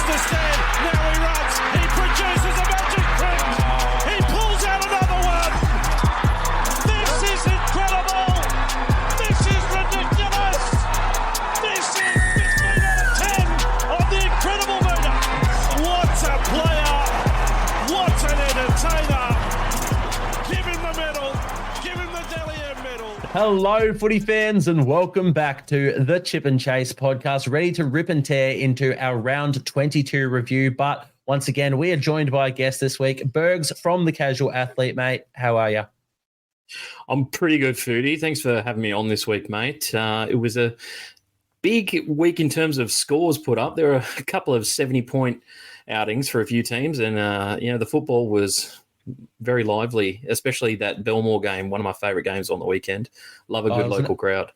the stand. Now he runs. He produces a magic trick. He pulls out another one. This is incredible. This is ridiculous. This is 15 out of 10 on the incredible meter. What a player. What an entertainer. Give him the medal. Give him the Dally M medal. Hello, footy fans, and welcome back to the Chip and Chase podcast, ready to rip and tear into our round 22 review. But once again, we are joined by a guest this week, Burgz from The Casual Athlete. Mate, how are you? I'm pretty good, Foodie. Thanks for having me on this week, mate. It was a big week in terms of scores put up. There were a couple of 70-point outings for a few teams, and the football was very lively, especially that Belmore game, one of my favourite games on the weekend. Love a good local crowd.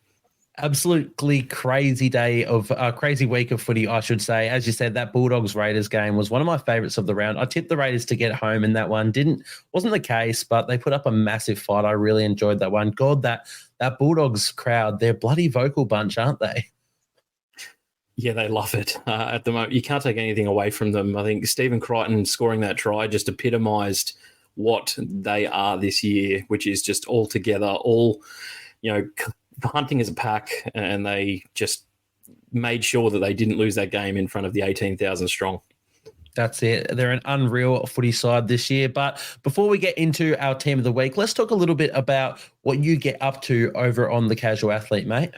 Absolutely crazy crazy week of footy, I should say. As you said, that Bulldogs-Raiders game was one of my favourites of the round. I tipped the Raiders to get home in that one. Wasn't the case, but they put up a massive fight. I really enjoyed that one. God, that Bulldogs crowd, they're a bloody vocal bunch, aren't they? Yeah, they love it. At the moment, you can't take anything away from them. I think Stephen Crichton scoring that try just epitomised what they are this year, which is just all together, hunting as a pack, and they just made sure that they didn't lose that game in front of the 18,000 strong. That's it. They're an unreal footy side this year. But before we get into our team of the week, let's talk a little bit about what you get up to over on The Casual Athlete, mate.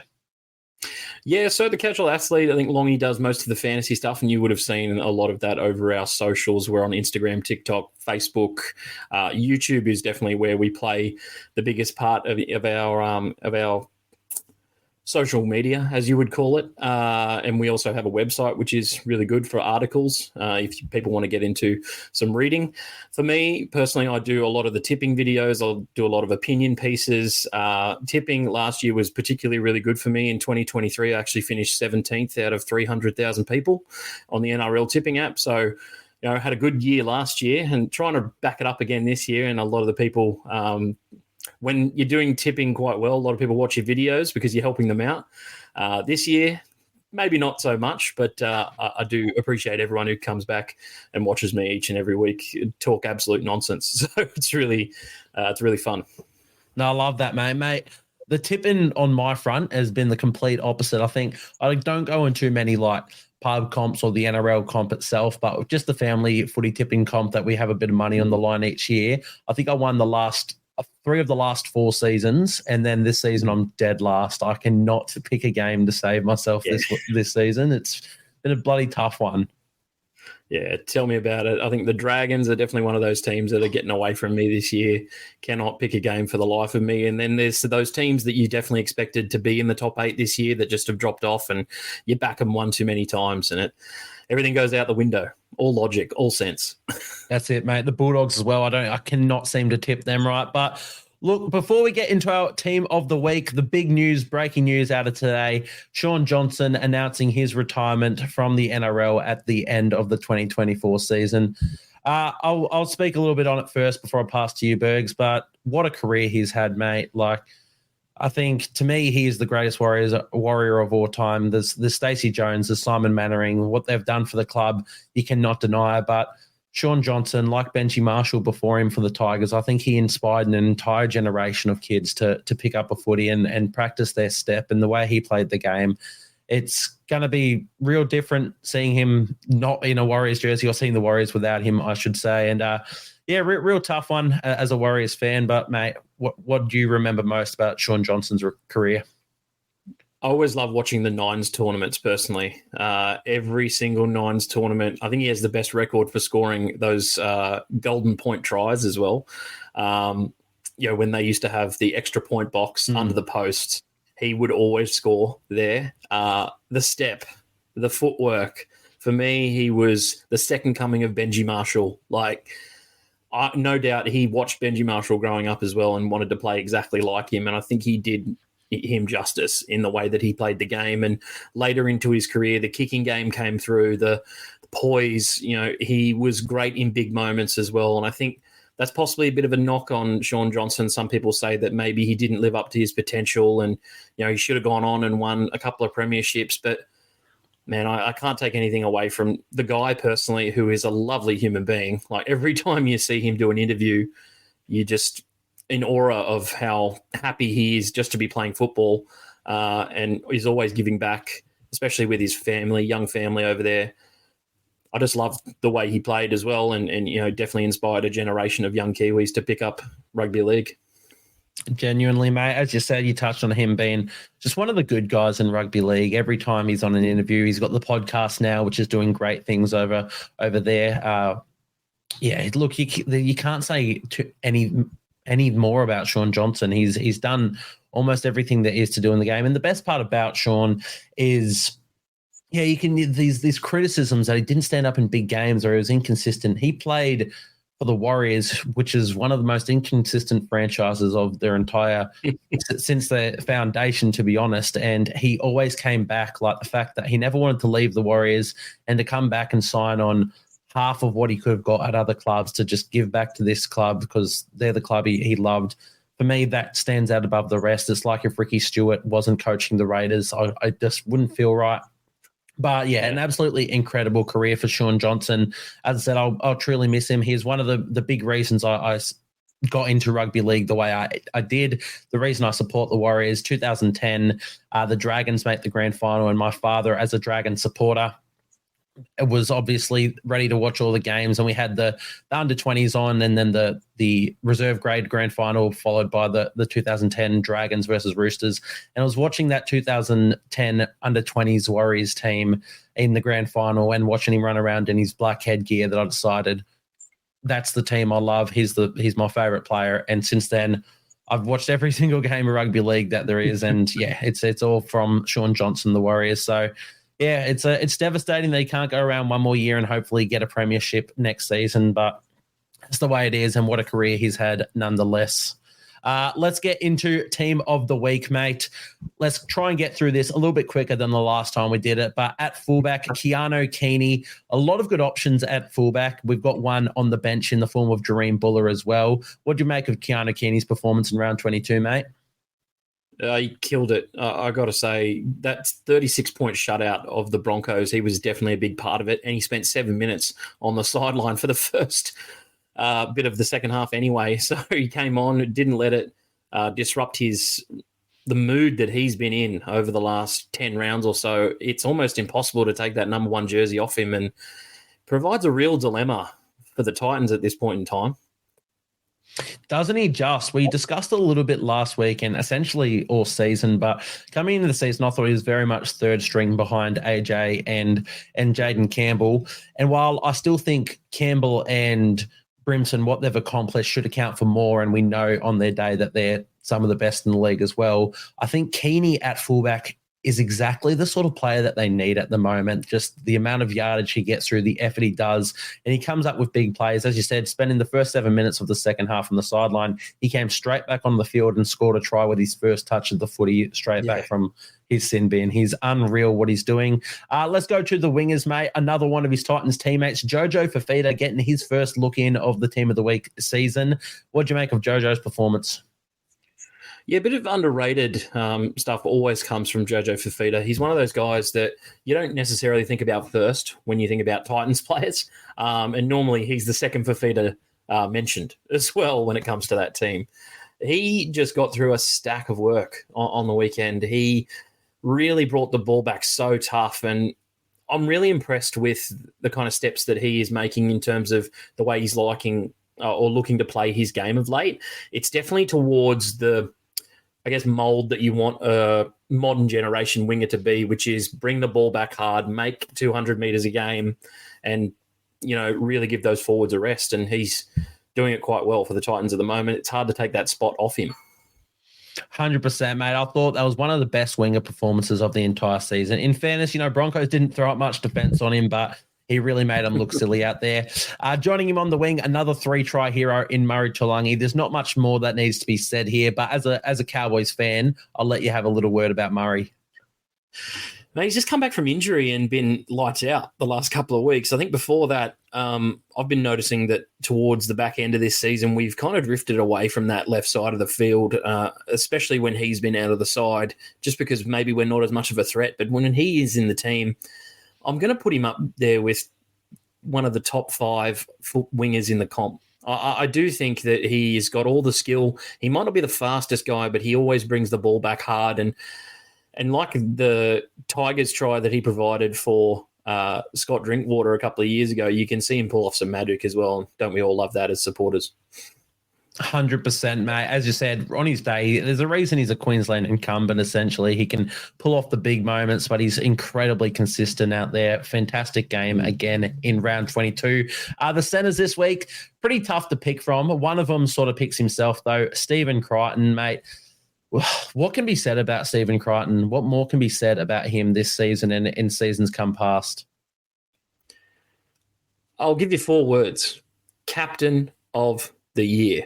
Yeah, so The Casual Athlete, I think Longy does most of the fantasy stuff, and you would have seen a lot of that over our socials. We're on Instagram, TikTok, Facebook. YouTube is definitely where we play the biggest part of our social media, as you would call it. And we also have a website, which is really good for articles if people want to get into some reading. For me, personally, I do a lot of the tipping videos. I'll do a lot of opinion pieces. Tipping last year was particularly really good for me. In 2023, I actually finished 17th out of 300,000 people on the NRL tipping app. So, had a good year last year and trying to back it up again this year. And a lot of the people... when you're doing tipping quite well, a lot of people watch your videos because you're helping them out. This year, maybe not so much, but I do appreciate everyone who comes back and watches me each and every week talk absolute nonsense. So it's really fun. No, I love that, mate. The tipping on my front has been the complete opposite. I think I don't go in too many pub comps or the NRL comp itself, but just the family footy tipping comp that we have a bit of money on the line each year. I think I won the last 3 of the last 4 seasons, and then this season I'm dead last. I cannot pick a game to save myself this season. It's been a bloody tough one. Yeah, tell me about it. I think the Dragons are definitely one of those teams that are getting away from me this year. Cannot pick a game for the life of me. And then there's those teams that you definitely expected to be in the top 8 this year that just have dropped off, and you back them one too many times, and everything goes out the window. All logic, all sense. That's it, mate. The Bulldogs as well. I cannot seem to tip them right. But look, before we get into our team of the week, the big news, breaking news out of today, Shaun Johnson announcing his retirement from the NRL at the end of the 2024 season. I'll speak a little bit on it first before I pass to you, Burgz, but what a career he's had, mate. I think, to me, he is the greatest warrior of all time. There's Stacey Jones, there's Simon Mannering. What they've done for the club, you cannot deny. But Shaun Johnson, like Benji Marshall before him for the Tigers, I think he inspired an entire generation of kids to pick up a footy and practice their step. And the way he played the game, it's going to be real different seeing him not in a Warriors jersey or seeing the Warriors without him, I should say. And real tough one as a Warriors fan. But, mate, what do you remember most about Shaun Johnson's career? I always love watching the Nines tournaments personally. Every single Nines tournament, I think he has the best record for scoring those golden point tries as well. When they used to have the extra point box under the post, he would always score there. The step, the footwork. For me, he was the second coming of Benji Marshall. No doubt he watched Benji Marshall growing up as well and wanted to play exactly like him. And I think he did him justice in the way that he played the game. And later into his career, the kicking game came through, the poise, he was great in big moments as well. And I think that's possibly a bit of a knock on Shaun Johnson. Some people say that maybe he didn't live up to his potential and, he should have gone on and won a couple of premierships. But man, I can't take anything away from the guy personally, who is a lovely human being. Like every time you see him do an interview, you just in awe of how happy he is just to be playing football, and he's always giving back, especially with his family, young family over there. I just loved the way he played as well, and definitely inspired a generation of young Kiwis to pick up rugby league. Genuinely, mate. As you said, you touched on him being just one of the good guys in rugby league. Every time he's on an interview, he's got the podcast now, which is doing great things over there. Look, you can't say any more about Shaun Johnson. He's done almost everything there is to do in the game. And the best part about Shaun is, you can these criticisms that he didn't stand up in big games or he was inconsistent. He played for the Warriors, which is one of the most inconsistent franchises of their entire since their foundation, to be honest. And he always came back, like the fact that he never wanted to leave the Warriors and to come back and sign on half of what he could have got at other clubs to just give back to this club because they're the club he loved. For me, that stands out above the rest. It's like if Ricky Stewart wasn't coaching the Raiders, I just wouldn't feel right. But an absolutely incredible career for Shaun Johnson. As I said, I'll truly miss him. He's one of the big reasons I got into rugby league the way I did. The reason I support the Warriors, 2010, the Dragons make the grand final, and my father, as a Dragon supporter, was obviously ready to watch all the games, and we had the under-20s on, and then the reserve grade grand final followed by the 2010 Dragons versus Roosters. And I was watching that 2010 under-20s Warriors team in the grand final and watching him run around in his black headgear that I decided that's the team I love. He's my favorite player. And since then, I've watched every single game of rugby league that there is, and it's all from Shaun Johnson, the Warriors. So it's devastating that he can't go around one more year and hopefully get a premiership next season, but it's the way it is, and what a career he's had nonetheless. Let's get into Team of the Week, mate. Let's try and get through this a little bit quicker than the last time we did it, but at fullback, Keanu Keeney, a lot of good options at fullback. We've got one on the bench in the form of Jareem Buller as well. What do you make of Keanu Keeney's performance in round 22, mate? He killed it. I got to say, that 36-point shutout of the Broncos, he was definitely a big part of it, and he spent 7 minutes on the sideline for the first bit of the second half anyway. So he came on, didn't let it disrupt the mood that he's been in over the last 10 rounds or so. It's almost impossible to take that number 1 jersey off him, and provides a real dilemma for the Titans at this point in time. Doesn't he just? We discussed it a little bit last week and essentially all season, but coming into the season, I thought he was very much third string behind AJ and Jaden Campbell. And while I still think Campbell and Brimson, what they've accomplished, should account for more, and we know on their day that they're some of the best in the league as well, I think Keeney at fullback is exactly the sort of player that they need at the moment. Just the amount of yardage he gets through, the effort he does, and he comes up with big plays. As you said, spending the first 7 minutes of the second half on the sideline, he came straight back on the field and scored a try with his first touch of the footy straight back from his sin bin. He's unreal what he's doing. Let's go to the wingers, mate. Another one of his Titans teammates, Jojo Fafita, getting his first look in of the Team of the Week season. What do you make of Jojo's performance? Yeah, a bit of underrated stuff always comes from Jojo Fafita. He's one of those guys that you don't necessarily think about first when you think about Titans players. And normally he's the second Fafita mentioned as well when it comes to that team. He just got through a stack of work on the weekend. He really brought the ball back so tough, and I'm really impressed with the kind of steps that he is making in terms of the way he's liking or looking to play his game of late. It's definitely towards the mold that you want a modern generation winger to be, which is bring the ball back hard, make 200 meters a game, and, really give those forwards a rest. And he's doing it quite well for the Titans at the moment. It's hard to take that spot off him. 100%, mate. I thought that was one of the best winger performances of the entire season. In fairness, Broncos didn't throw up much defense on him, but he really made him look silly out there. Joining him on the wing, another 3-try hero in Murray Taulagi. There's not much more that needs to be said here, but as a Cowboys fan, I'll let you have a little word about Murray. Mate, he's just come back from injury and been lights out the last couple of weeks. I think before that, I've been noticing that towards the back end of this season, we've kind of drifted away from that left side of the field, especially when he's been out of the side, just because maybe we're not as much of a threat. But when he is in the team, I'm going to put him up there with one of the top 5 foot wingers in the comp. I do think that he's got all the skill. He might not be the fastest guy, but he always brings the ball back hard. And like the Tigers try that he provided for Scott Drinkwater a couple of years ago, you can see him pull off some magic as well. Don't we all love that as supporters? 100%, mate. As you said, on his day, there's a reason he's a Queensland incumbent, essentially. He can pull off the big moments, but he's incredibly consistent out there. Fantastic game again in round 22. The centers this week, pretty tough to pick from. One of them sort of picks himself, though. Stephen Crichton, mate. What can be said about Stephen Crichton? What more can be said about him this season and in seasons come past? I'll give you 4 words. Captain of the year.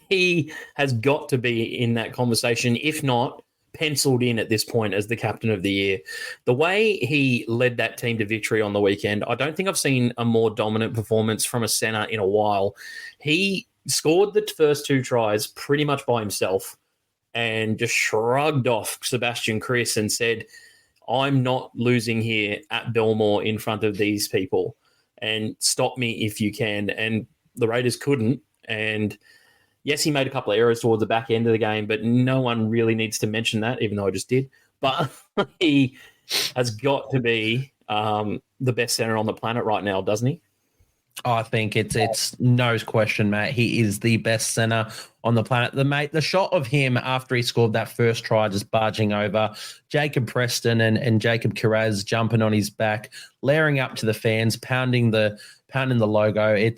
He has got to be in that conversation, if not penciled in at this point as the captain of the year. The way he led that team to victory on the weekend, I don't think I've seen a more dominant performance from a centre in a while. He scored the first 2 tries pretty much by himself and just shrugged off Sebastian Kris and said, I'm not losing here at Belmore in front of these people, and stop me if you can. And the Raiders couldn't. And yes, he made a couple of errors towards the back end of the game, but no one really needs to mention that, even though I just did. But he has got to be the best centre on the planet right now, doesn't he? I think it's no question, mate. He is the best centre on the planet. The shot of him after he scored that first try, just barging over Jacob Preston and Jacob Kiraz jumping on his back, layering up to the fans, pounding the logo.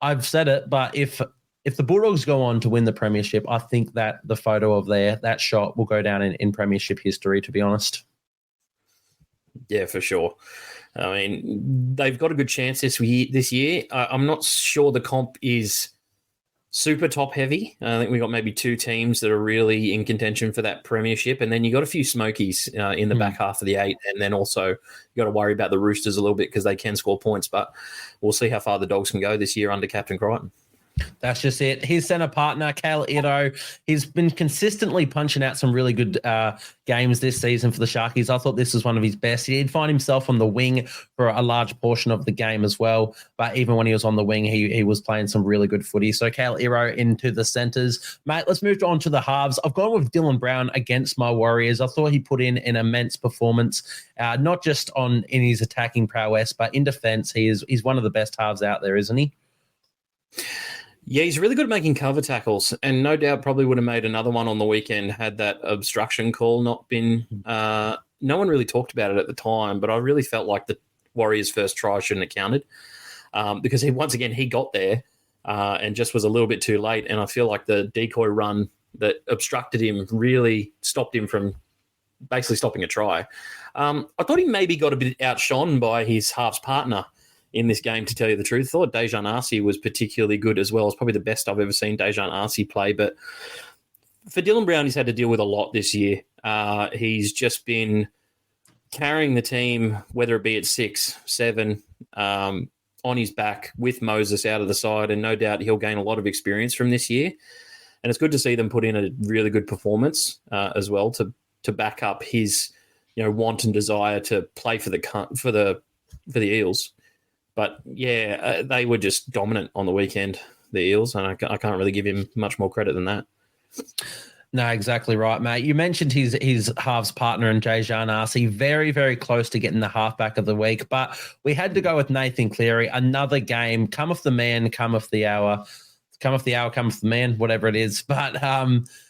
I've said it, but if the Bulldogs go on to win the premiership, I think that the photo of that shot will go down in premiership history, to be honest. Yeah, for sure. I mean, they've got a good chance this year. I'm not sure the comp is super top heavy. I think we've got maybe 2 teams that are really in contention for that premiership. And then you got a few smokies in the back half of the 8. And then also you got to worry about the Roosters a little bit because they can score points. But we'll see how far the Dogs can go this year under Captain Crichton. That's just it. His centre partner, Kale Ito, he's been consistently punching out some really good games this season for the Sharkies. I thought this was one of his best. He did find himself on the wing for a large portion of the game as well. But even when he was on the wing, he was playing some really good footy. So Kale Ito into the centres. Mate, let's move on to the halves. I've gone with Dylan Brown against my Warriors. I thought he put in an immense performance, not just in his attacking prowess, but in defence. He's one of the best halves out there, isn't he? Yeah, he's really good at making cover tackles, and no doubt probably would have made another one on the weekend had that obstruction call not been. No one really talked about it at the time, but I really felt like the Warriors' first try shouldn't have counted because he got there and just was a little bit too late. And I feel like the decoy run that obstructed him really stopped him from basically stopping a try. I thought he maybe got a bit outshone by his halves partner in this game, to tell you the truth. I thought Dejan Arce was particularly good as well. It's probably the best I've ever seen Dejan Arce play. But for Dylan Brown, he's had to deal with a lot this year. He's just been carrying the team, whether it be at 6, 7, on his back with Moses out of the side, and no doubt he'll gain a lot of experience from this year. And it's good to see them put in a really good performance as well to back up his want and desire to play for the Eels. But, yeah, they were just dominant on the weekend, the Eels, and I can't really give him much more credit than that. No, exactly right, mate. You mentioned his halves partner in Dejan Arce, very, very close to getting the halfback of the week, but we had to go with Nathan Cleary. Another game, come off the man, come off the hour, come off the man, whatever it is. But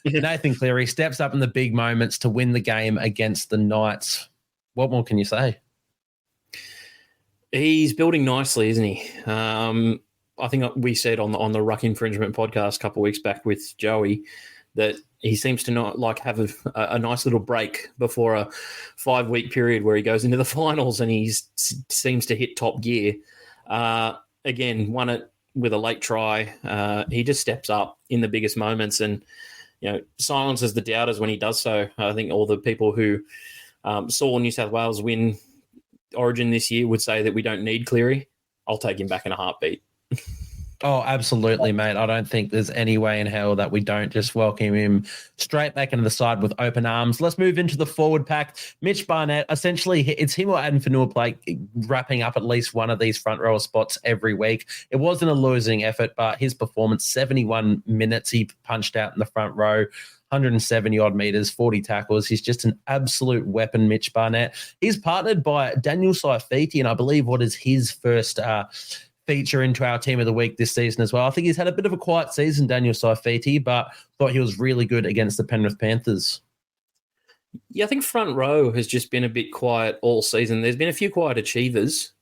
Nathan Cleary steps up in the big moments to win the game against the Knights. What more can you say? He's building nicely, isn't he? I think we said on the Ruck Infringement podcast a couple of weeks back with Joey that he seems to not have a nice little break before a 5-week period where he goes into the finals and he seems to hit top gear. Again, won it with a late try. He just steps up in the biggest moments and silences the doubters when he does so. I think all the people who saw New South Wales win Origin this year would say that we don't need Cleary. I'll take him back in a heartbeat. Oh, absolutely, mate. I don't think there's any way in hell that we don't just welcome him straight back into the side with open arms. Let's move into the forward pack. Mitch Barnett, essentially, it's him or Adam Fanua wrapping up at least one of these front row spots every week. It wasn't a losing effort, but his performance, 71 minutes he punched out in the front row. 170 odd meters, 40 tackles. He's just an absolute weapon, Mitch Barnett. He's partnered by Daniel Saifiti, and I believe what is his first feature into our team of the week this season as well. I think he's had a bit of a quiet season, Daniel Saifiti, but thought he was really good against the Penrith Panthers. Yeah, I think front row has just been a bit quiet all season. There's been a few quiet achievers,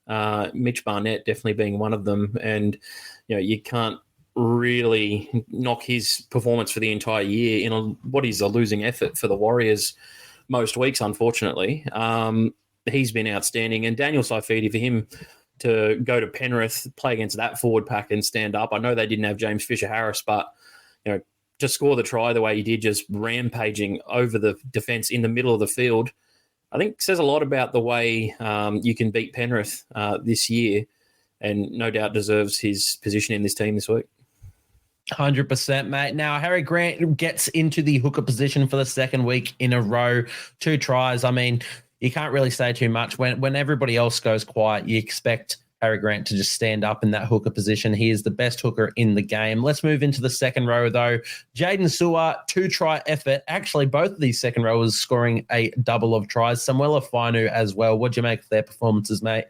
Mitch Barnett definitely being one of them, and you can't really knock his performance for the entire year in what is a losing effort for the Warriors most weeks, unfortunately. He's been outstanding, and Daniel Saifiti, for him to go to Penrith, play against that forward pack and stand up. I know they didn't have James Fisher-Harris, but to score the try the way he did, just rampaging over the defence in the middle of the field, I think says a lot about the way you can beat Penrith this year, and no doubt deserves his position in this team this week. 100%, mate. Now, Harry Grant gets into the hooker position for the second week in a row. 2 tries. I mean, you can't really say too much. When everybody else goes quiet, you expect Harry Grant to just stand up in that hooker position. He is the best hooker in the game. Let's move into the second row, though. Jaden Sewer, 2-try effort. Actually, both of these second rowers scoring a double of tries. Samuela Fainu as well. What do you make of their performances, mate?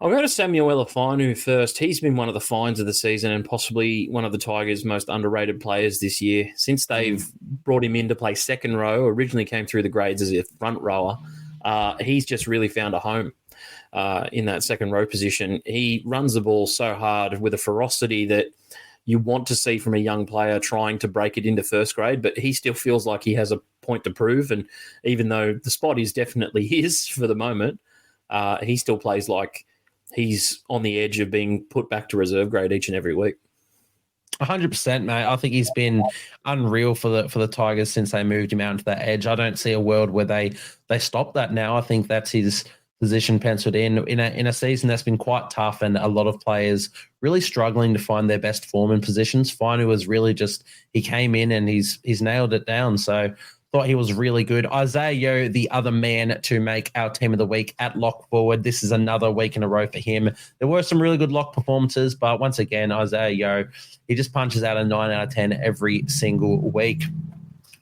I'll go to Samuela Fainu first. He's been one of the finds of the season and possibly one of the Tigers' most underrated players this year. Since they've brought him in to play second row, originally came through the grades as a front rower, he's just really found a home in that second row position. He runs the ball so hard with a ferocity that you want to see from a young player trying to break it into first grade, but he still feels like he has a point to prove. And even though the spot is definitely his for the moment, he still plays like he's on the edge of being put back to reserve grade each and every week. 100%, mate. I think he's been unreal for the Tigers since they moved him out into that edge. I don't see a world where they stop that now. I think that's his position penciled in a season that's been quite tough, and a lot of players really struggling to find their best form in positions. Fainu was really just, he came in and he's nailed it down. So thought he was really good. Isaiah Yeo, the other man to make our team of the week at lock forward. This is another week in a row for him. There were some really good lock performances, but once again, Isaiah Yeo, he just punches out a 9 out of 10 every single week.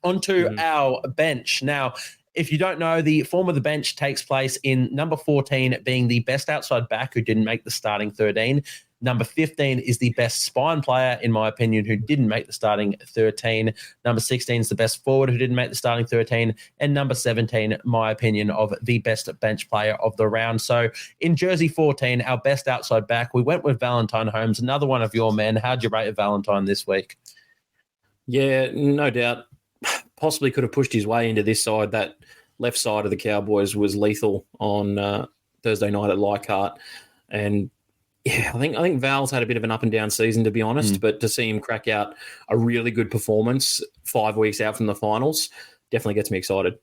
Onto our bench. Now, if you don't know, the form of the bench takes place in number 14 being the best outside back who didn't make the starting 13. Number 15 is the best spine player, in my opinion, who didn't make the starting 13. Number 16 is the best forward who didn't make the starting 13. And number 17, my opinion, of the best bench player of the round. So in jersey 14, our best outside back, we went with Valentine Holmes, another one of your men. How'd you rate Valentine this week? Yeah, no doubt. Possibly could have pushed his way into this side. That left side of the Cowboys was lethal on Thursday night at Leichhardt. And yeah, I think Val's had a bit of an up and down season, to be honest, but to see him crack out a really good performance 5 weeks out from the finals definitely gets me excited.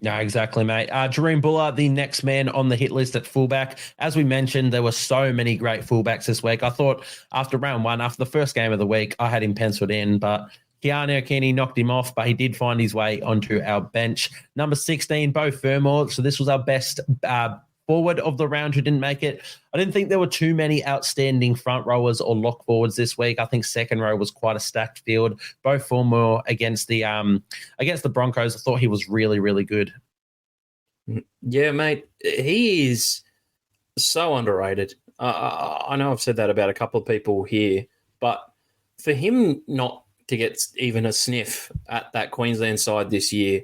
No, exactly, mate. Jareem Buller, the next man on the hit list at fullback. As we mentioned, there were so many great fullbacks this week. I thought after round one, after the first game of the week, I had him penciled in, but Keanu Okini knocked him off, but he did find his way onto our bench. Number 16, Beau Fermor. So this was our best forward of the round who didn't make it. I didn't think there were too many outstanding front rowers or lock forwards this week. I think second row was quite a stacked field. Beau Fermor against the Broncos, I thought he was really, really good. Yeah, mate, he is so underrated. I know I've said that about a couple of people here, but for him not to get even a sniff at that Queensland side this year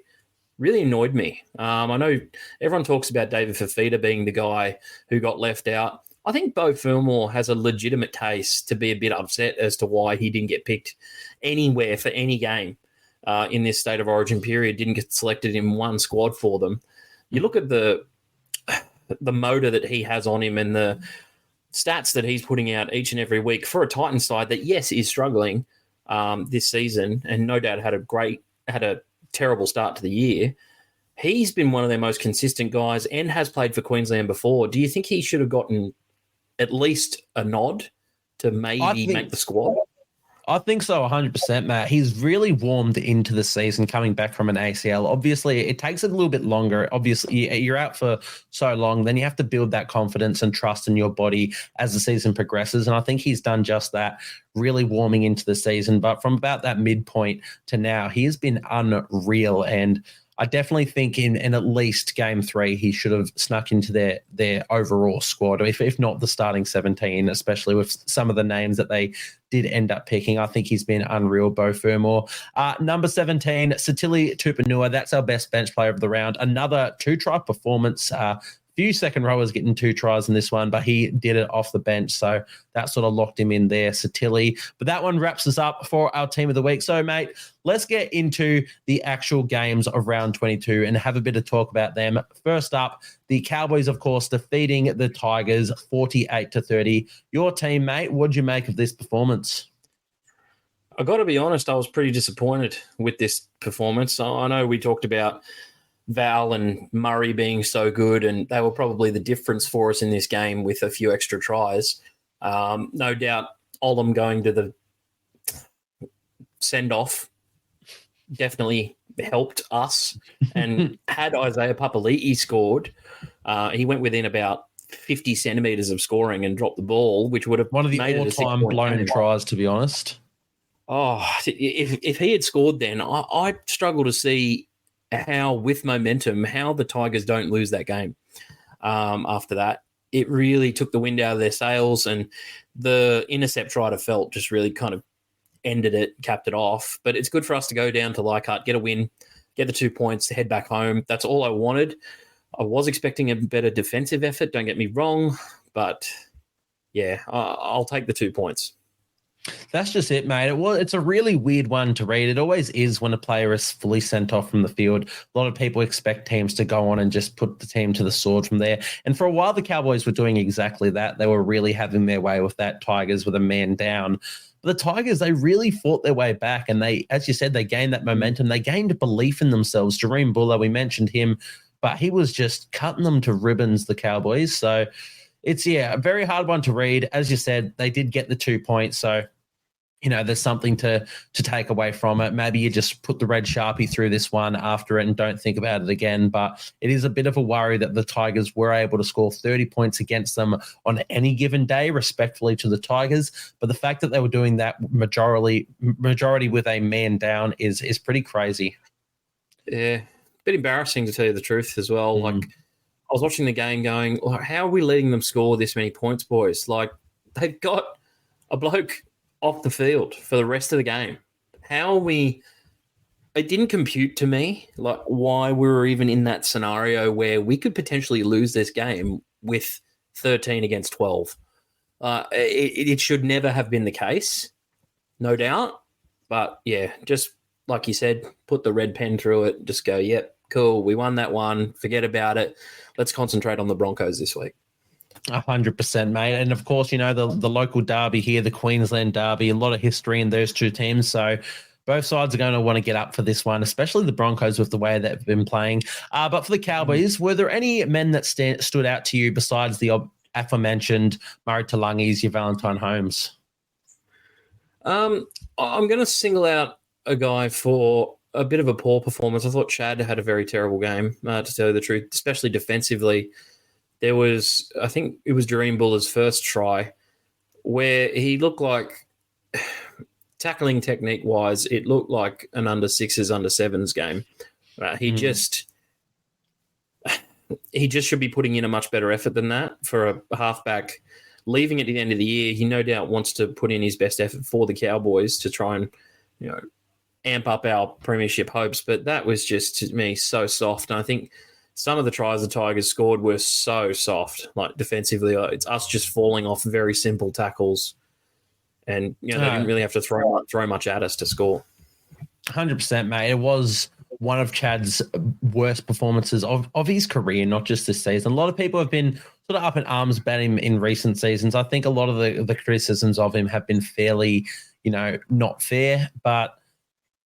really annoyed me. I know everyone talks about David Fifita being the guy who got left out. I think Beau Fermor has a legitimate case to be a bit upset as to why he didn't get picked anywhere for any game in this State of Origin period, didn't get selected in one squad for them. You look at the motor that he has on him and the stats that he's putting out each and every week for a Titans side that, yes, is struggling this season and no doubt had a terrible start to the year. He's been one of their most consistent guys and has played for Queensland before. Do you think he should have gotten at least a nod to maybe make the squad? I think so, 100%, Matt. He's really warmed into the season coming back from an ACL. Obviously, it takes a little bit longer. Obviously, you're out for so long. Then you have to build that confidence and trust in your body as the season progresses. And I think he's done just that, really warming into the season. But from about that midpoint to now, he has been unreal. And I definitely think in at least game 3, he should have snuck into their overall squad, if not the starting 17, especially with some of the names that they did end up picking. I think he's been unreal, Beau Fermor. Number 17, Satili Tupanua. That's our best bench player of the round. Another 2-try performance. Few second rowers getting 2 tries in this one, but he did it off the bench. So that sort of locked him in there, Satili. But that one wraps us up for our team of the week. So, mate, let's get into the actual games of round 22 and have a bit of talk about them. First up, the Cowboys, of course, defeating the Tigers 48-30. Your team, mate, what'd you make of this performance? I got to be honest, I was pretty disappointed with this performance. I know we talked about Val and Murray being so good, and they were probably the difference for us in this game with a few extra tries. No doubt Olam going to the send-off definitely helped us. And had Isaiah Papali'i scored, he went within about 50 centimetres of scoring and dropped the ball, which would have one of the made all-time blown tries, to be honest. Oh, if he had scored then, I struggle to see how, with momentum, how the Tigers don't lose that game after that. It really took the wind out of their sails, and the intercept try to Felt just really kind of ended it, capped it off. But it's good for us to go down to Leichhardt, get a win, get the 2 points, head back home. That's all I wanted. I was expecting a better defensive effort, don't get me wrong, but yeah, I'll take the 2 points. That's just it, mate. It's a really weird one to read. It always is when a player is fully sent off from the field. A lot of people expect teams to go on and just put the team to the sword from there. And for a while, the Cowboys were doing exactly that. They were really having their way with that Tigers with a man down. But the Tigers, they really fought their way back. And they, as you said, they gained that momentum. They gained belief in themselves. Jareem Buller, we mentioned him, but he was just cutting them to ribbons, the Cowboys. So it's, a very hard one to read. As you said, they did get the 2 points. So, there's something to take away from it. Maybe you just put the red Sharpie through this one after it and don't think about it again. But it is a bit of a worry that the Tigers were able to score 30 points against them on any given day, respectfully to the Tigers. But the fact that they were doing that majority with a man down is pretty crazy. Yeah, a bit embarrassing to tell you the truth as well. Like, I was watching the game going, how are we letting them score this many points, boys? Like, they've got a bloke off the field for the rest of the game. How are we... It didn't compute to me, like, why we were even in that scenario where we could potentially lose this game with 13 against 12. It should never have been the case, no doubt. But, yeah, just like you said, put the red pen through it, just go, yep, cool, we won that one, forget about it. Let's concentrate on the Broncos this week. 100%, mate. And of course, the local derby here, the Queensland derby, a lot of history in those two teams. So both sides are going to want to get up for this one, especially the Broncos with the way they've been playing. But for the Cowboys, were there any men that stood out to you besides the aforementioned Murray Talangis, your Valentine Holmes? I'm going to single out a guy for a bit of a poor performance. I thought Chad had a very terrible game, to tell you the truth, especially defensively. There was, I think it was Jareem Buller's first try where he looked like, tackling technique-wise, it looked like an under-6s, under-7s game. He just should be putting in a much better effort than that for a halfback. Leaving at the end of the year, he no doubt wants to put in his best effort for the Cowboys to try and, amp up our premiership hopes. But that was just, to me, so soft. And I think some of the tries the Tigers scored were so soft, like defensively. It's us just falling off very simple tackles. And, they didn't really have to throw much at us to score. 100%, mate. It was one of Chad's worst performances of his career, not just this season. A lot of people have been sort of up in arms about him in recent seasons. I think a lot of the criticisms of him have been fairly, not fair. But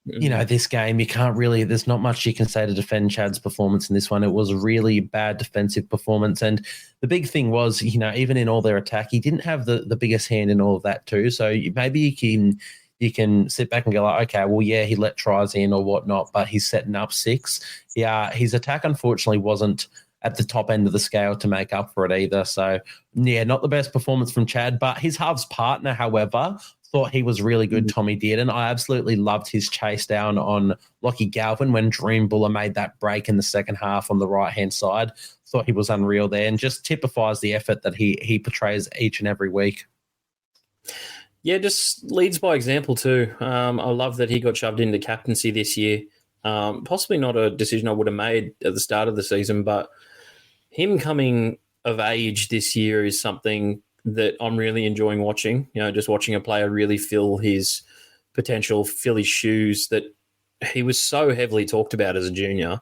this game, you can't really, there's not much you can say to defend Chad's performance in this one. It was a really bad defensive performance. And the big thing was, even in all their attack, he didn't have the biggest hand in all of that too. So maybe you can sit back and go like, okay, well, yeah, he let tries in or whatnot, but he's setting up 6. Yeah, his attack, unfortunately, wasn't at the top end of the scale to make up for it either. So, yeah, not the best performance from Chad, but his halves partner, however, thought he was really good, Tommy did, and I absolutely loved his chase down on Lockie Galvin when Dream Buller made that break in the second half on the right-hand side. Thought he was unreal there and just typifies the effort that he portrays each and every week. Yeah, just leads by example too. I love that he got shoved into captaincy this year. Possibly not a decision I would have made at the start of the season, but him coming of age this year is something that I'm really enjoying watching. Just watching a player really fill his potential, fill his shoes, that he was so heavily talked about as a junior,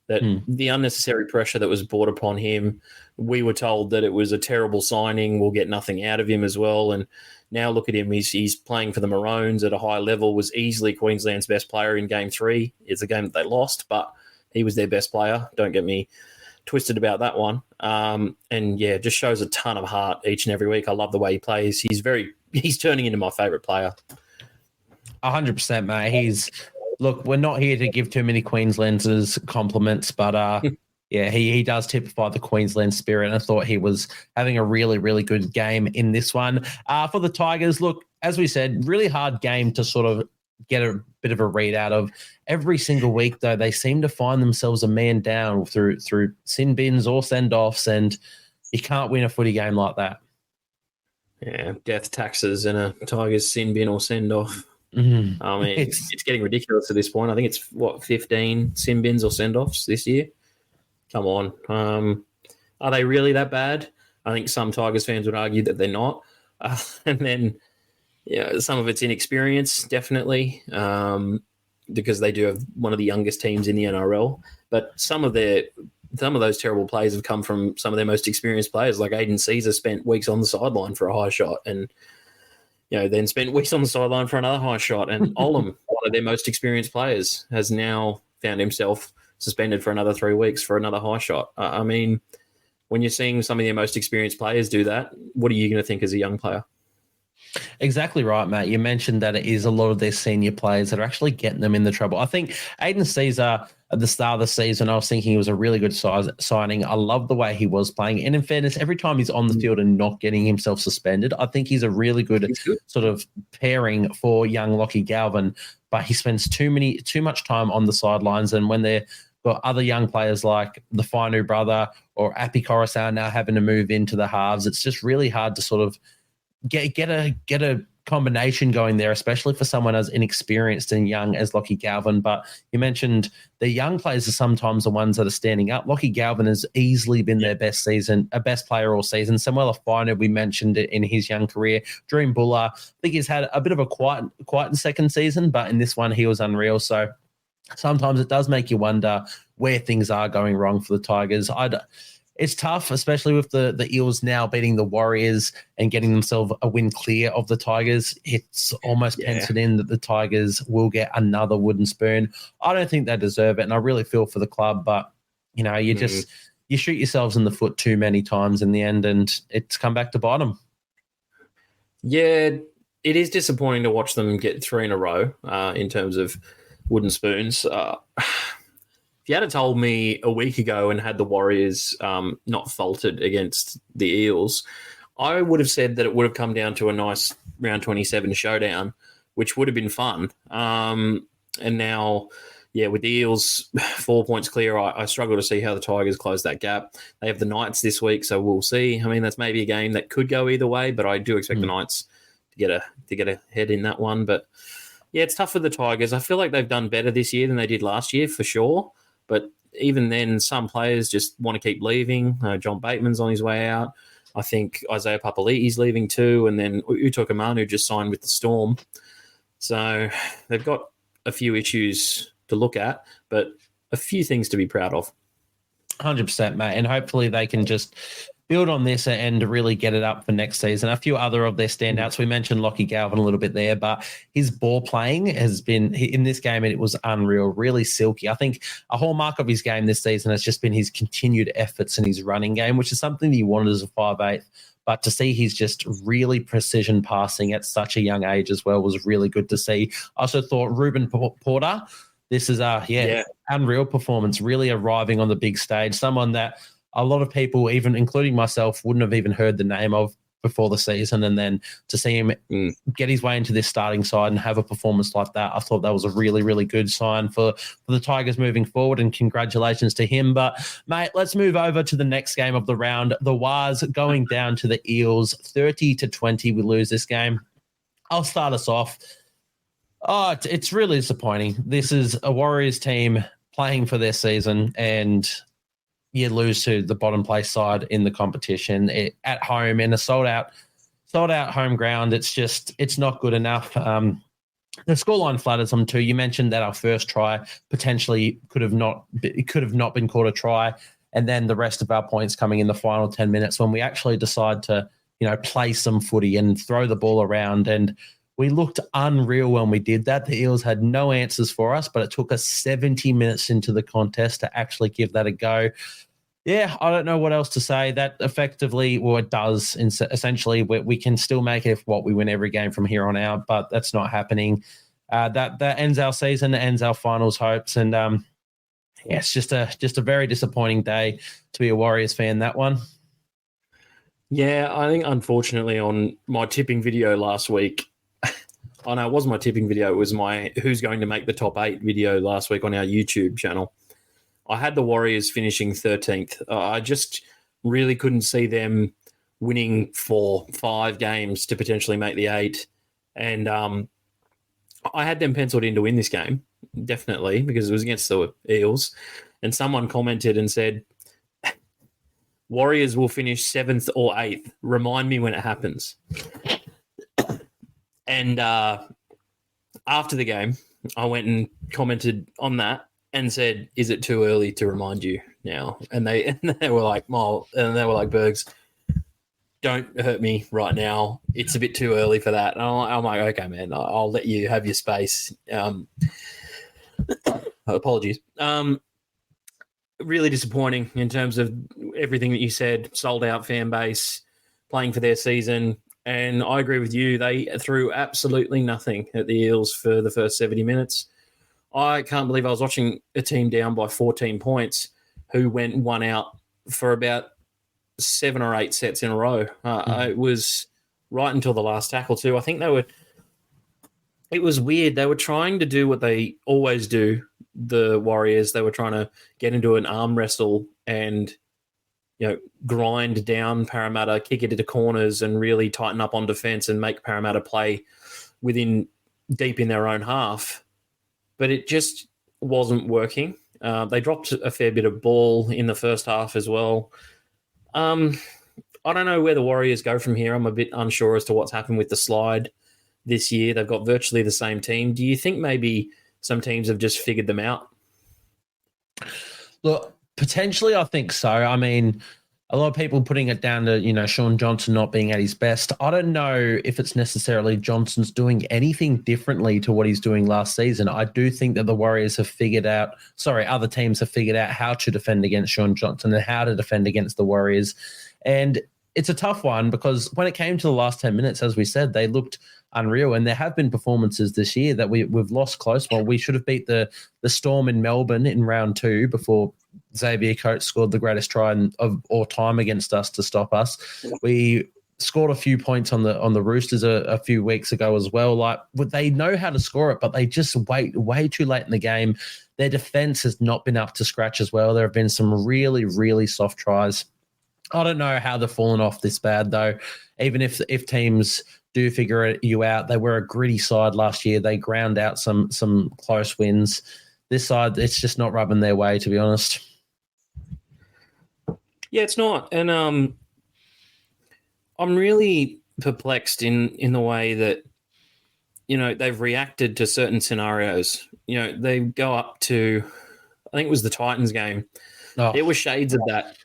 that the unnecessary pressure that was brought upon him, we were told that it was a terrible signing, we'll get nothing out of him as well. And now look at him, he's playing for the Maroons at a high level, was easily Queensland's best player in Game 3. It's a game that they lost, but he was their best player. Don't get me twisted about that one. And yeah, just shows a ton of heart each and every week. I love the way he plays. He's turning into my favourite player. 100%, mate. Look, we're not here to give too many Queenslanders compliments, but yeah, he does typify the Queensland spirit, and I thought he was having a really, really good game in this one. For the Tigers, look, as we said, really hard game to sort of get a bit of a read out of. Every single week, though, they seem to find themselves a man down through sin bins or send-offs, and you can't win a footy game like that. Yeah, death taxes and a Tigers sin bin or send-off. Mm-hmm. I mean, it's getting ridiculous at this point. I think it's, 15 sin bins or send-offs this year? Come on. Are they really that bad? I think some Tigers fans would argue that they're not. And then some of it's inexperience, definitely, because they do have one of the youngest teams in the NRL. But some of those terrible plays have come from some of their most experienced players, like Aiden Caesar spent weeks on the sideline for a high shot, and then spent weeks on the sideline for another high shot. And Olam, one of their most experienced players, has now found himself suspended for another 3 weeks for another high shot. I mean, when you're seeing some of your most experienced players do that, what are you going to think as a young player? Exactly right, Matt. You mentioned that it is a lot of their senior players that are actually getting them in the trouble. I think Aiden Caesar, at the start of the season, I was thinking he was a really good signing. I love the way he was playing. And in fairness, every time he's on the field and not getting himself suspended, I think he's a really good sort of pairing for young Lockie Galvin. But he spends too much time on the sidelines. And when they're got other young players like the Fainu brother or Api Coruscant now having to move into the halves, it's just really hard to sort of get a combination going there, especially for someone as inexperienced and young as Lockie Galvin. But you mentioned the young players are sometimes the ones that are standing up. Lockie Galvin has easily been their best player all season. Samuel Fainu, we mentioned it in his young career. Dream Buller, I think he's had a bit of a quiet second season, but in this one he was unreal. So sometimes it does make you wonder where things are going wrong for the Tigers. It's tough, especially with the Eels now beating the Warriors and getting themselves a win clear of the Tigers. It's almost penciled in that the Tigers will get another wooden spoon. I don't think they deserve it, and I really feel for the club, but you shoot yourselves in the foot too many times in the end, and it's come back to bite them. Yeah, it is disappointing to watch them get 3 in a row in terms of wooden spoons. If you had told me a week ago and had the Warriors not faltered against the Eels, I would have said that it would have come down to a nice round 27 showdown, which would have been fun. And now, with the Eels 4 points clear, I struggle to see how the Tigers close that gap. They have the Knights this week, so we'll see. I mean, that's maybe a game that could go either way, but I do expect the Knights to get ahead in that one. But yeah, it's tough for the Tigers. I feel like they've done better this year than they did last year, for sure. But even then, some players just want to keep leaving. John Bateman's on his way out. I think Isaiah Papali'i's leaving too. And then Utoka Manu just signed with the Storm. So they've got a few issues to look at, but a few things to be proud of. 100%, mate. And hopefully they can just build on this and really get it up for next season. A few other of their standouts. We mentioned Lockie Galvin a little bit there, but his ball playing has been, in this game, it was unreal, really silky. I think a hallmark of his game this season has just been his continued efforts in his running game, which is something that he wanted as a 5'8". But to see he's just really precision passing at such a young age as well was really good to see. I also thought Ruben Porter, this is unreal performance, really arriving on the big stage. Someone that a lot of people, even including myself, wouldn't have even heard the name of before the season. And then to see him get his way into this starting side and have a performance like that, I thought that was a really, really good sign for the Tigers moving forward, and congratulations to him. But, mate, let's move over to the next game of the round. The Wars going down to the Eels, 30-20. We lose this game. I'll start us off. Oh, it's really disappointing. This is a Warriors team playing for their season, and you lose to the bottom place side in the competition at home in a sold out home ground. It's not good enough. The scoreline flatters them too. You mentioned that our first try potentially could have not been called a try, and then the rest of our points coming in the final 10 minutes when we actually decide to, play some footy and throw the ball around. And we looked unreal when we did that. The Eels had no answers for us, but it took us 70 minutes into the contest to actually give that a go. Yeah, I don't know what else to say. That effectively, well, it does. Essentially, we can still make it if we win every game from here on out, but that's not happening. That ends our season, ends our finals hopes, and it's just a very disappointing day to be a Warriors fan. That one. Yeah, I think unfortunately on my tipping video last week. Oh no, it wasn't my tipping video. It was my who's going to make the top 8 video last week on our YouTube channel. I had the Warriors finishing 13th. I just really couldn't see them winning 4-5 games to potentially make the 8. And I had them penciled in to win this game, definitely, because it was against the Eels. And someone commented and said, Warriors will finish 7th or 8th. Remind me when it happens. And after the game, I went and commented on that and said, "Is it too early to remind you now?" And they were like, "Burgz, don't hurt me right now. It's a bit too early for that." And I'm like, "Okay, man, I'll let you have your space." Apologies. Really disappointing in terms of everything that you said. Sold out fan base, playing for their season. And I agree with you. They threw absolutely nothing at the Eels for the first 70 minutes. I can't believe I was watching a team down by 14 points who went one out for about 7 or 8 sets in a row. It was right until the last tackle too. I think it was weird. They were trying to do what they always do, the Warriors. They were trying to get into an arm wrestle and grind down Parramatta, kick it into corners and really tighten up on defence and make Parramatta play deep in their own half. But it just wasn't working. They dropped a fair bit of ball in the first half as well. I don't know where the Warriors go from here. I'm a bit unsure as to what's happened with the slide this year. They've got virtually the same team. Do you think maybe some teams have just figured them out? Look, potentially, I think so. I mean, a lot of people putting it down to, Shaun Johnson not being at his best. I don't know if it's necessarily Johnson's doing anything differently to what he's doing last season. I do think that the Warriors have other teams have figured out how to defend against Shaun Johnson and how to defend against the Warriors. And it's a tough one because when it came to the last 10 minutes, as we said, they looked unreal. And there have been performances this year that we've lost close. Well, we should have beat the Storm in Melbourne in round 2 before Xavier Coates scored the greatest try of all time against us to stop us. We scored a few points on the Roosters a few weeks ago as well. Like, they know how to score it, but they just wait way too late in the game. Their defense has not been up to scratch as well. There have been some really, really soft tries. I don't know how they've fallen off this bad, though. Even if teams do figure you out, they were a gritty side last year. They ground out some close wins. This side, it's just not rubbing their way, to be honest. Yeah, it's not. And I'm really perplexed in the way that, they've reacted to certain scenarios. They go up to, I think it was the Titans game. Oh. There were shades of that.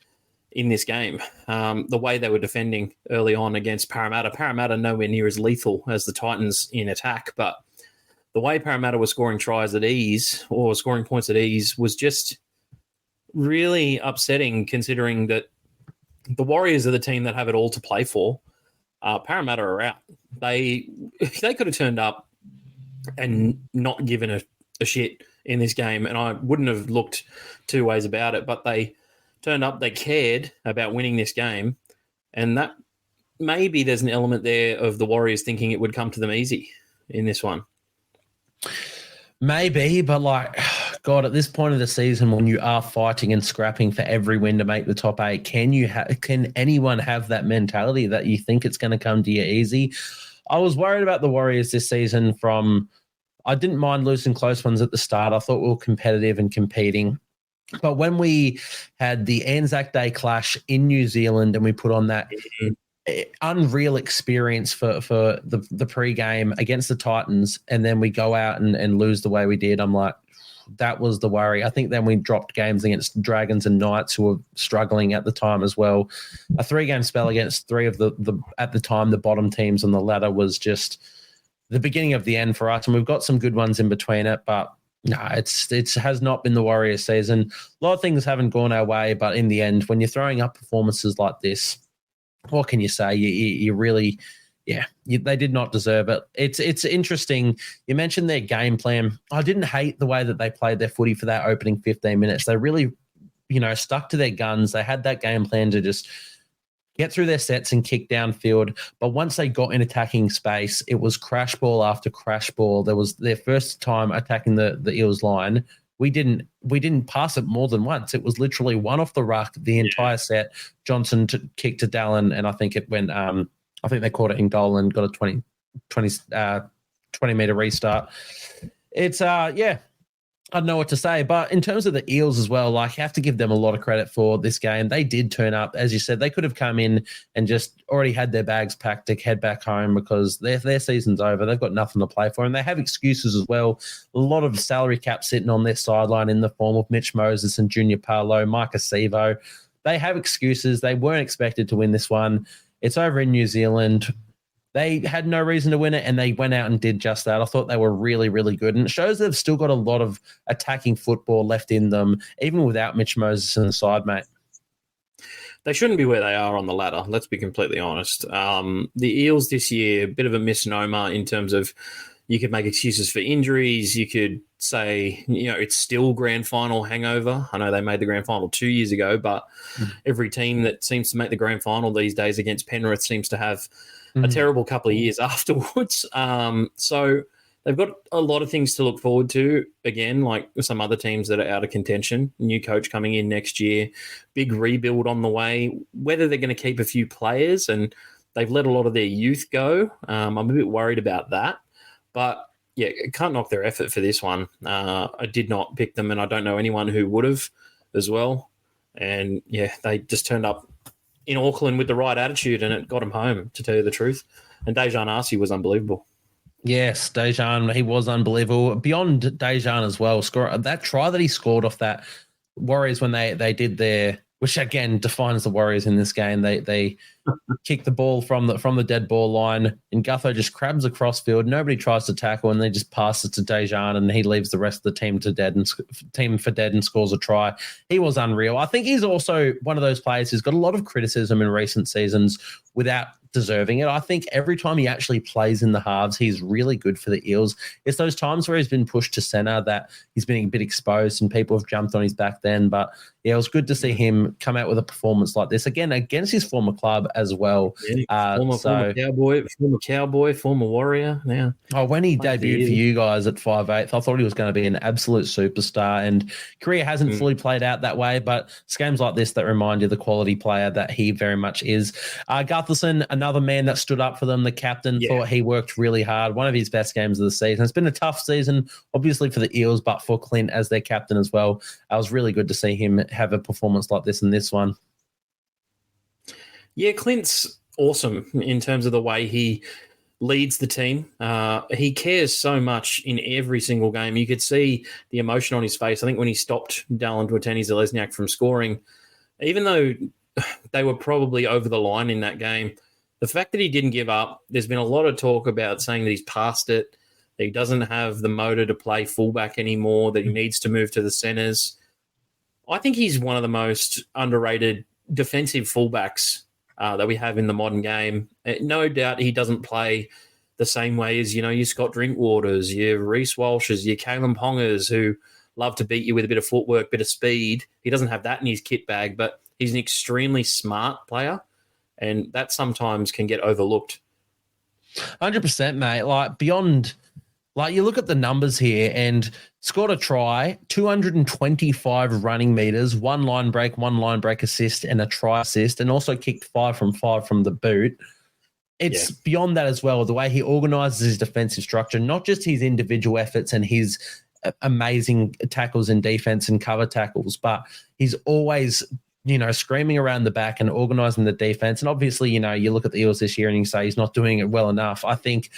in this game. The way they were defending early on against Parramatta. Parramatta nowhere near as lethal as the Titans in attack, but the way Parramatta was scoring tries at ease or scoring points at ease was just really upsetting, considering that the Warriors are the team that have it all to play for. Parramatta are out. They could have turned up and not given a shit in this game, and I wouldn't have looked two ways about it, but they turned up, they cared about winning this game, and that maybe there's an element there of the Warriors thinking it would come to them easy in this one. Maybe, but like, God, at this point of the season, when you are fighting and scrapping for every win to make the top 8, can anyone have that mentality that you think it's going to come to you easy? I was worried about the Warriors this season I didn't mind losing close ones at the start. I thought we were competitive and competing. But when we had the Anzac Day clash in New Zealand and we put on that unreal experience for the pre-game against the Titans, and then we go out and lose the way we did, I'm like, that was the worry. I think then we dropped games against Dragons and Knights, who were struggling at the time as well. A 3-game spell against 3 of the at the time, the bottom teams on the ladder was just the beginning of the end for us. And we've got some good ones in between it, but no, it has not been the Warriors season. A lot of things haven't gone our way, but in the end, when you're throwing up performances like this, what can you say? You really, they did not deserve it. It's interesting. You mentioned their game plan. I didn't hate the way that they played their footy for that opening 15 minutes. They really, stuck to their guns. They had that game plan to just get through their sets and kick downfield. But once they got in attacking space, it was crash ball after crash ball. There was their first time attacking the Eels line. We didn't pass it more than once. It was literally one off the ruck the entire set. Johnson kicked to Dallin, and I think it went. I think they caught it in goal and got a 20 meter restart. It's I don't know what to say, but in terms of the Eels as well, like, you have to give them a lot of credit for this game. They did turn up. As you said, they could have come in and just already had their bags packed to head back home because their season's over. They've got nothing to play for, and they have excuses as well. A lot of salary cap sitting on their sideline in the form of Mitch Moses and Junior Paulo, Micah Sevo. They have excuses. They weren't expected to win this one. It's over in New Zealand. They had no reason to win it, and they went out and did just that. I thought they were really, really good, and it shows they've still got a lot of attacking football left in them, even without Mitch Moses in the side, mate. They shouldn't be where they are on the ladder, let's be completely honest. The Eels this year, a bit of a misnomer in terms of you could make excuses for injuries. You could say, it's still grand final hangover. I know they made the grand final 2 years ago, but every team that seems to make the grand final these days against Penrith seems to have a terrible couple of years afterwards. So they've got a lot of things to look forward to, again, like some other teams that are out of contention. New coach coming in next year, big rebuild on the way. Whether they're going to keep a few players, and they've let a lot of their youth go. I'm a bit worried about that. But, yeah, can't knock their effort for this one. I did not pick them, and I don't know anyone who would have as well. And, yeah, they just turned up in Auckland with the right attitude, and it got him home, to tell you the truth. And Dejan Arce was unbelievable. Yes, Dejan, he was unbelievable. Beyond Dejan as well, that try that he scored off that Warriors when they did their, which again defines the Warriors in this game. They kick the ball from the dead ball line, and Gutho just crabs across field. Nobody tries to tackle, and they just pass it to Dejan, and he leaves the rest of the team for dead and scores a try. He was unreal. I think he's also one of those players who's got a lot of criticism in recent seasons without deserving it. I think every time he actually plays in the halves, he's really good for the Eels. It's those times where he's been pushed to center that he's been a bit exposed and people have jumped on his back then. But yeah, it was good to see him come out with a performance like this again against his former club as well. Yeah, former cowboy, former Warrior. Now, when he debuted for you guys at 5'8", I thought he was going to be an absolute superstar, and career hasn't fully played out that way. But it's games like this that remind you the quality player that he very much is. Gutherson, another man that stood up for them, the captain, thought he worked really hard. One of his best games of the season. It's been a tough season, obviously, for the Eels, but for Clint as their captain as well. It was really good to see him have a performance like this in this one. Yeah, Clint's awesome in terms of the way he leads the team. He cares so much in every single game. You could see the emotion on his face. I think when he stopped Dallin Tuateni-Zalesniak from scoring, even though they were probably over the line in that game. The fact that he didn't give up, there's been a lot of talk about saying that he's past it, that he doesn't have the motor to play fullback anymore, that he needs to move to the centres. I think he's one of the most underrated defensive fullbacks that we have in the modern game. No doubt he doesn't play the same way as, your Scott Drinkwaters, your Reece Walshes, your Kalen Pongers, who love to beat you with a bit of footwork, bit of speed. He doesn't have that in his kit bag, but he's an extremely smart player, and that sometimes can get overlooked. 100%, mate. You look at the numbers here and scored a try, 225 running meters, one line break assist, and a try assist, and also kicked 5 from 5 from the boot. It's beyond that as well, the way he organizes his defensive structure, not just his individual efforts and his amazing tackles in defense and cover tackles, but he's always, screaming around the back and organizing the defense. And obviously, you look at the Eels this year and you say he's not doing it well enough. I think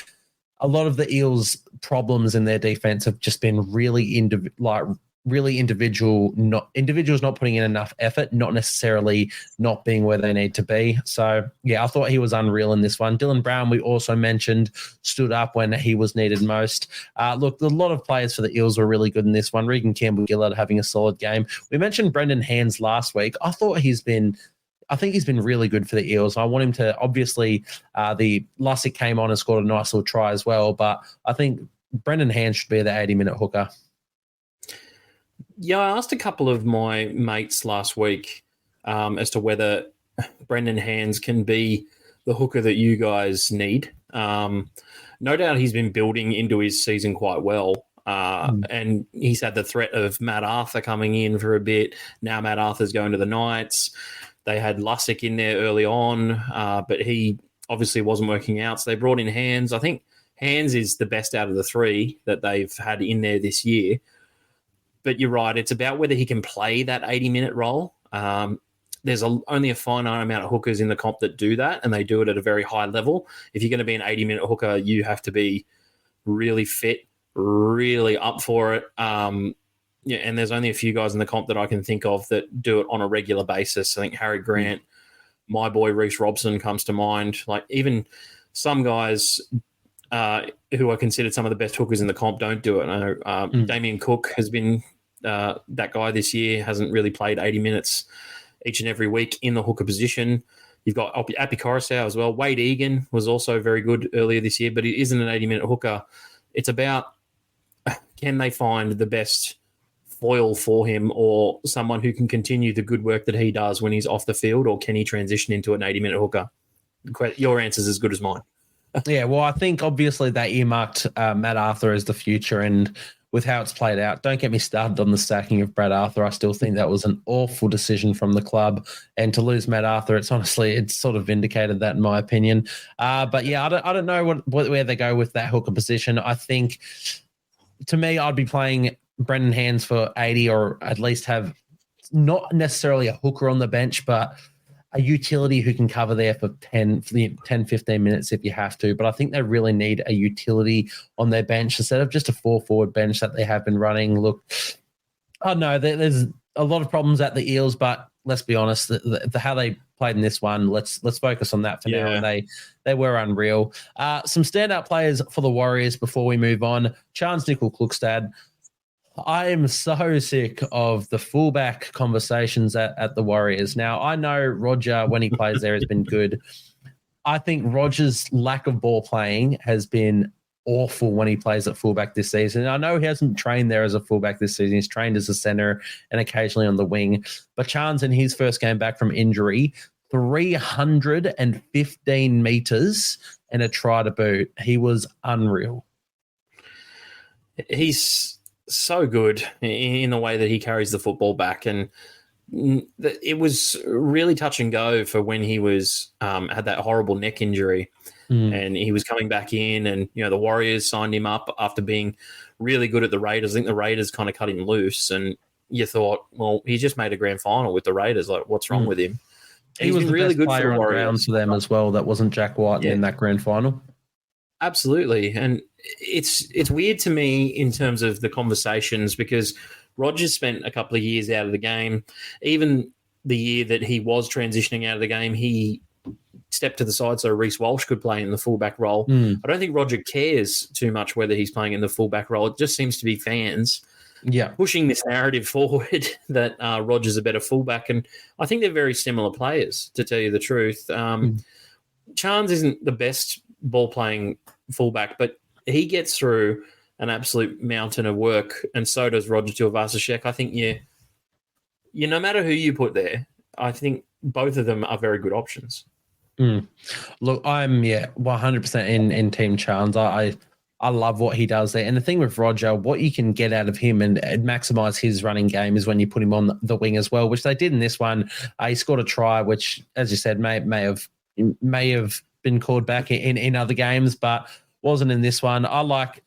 a lot of the Eels' problems in their defense have just been really individuals not putting in enough effort, not necessarily not being where they need to be. So, I thought he was unreal in this one. Dylan Brown, we also mentioned, stood up when he was needed most. Look, a lot of players for the Eels were really good in this one. Regan Campbell-Gillard having a solid game. We mentioned Brendan Hands last week. I think he's been really good for the Eels. I want him to, obviously, the Lussick came on and scored a nice little try as well, but I think Brendan Hands should be the 80-minute hooker. Yeah, I asked a couple of my mates last week as to whether Brendan Hands can be the hooker that you guys need. No doubt he's been building into his season quite well. And he's had the threat of Matt Arthur coming in for a bit. Now Matt Arthur's going to the Knights. They had Lussick in there early on, but he obviously wasn't working out. So they brought in Hands. I think Hands is the best out of the three that they've had in there this year. But you're right, it's about whether he can play that 80-minute role. There's only a finite amount of hookers in the comp that do that, and they do it at a very high level. If you're going to be an 80-minute hooker, you have to be really fit, really up for it. And there's only a few guys in the comp that I can think of that do it on a regular basis. I think Harry Grant, my boy Reece Robson comes to mind. Like even some guys who are considered some of the best hookers in the comp don't do it. I know Damien Cook has been that guy this year, hasn't really played 80 minutes each and every week in the hooker position. You've got Api Coruscant as well. Wade Egan was also very good earlier this year, but he isn't an 80-minute hooker. It's about, can they find the best foil for him or someone who can continue the good work that he does when he's off the field, or can he transition into an 80-minute hooker? Your answer is as good as mine. Yeah, well, I think obviously they earmarked Matt Arthur as the future, and with how it's played out, don't get me started on the sacking of Brad Arthur. I still think that was an awful decision from the club, and to lose Matt Arthur, it's sort of vindicated that in my opinion. But yeah, I don't know where they go with that hooker position. I think, to me, I'd be playing Brendan Hands for 80, or at least have not necessarily a hooker on the bench, but a utility who can cover there for 10, 15 minutes if you have to. But I think they really need a utility on their bench instead of just a 4-forward bench that they have been running. Look, I know there's a lot of problems at the Eels, but let's be honest, the how they played in this one, let's focus on that for now. And they were unreal. Some standout players for the Warriors before we move on. Charnze Nicoll-Klokstad. I am so sick of the fullback conversations at the Warriors. Now, I know Roger, when he plays there, has been good. I think Roger's lack of ball playing has been awful when he plays at fullback this season. I know he hasn't trained there as a fullback this season. He's trained as a center and occasionally on the wing. But Charnze, in his first game back from injury, 315 meters and a try to boot. He was unreal. He's so good in the way that he carries the football back, and it was really touch and go for when he was had that horrible neck injury, and he was coming back in, and the Warriors signed him up after being really good at the Raiders. I think the Raiders kind of cut him loose, and you thought, well, he just made a grand final with the Raiders. Like, what's wrong with him? He was really good for the Warriors for them as well. That wasn't Jack White in that grand final. Absolutely. And it's weird to me in terms of the conversations, because Rogers spent a couple of years out of the game. Even the year that he was transitioning out of the game, he stepped to the side so Reece Walsh could play in the fullback role. I don't think Roger cares too much whether he's playing in the fullback role. It just seems to be fans pushing this narrative forward that Roger's a better fullback. And I think they're very similar players, to tell you the truth. Chance isn't the best ball-playing fullback, but he gets through an absolute mountain of work, and so does Roger Tuivasa-Sheck. I think no matter who you put there, I think both of them are very good options. Look, I'm 100% in Team Chance. I love what he does there. And the thing with Roger, what you can get out of him and maximize his running game is when you put him on the wing as well, which they did in this one. He scored a try, which, as you said, may have been called back in other games, but wasn't in this one. I like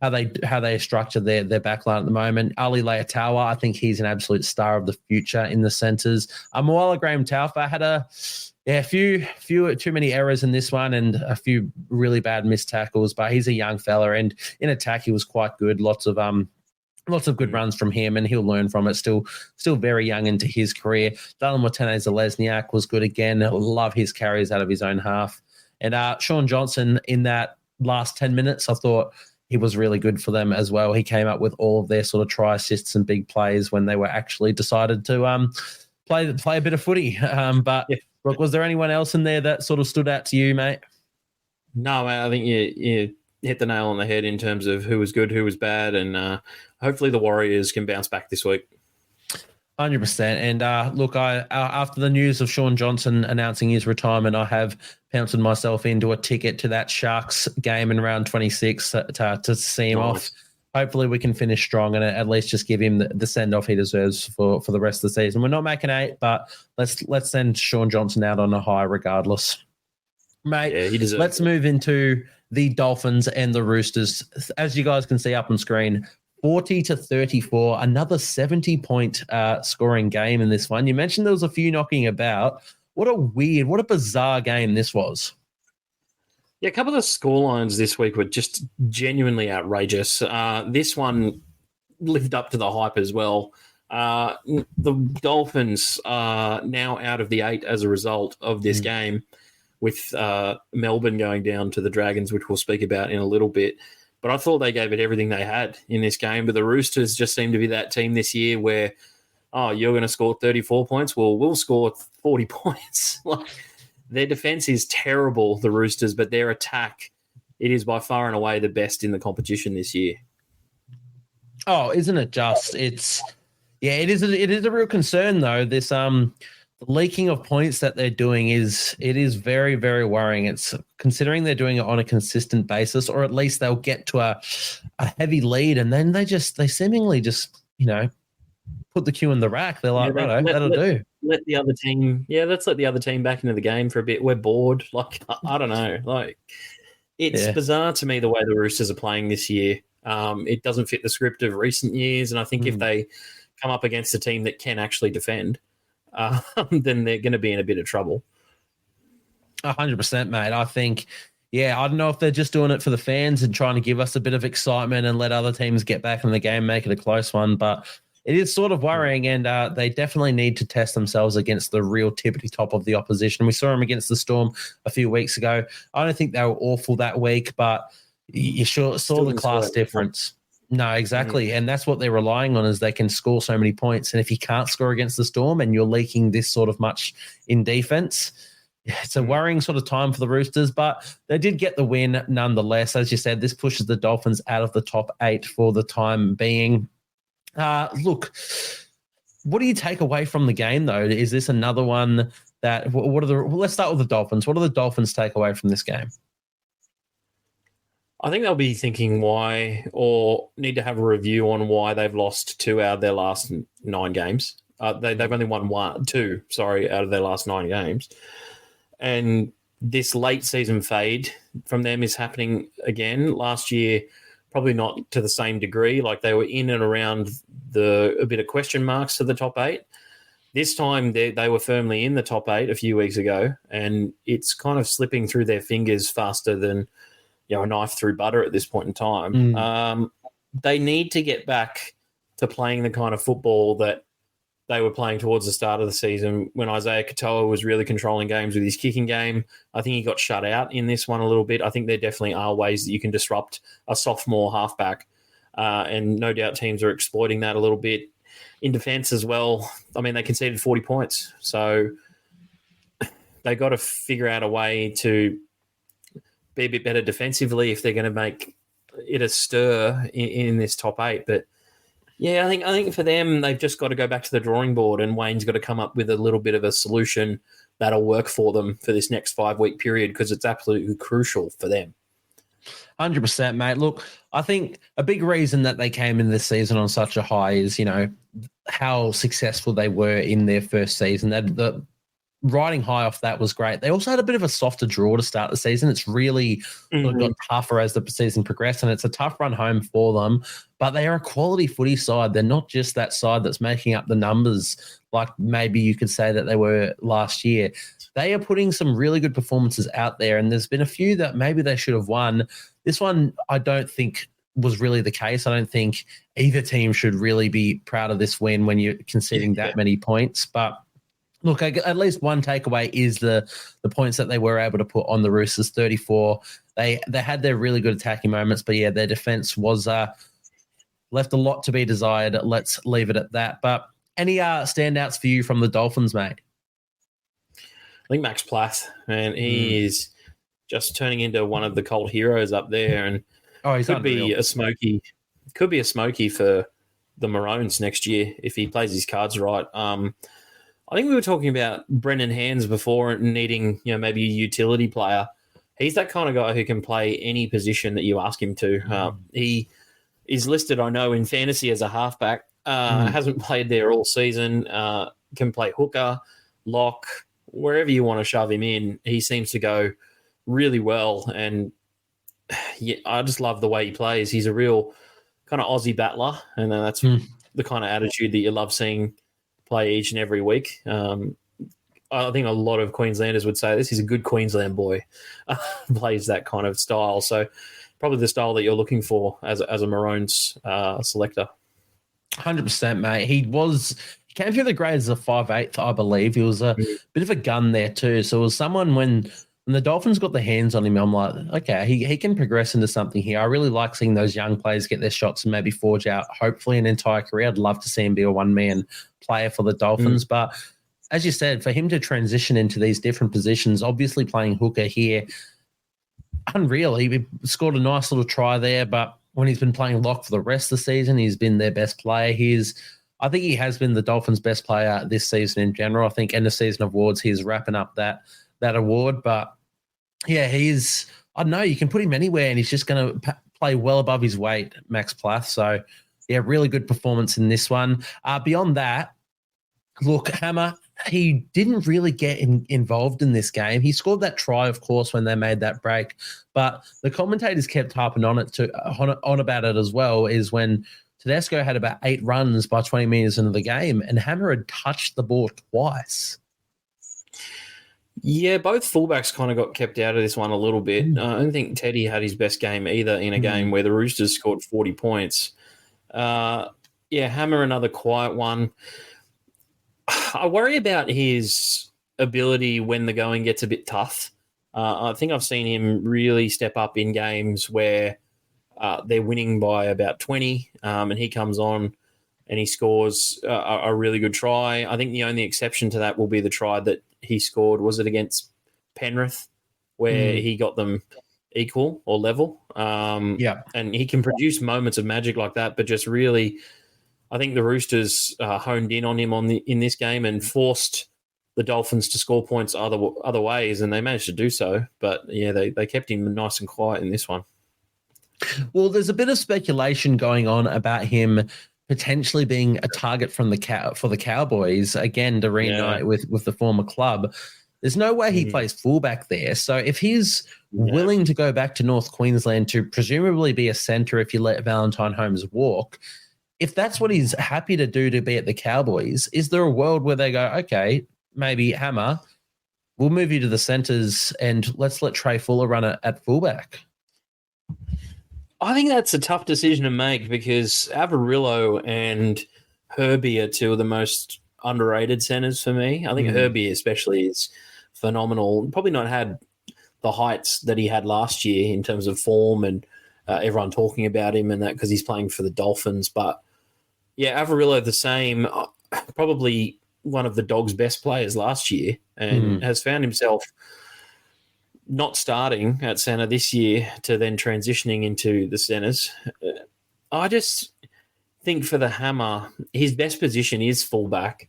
how they structure their backline at the moment. Ali Leatawa, I think he's an absolute star of the future in the centres. Moala Graham-Taufa had a few too many errors in this one and a few really bad missed tackles, but he's a young fella, and in attack he was quite good. Lots of good runs from him, and he'll learn from it. Still very young into his career. Dallin Watene-Zelezniak was good again. I love his carries out of his own half. And Sean Johnson, in that last 10 minutes, I thought he was really good for them as well. He came up with all of their sort of try assists and big plays when they were actually decided to play a bit of footy. Look, was there anyone else in there that sort of stood out to you, mate? No, I think you hit the nail on the head in terms of who was good, who was bad, and hopefully the Warriors can bounce back this week. 100%. And look, after the news of Sean Johnson announcing his retirement, I have penciled myself into a ticket to that Sharks game in round 26 to see him off. Hopefully we can finish strong and at least just give him the send-off he deserves for the rest of the season. We're not making 8, but let's send Sean Johnson out on a high regardless. Mate, yeah, he deserves let's move into the Dolphins and the Roosters. As you guys can see up on screen, 40-34, another 70-point scoring game in this one. You mentioned there was a few knocking about. What a bizarre game this was. Yeah, a couple of the scorelines this week were just genuinely outrageous. This one lived up to the hype as well. The Dolphins are now out of the 8 as a result of this game, with Melbourne going down to the Dragons, which we'll speak about in a little bit. But I thought they gave it everything they had in this game. But the Roosters just seem to be that team this year where, you're going to score 34 points? Well, we'll score 40 points. Their defense is terrible, the Roosters, but their attack, it is by far and away the best in the competition this year. Oh, isn't it just? It is a real concern though. This the leaking of points that they're doing is very, very worrying. It's considering they're doing it on a consistent basis, or at least they'll get to a heavy lead and then they seemingly just, put the cue in the rack. They're like, that'll do. Let the other team, let's let the other team back into the game for a bit. We're bored. I don't know. It's bizarre to me the way the Roosters are playing this year. It doesn't fit the script of recent years, and I think if they come up against a team that can actually defend, then they're going to be in a bit of trouble. 100%, mate. I think, I don't know if they're just doing it for the fans and trying to give us a bit of excitement and let other teams get back in the game, make it a close one, but it is sort of worrying, and they definitely need to test themselves against the real tippity top of the opposition. We saw them against the Storm a few weeks ago. I don't think they were awful that week, but you sure saw the class difference. No, exactly. And that's what they're relying on, is they can score so many points. And if you can't score against the Storm and you're leaking this sort of much in defense, it's a worrying sort of time for the Roosters, but they did get the win nonetheless. As you said, this pushes the Dolphins out of the top 8 for the time being. Look, what do you take away from the game, though? Is this another one that let's start with the Dolphins. What do the Dolphins take away from this game? I think they'll be thinking why, or need to have a review on why they've lost 2 out of their last 9 games. They've only won 2 out of their last 9 games. And this late season fade from them is happening again. Last year, probably not to the same degree. They were in and around a bit of question marks to the top 8. This time they were firmly in the top 8 a few weeks ago, and it's kind of slipping through their fingers faster than a knife through butter at this point in time. They need to get back to playing the kind of football that they were playing towards the start of the season when Isaiah Katoa was really controlling games with his kicking game. I think he got shut out in this one a little bit. I think there definitely are ways that you can disrupt a sophomore halfback, and no doubt teams are exploiting that a little bit. In defence as well, I mean, they conceded 40 points, so they got to figure out a way to be a bit better defensively if they're going to make it a stir in this top 8. But yeah, I think for them, they've just got to go back to the drawing board, and Wayne's got to come up with a little bit of a solution that'll work for them for this next 5-week period, because it's absolutely crucial for them. 100%, mate. Look, I think a big reason that they came in this season on such a high is, how successful they were in their first season. The riding high off that was great. They also had a bit of a softer draw to start the season. It's really got tougher as the season progressed, and it's a tough run home for them. But they are a quality footy side. They're not just that side that's making up the numbers like maybe you could say that they were last year. They are putting some really good performances out there, and there's been a few that maybe they should have won. This one, I don't think was really the case. I don't think either team should really be proud of this win when you're conceding that many points. But look, at least one takeaway is the points that they were able to put on the Roosters, 34. They had their really good attacking moments, but yeah, their defense was left a lot to be desired. Let's leave it at that. But any standouts for you from the Dolphins, mate? I think Max Plath, and he is just turning into one of the cult heroes up there, and could be a smoky for the Maroons next year if he plays his cards right. I think we were talking about Brendan Hands before needing, maybe a utility player. He's that kind of guy who can play any position that you ask him to. He is listed, I know, in fantasy as a halfback. Hasn't played there all season. Can play hooker, lock, wherever you want to shove him in. He seems to go really well, and I just love the way he plays. He's a real kind of Aussie battler, and that's the kind of attitude that you love seeing play each and every week. I think a lot of Queenslanders would say this. He's a good Queensland boy. Plays that kind of style. So probably the style that you're looking for as a Maroons selector. 100%, mate. He came through the grades as a 5'8", I believe. He was a bit of a gun there too. So it was someone when the Dolphins got their hands on him, I'm like, okay, he can progress into something here. I really like seeing those young players get their shots and maybe forge out, hopefully, an entire career. I'd love to see him be a one-man player for the Dolphins. But as you said, for him to transition into these different positions, obviously playing hooker here, unreal. He scored a nice little try there, but when he's been playing lock for the rest of the season, he's been their best player. I think he has been the Dolphins' best player this season in general. I think end of season awards, he's wrapping up that award. But yeah, I don't know, you can put him anywhere and he's just going to play well above his weight, Max Plath. So yeah, really good performance in this one. Beyond that, look, Hammer, he didn't really get involved in this game. He scored that try, of course, when they made that break. But the commentators kept harping on about it as well, is when Tedesco had about 8 runs by 20 metres into the game, and Hammer had touched the ball twice. Yeah, both fullbacks kind of got kept out of this one a little bit. I don't think Teddy had his best game either in a game where the Roosters scored 40 points. Hammer, another quiet one. I worry about his ability when the going gets a bit tough. I think I've seen him really step up in games where they're winning by about 20, and he comes on and he scores a really good try. I think the only exception to that will be the try that he scored. Was it against Penrith, where he got them equal or level? And he can produce moments of magic like that, but just really, I think the Roosters honed in on him in this game and forced the Dolphins to score points other ways, and they managed to do so. But yeah, they kept him nice and quiet in this one. Well, there's a bit of speculation going on about him potentially being a target for the Cowboys, again, to reunite with the former club. There's no way he plays fullback there. So if he's willing to go back to North Queensland to presumably be a centre if you let Valentine Holmes walk, if that's what he's happy to do to be at the Cowboys, is there a world where they go, okay, maybe Hammer, we'll move you to the centres and let's let Trey Fuller run it at fullback? I think that's a tough decision to make because Avarillo and Herbie are two of the most underrated centers for me. I think Herbie especially is phenomenal. Probably not had the heights that he had last year in terms of form and everyone talking about him and that because he's playing for the Dolphins. But yeah, Avarillo the same. Probably one of the Dogs' best players last year and has found himself not starting at centre this year to then transitioning into the centres. I just think for the Hammer, his best position is fullback.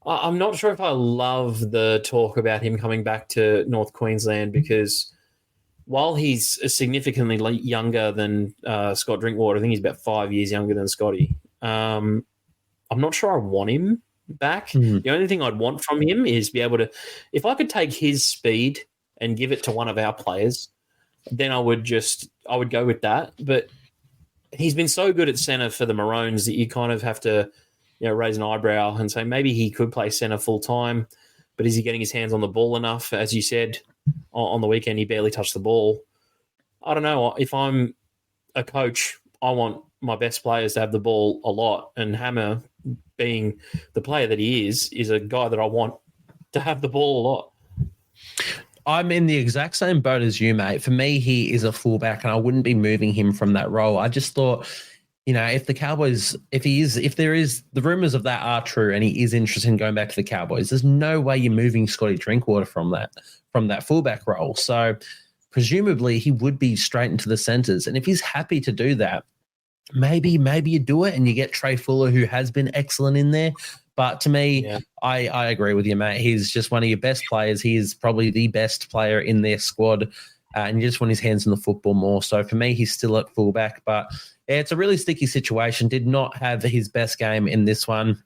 I'm not sure if I love the talk about him coming back to North Queensland because while he's significantly younger than Scott Drinkwater, I think he's about 5 years younger than Scotty. I'm not sure I want him back. The only thing I'd want from him is be able to, if I could take his speed and give it to one of our players, then I would go with that. But he's been so good at centre for the Maroons that you kind of have to, raise an eyebrow and say maybe he could play centre full time, but is he getting his hands on the ball enough? As you said, on the weekend, he barely touched the ball. I don't know. If I'm a coach, I want my best players to have the ball a lot, and Hammer, being the player that he is a guy that I want to have the ball a lot. I'm in the exact same boat as you, mate. For me, he is a fullback, and I wouldn't be moving him from that role. I just thought, if the Cowboys, if there is, the rumors of that are true, and he is interested in going back to the Cowboys, there's no way you're moving Scotty Drinkwater from that fullback role. So presumably he would be straight into the centres, and if he's happy to do that, maybe you do it and you get Trey Fuller, who has been excellent in there. But to me, I agree with you, mate. He's just one of your best players. He is probably the best player in their squad, and you just want his hands on the football more. So for me, he's still at fullback. But yeah, it's a really sticky situation. Did not have his best game in this one.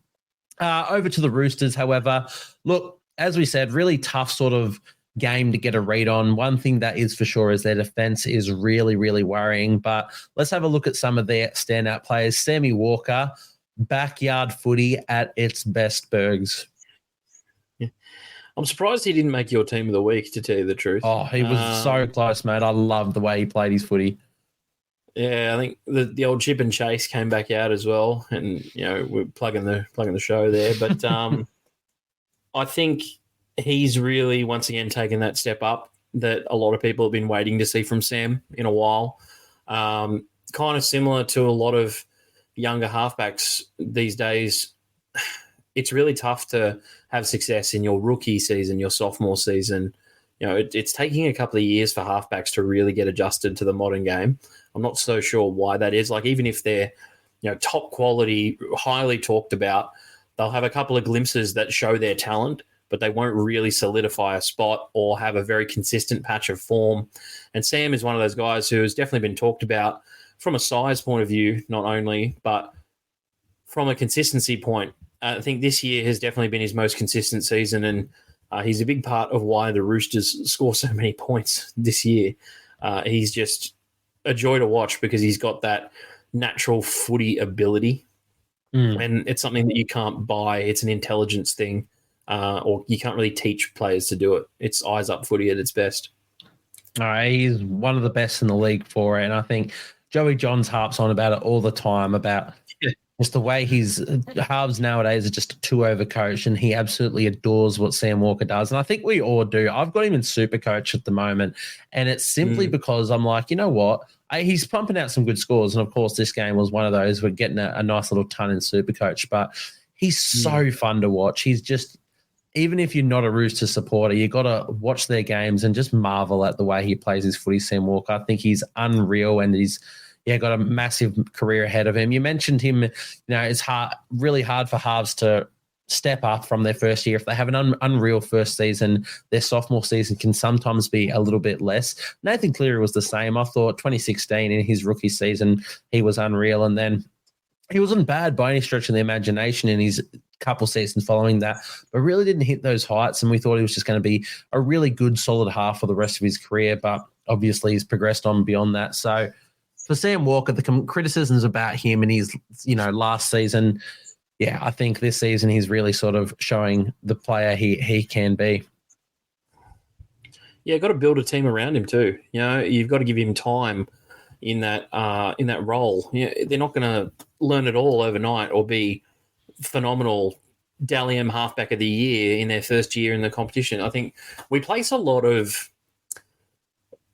Over to the Roosters, however. Look, as we said, really tough sort of game to get a read on. One thing that is for sure is their defense is really, really worrying. But let's have a look at some of their standout players. Sammy Walker, backyard footy at its best, Burgz. Yeah. I'm surprised he didn't make your team of the week, to tell you the truth. Oh, he was so close, mate. I love the way he played his footy. Yeah, I think the old Chip and Chase came back out as well, and we're plugging the show there. But I think he's really once again taken that step up that a lot of people have been waiting to see from Sam in a while. Kind of similar to a lot of younger halfbacks these days. It's really tough to have success in your rookie season, your sophomore season. It's taking a couple of years for halfbacks to really get adjusted to the modern game. I'm not so sure why that is. Like, even if they're, top quality, highly talked about, they'll have a couple of glimpses that show their talent, but they won't really solidify a spot or have a very consistent patch of form. And Sam is one of those guys who has definitely been talked about from a size point of view, not only, but from a consistency point. I think this year has definitely been his most consistent season, and he's a big part of why the Roosters score so many points this year. He's just a joy to watch because he's got that natural footy ability, and it's something that you can't buy. It's an intelligence thing, or you can't really teach players to do it. It's eyes up footy at its best. All right, he's one of the best in the league for it, and I think Joey Johns harps on about it all the time about just the way halves nowadays are just a two-over coach, and he absolutely adores what Sam Walker does. And I think we all do. I've got him in super coach at the moment, and it's simply because I'm like, you know what? He's pumping out some good scores. And of course, this game was one of those. We're getting a nice little ton in super coach, but he's so fun to watch. He's just, even if you're not a Rooster supporter, you got to watch their games and just marvel at the way he plays his footy, Sam Walker. I think he's unreal, and he's got a massive career ahead of him. You mentioned him, it's really hard for halves to step up from their first year. If they have an unreal first season, their sophomore season can sometimes be a little bit less. Nathan Cleary was the same. I thought 2016 in his rookie season, he was unreal. And then he wasn't bad by any stretch of the imagination in his couple seasons following that, but really didn't hit those heights. And we thought he was just going to be a really good, solid half for the rest of his career. But obviously he's progressed on beyond that. So for Sam Walker, the criticisms about him in his, last season, I think this season he's really sort of showing the player he can be. Yeah, got to build a team around him too. You've got to give him time in that role. They're not going to learn it all overnight or be phenomenal Dally M halfback of the year in their first year in the competition. I think we place a lot of,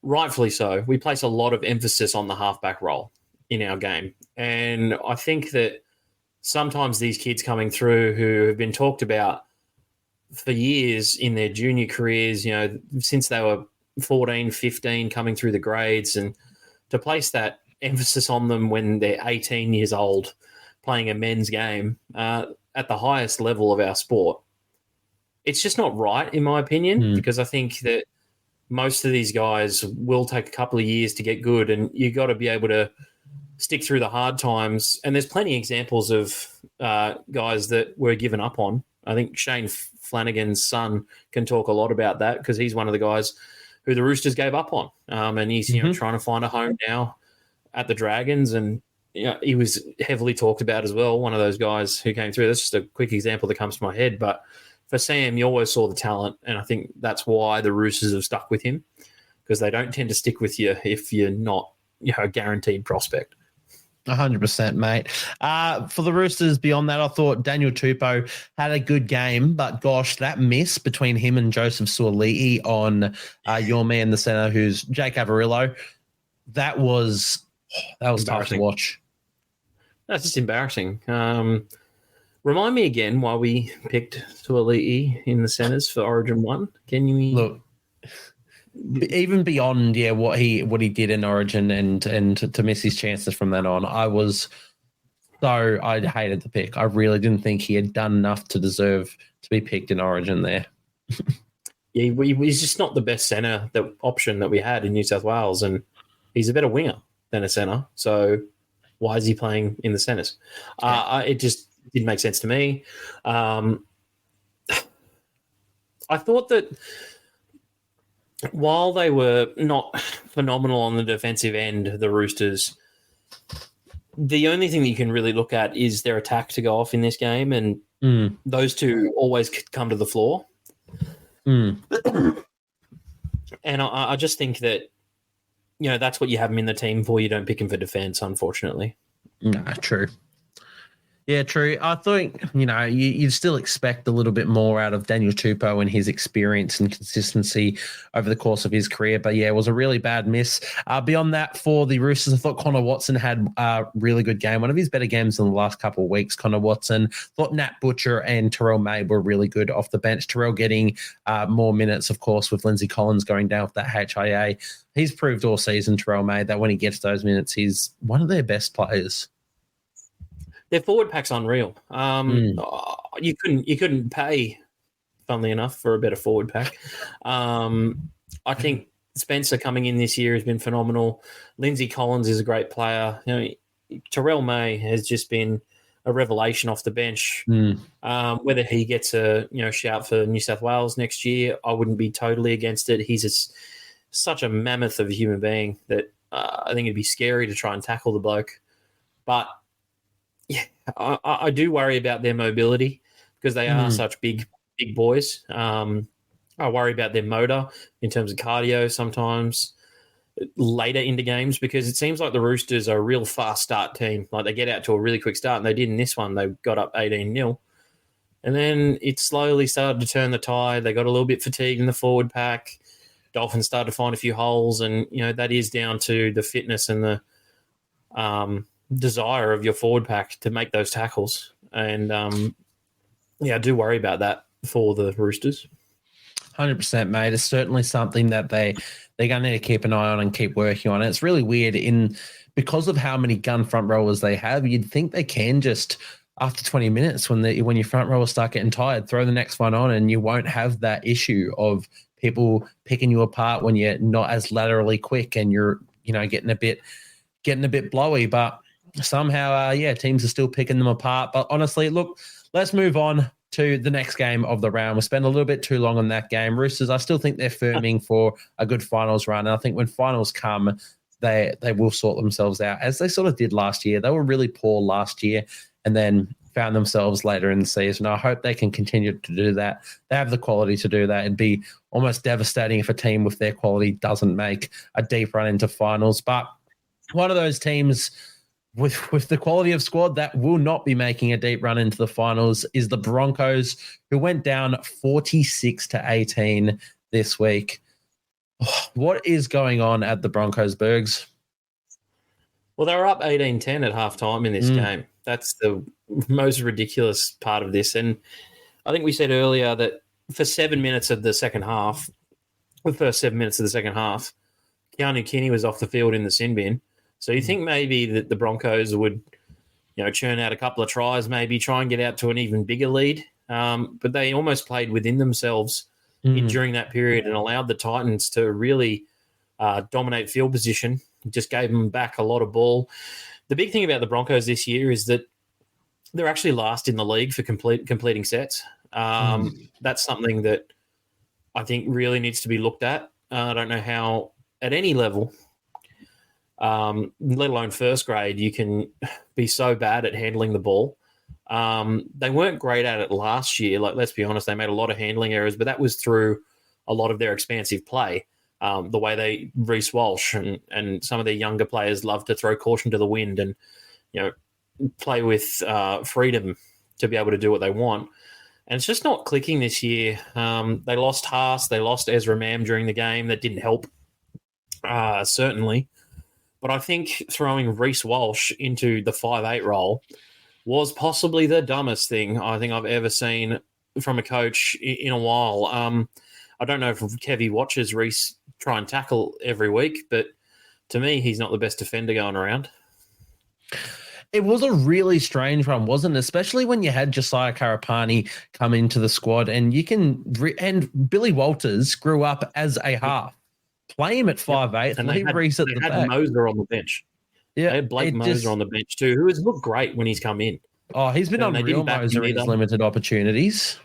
rightfully so, we place a lot of emphasis on the halfback role in our game. And I think that sometimes these kids coming through who have been talked about for years in their junior careers, since they were 14, 15, coming through the grades, and to place that emphasis on them when they're 18 years old playing a men's game at the highest level of our sport, it's just not right, in my opinion, because I think that most of these guys will take a couple of years to get good, and you got to be able to stick through the hard times. And there's plenty of examples of guys that were given up on. I think Shane Flanagan's son can talk a lot about that, because he's one of the guys who the Roosters gave up on. And he's trying to find a home now at the Dragons. And he was heavily talked about as well, one of those guys who came through. That's just a quick example that comes to my head. But for Sam, you always saw the talent, and I think that's why the Roosters have stuck with him, because they don't tend to stick with you if you're not a guaranteed prospect. 100%, mate. For the Roosters, beyond that, I thought Daniel Tupou had a good game, but gosh, that miss between him and Joseph Suoli'i on your man, the centre, who's Jake Averillo, that was tough to watch. That's just embarrassing. Remind me again why we picked Suoli'i in the centres for Origin 1. Can you look? Even beyond, what he did in Origin and to miss his chances from then on, I hated the pick. I really didn't think he had done enough to deserve to be picked in Origin there. He's just not the best centre option that we had in New South Wales, and he's a better winger than a centre. So why is he playing in the centres? It just didn't make sense to me. I thought that while they were not phenomenal on the defensive end, the Roosters, the only thing that you can really look at is their attack to go off in this game, and those two always come to the floor. And I just think that, that's what you have him in the team for. You don't pick him for defense, unfortunately. No, true. Yeah, true. I think, you'd still expect a little bit more out of Daniel Tupou and his experience and consistency over the course of his career. But, it was a really bad miss. Beyond that, for the Roosters, I thought Connor Watson had a really good game, one of his better games in the last couple of weeks. Connor Watson, thought Nat Butcher and Terrell May were really good off the bench. Terrell getting more minutes, of course, with Lindsay Collins going down with that HIA. He's proved all season, Terrell May, that when he gets those minutes, he's one of their best players. Their forward pack's unreal. You couldn't pay, funnily enough, for a better forward pack. I think Spencer coming in this year has been phenomenal. Lindsay Collins is a great player. Terrell May has just been a revelation off the bench. Whether he gets a shout for New South Wales next year, I wouldn't be totally against it. He's such a mammoth of a human being that I think it'd be scary to try and tackle the bloke. But I do worry about their mobility, because they are such big boys. I worry about their motor in terms of cardio sometimes later into games, because it seems like the Roosters are a real fast start team. Like, they get out to a really quick start, and they did in this one. They got up 18-0. And then it slowly started to turn the tide. They got a little bit fatigued in the forward pack. Dolphins started to find a few holes, and, that is down to the fitness and the desire of your forward pack to make those tackles. And I do worry about that for the Roosters. 100%, mate. It's certainly something that they're going to need to keep an eye on and keep working on. It's really weird because of how many gun front rowers they have. You'd think they can just, after 20 minutes, when your front rowers start getting tired, throw the next one on, and you won't have that issue of people picking you apart when you're not as laterally quick and you're getting a bit blowy. But somehow, teams are still picking them apart. But honestly, look, let's move on to the next game of the round. We spent a little bit too long on that game. Roosters, I still think they're firming for a good finals run. And I think when finals come, they will sort themselves out, as they sort of did last year. They were really poor last year and then found themselves later in the season. I hope they can continue to do that. They have the quality to do that. It'd be almost devastating if a team with their quality doesn't make a deep run into finals. But one of those teams with the quality of squad that will not be making a deep run into the finals is the Broncos, who went down 46-18 this week. What is going on at the Broncos, Burgz? Well, they were up 18-10 at halftime in this game. That's the most ridiculous part of this. And I think we said earlier that for 7 minutes of the second half, the first 7 minutes of the second half, Keanu Kinney was off the field in the sin bin. So you think maybe that the Broncos would, churn out a couple of tries, maybe try and get out to an even bigger lead. But they almost played within themselves during that period and allowed the Titans to really dominate field position. Just gave them back a lot of ball. The big thing about the Broncos this year is that they're actually last in the league for completing sets. That's something that I think really needs to be looked at. I don't know how, at any level, let alone first grade, you can be so bad at handling the ball. They weren't great at it last year. Like, let's be honest, they made a lot of handling errors, but that was through a lot of their expansive play. The way Reece Walsh and some of their younger players love to throw caution to the wind and, play with freedom to be able to do what they want. And it's just not clicking this year. They lost Haas. They lost Ezra Mam during the game. That didn't help, certainly. But I think throwing Reece Walsh into the 5'8" role was possibly the dumbest thing I think I've ever seen from a coach in a while. I don't know if Kevy watches Reece try and tackle every week, but to me, he's not the best defender going around. It was a really strange one, wasn't it? Especially when you had Josiah Karapani come into the squad, and and Billy Walters grew up as a half. Play him at 5'8", and leave Reece at the back. They had Moser on the bench. Yeah, they had Blake Moser on the bench too, who has looked great when he's come in. Oh, he's been unreal, Moser, in his limited opportunities.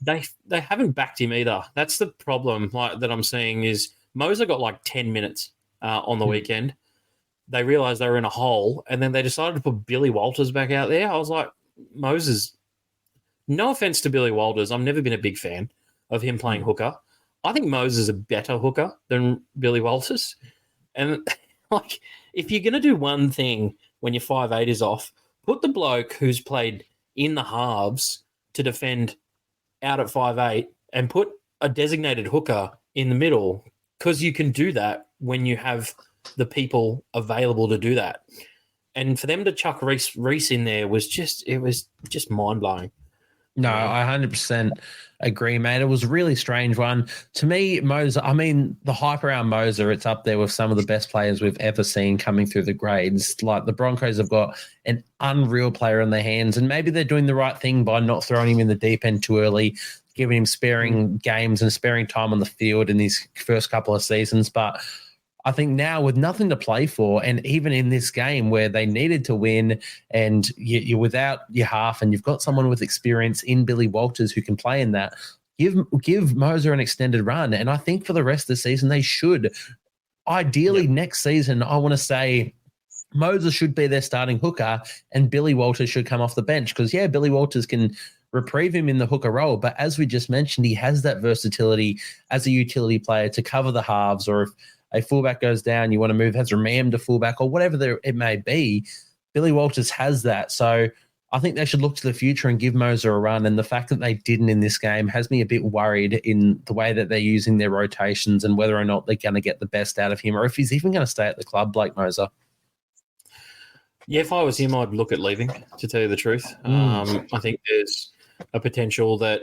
They haven't backed him either. That's the problem that I'm seeing is Moser got like 10 minutes on the weekend. They realised they were in a hole, and then they decided to put Billy Walters back out there. I was like, Moses, no offence to Billy Walters, I've never been a big fan of him playing hooker. I think Moses is a better hooker than Billy Walters. And like, if you're going to do one thing when your 5'8" is off, put the bloke who's played in the halves to defend out at 5'8" and put a designated hooker in the middle, because you can do that when you have the people available to do that. And for them to chuck Reece in there was just mind-blowing. No, I 100% agree, mate. It was a really strange one. To me, Moser, the hype around Moser, it's up there with some of the best players we've ever seen coming through the grades. Like, the Broncos have got an unreal player in their hands, and maybe they're doing the right thing by not throwing him in the deep end too early, giving him sparing games and sparing time on the field in these first couple of seasons. But I think now, with nothing to play for, and even in this game where they needed to win, and you're without your half, and you've got someone with experience in Billy Walters who can play in that, give Moser an extended run. And I think for the rest of the season, they should. Ideally, next season, I want to say Moser should be their starting hooker, and Billy Walters should come off the bench, because, Billy Walters can reprieve him in the hooker role, but as we just mentioned, he has that versatility as a utility player to cover the halves, or if a fullback goes down, you want to move Ezra Mam to fullback, or whatever it may be. Billy Walters has that. So I think they should look to the future and give Moser a run. And the fact that they didn't in this game has me a bit worried in the way that they're using their rotations and whether or not they're going to get the best out of him, or if he's even going to stay at the club, Blake Moser. Yeah, if I was him, I'd look at leaving, to tell you the truth. I think there's a potential that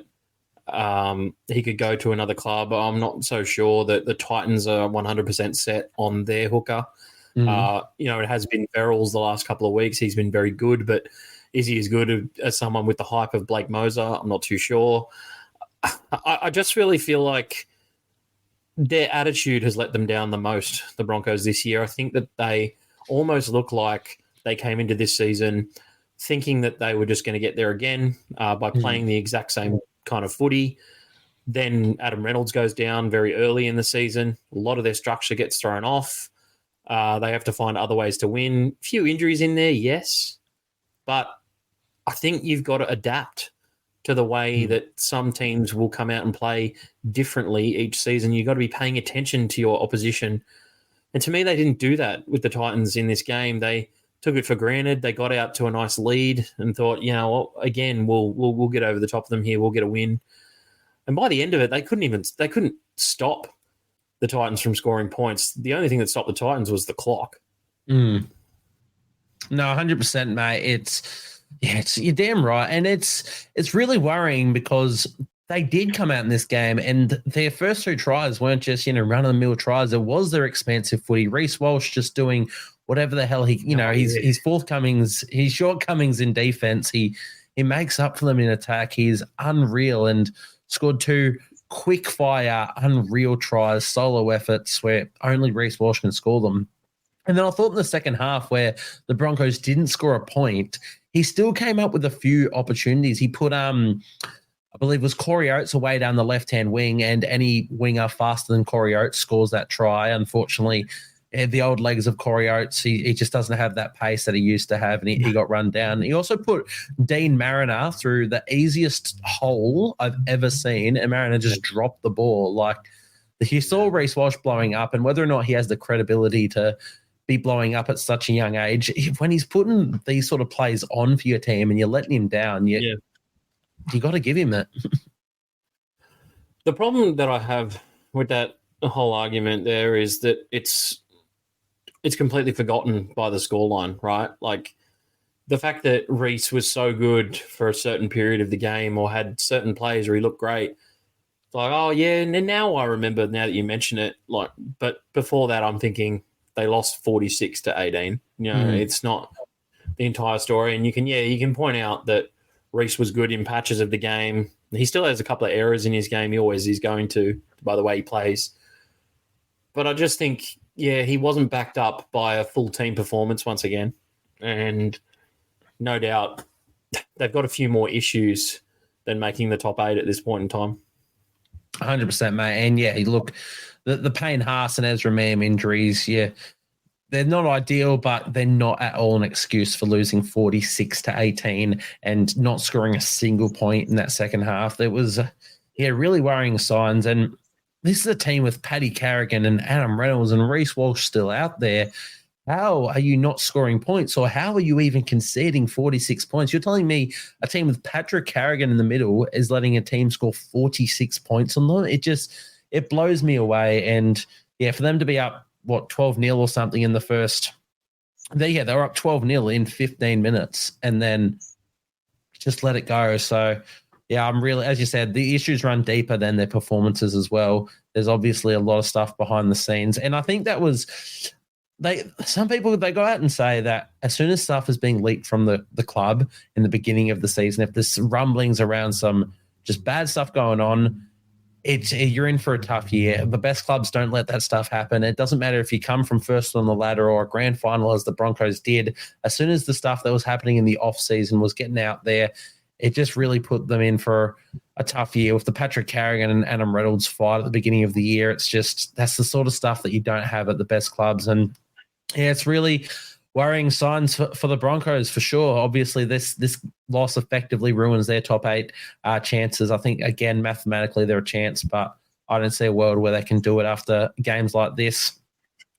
he could go to another club. I'm not so sure that the Titans are 100% set on their hooker. It has been Verrills the last couple of weeks. He's been very good, but is he as good as someone with the hype of Blake Moser? I'm not too sure. I just really feel like their attitude has let them down the most, the Broncos, this year. I think that they almost look like they came into this season thinking that they were just going to get there again by playing the exact same kind of footy. Then Adam Reynolds goes down very early in the season. A lot of their structure gets thrown off. They have to find other ways to win. Few injuries in there, yes. But I think you've got to adapt to the way that some teams will come out and play differently each season. You've got to be paying attention to your opposition. And to me, they didn't do that with the Titans in this game. They took it for granted. They got out to a nice lead and thought, again, we'll get over the top of them here. We'll get a win. And by the end of it, they couldn't stop the Titans from scoring points. The only thing that stopped the Titans was the clock. No, 100%, mate. You're damn right. And it's really worrying because they did come out in this game and their first 2 tries weren't just, run-of-the-mill tries. It was their expansive footy. Reece Walsh just doing whatever the hell his forthcomings, his shortcomings in defense. He makes up for them in attack. He's unreal and scored 2 quick-fire, unreal tries, solo efforts where only Reece Walsh can score them. And then I thought in the second half where the Broncos didn't score a point, he still came up with a few opportunities. He put, I believe it was Corey Oates away down the left-hand wing, and any winger faster than Corey Oates scores that try. Unfortunately, the old legs of Corey Oates, he just doesn't have that pace that he used to have, and he got run down. He also put Dean Mariner through the easiest hole I've ever seen, and Mariner just dropped the ball. Like, he saw Reece Walsh blowing up, and whether or not he has the credibility to be blowing up at such a young age, when he's putting these sort of plays on for your team and you're letting him down, you got to give him it. The problem that I have with that whole argument there is that it's completely forgotten by the scoreline, right? Like, the fact that Reece was so good for a certain period of the game or had certain plays where he looked great, it's like, oh yeah, and now I remember, now that you mention it, like, but before that I'm thinking they lost 46-18. It's not the entire story. And you can point out that Reece was good in patches of the game. He still has a couple of errors in his game. He always is going to, by the way he plays. But I just think, he wasn't backed up by a full team performance once again. And no doubt they've got a few more issues than making the top 8 at this point in time. 100%, mate. And look, the Payne Haas and Ezra Mam injuries, they're not ideal, but they're not at all an excuse for losing 46-18 and not scoring a single point in that second half. There was, really worrying signs. And this is a team with Paddy Carrigan and Adam Reynolds and Reece Walsh still out there. How are you not scoring points, or how are you even conceding 46 points? You're telling me a team with Patrick Carrigan in the middle is letting a team score 46 points on them? It blows me away. And for them to be up, 12-0 or something in the first, they were up 12-0 in 15 minutes and then just let it go. So, I'm really, as you said, the issues run deeper than their performances as well. There's obviously a lot of stuff behind the scenes. And I think that was, some people, they go out and say that as soon as stuff is being leaked from the club in the beginning of the season, if there's rumblings around some just bad stuff going on, you're in for a tough year. The best clubs don't let that stuff happen. It doesn't matter if you come from first on the ladder or a grand final as the Broncos did. As soon as the stuff that was happening in the off season was getting out there, it just really put them in for a tough year. With the Patrick Carrigan and Adam Reynolds fight at the beginning of the year, it's just, that's the sort of stuff that you don't have at the best clubs. And it's really worrying signs for the Broncos for sure. Obviously, this loss effectively ruins their top 8 chances. I think, again, mathematically they're a chance, but I don't see a world where they can do it after games like this.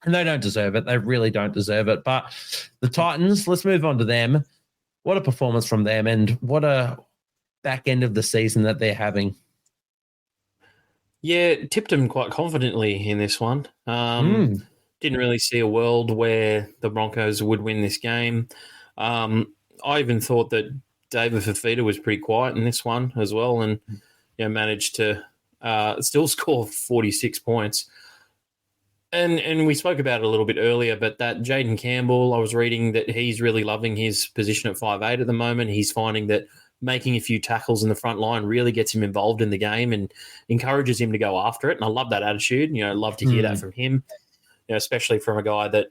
And they don't deserve it. They really don't deserve it. But the Titans, let's move on to them. What a performance from them, and what a back end of the season that they're having. Yeah, tipped them quite confidently in this one. Didn't really see a world where the Broncos would win this game. I even thought that David Fafita was pretty quiet in this one as well, and managed to still score 46 points. And we spoke about it a little bit earlier, but that Jaden Campbell, I was reading that he's really loving his position at 5'8" at the moment. He's finding that making a few tackles in the front line really gets him involved in the game and encourages him to go after it. And I love that attitude. Love to hear that from him. Especially from a guy that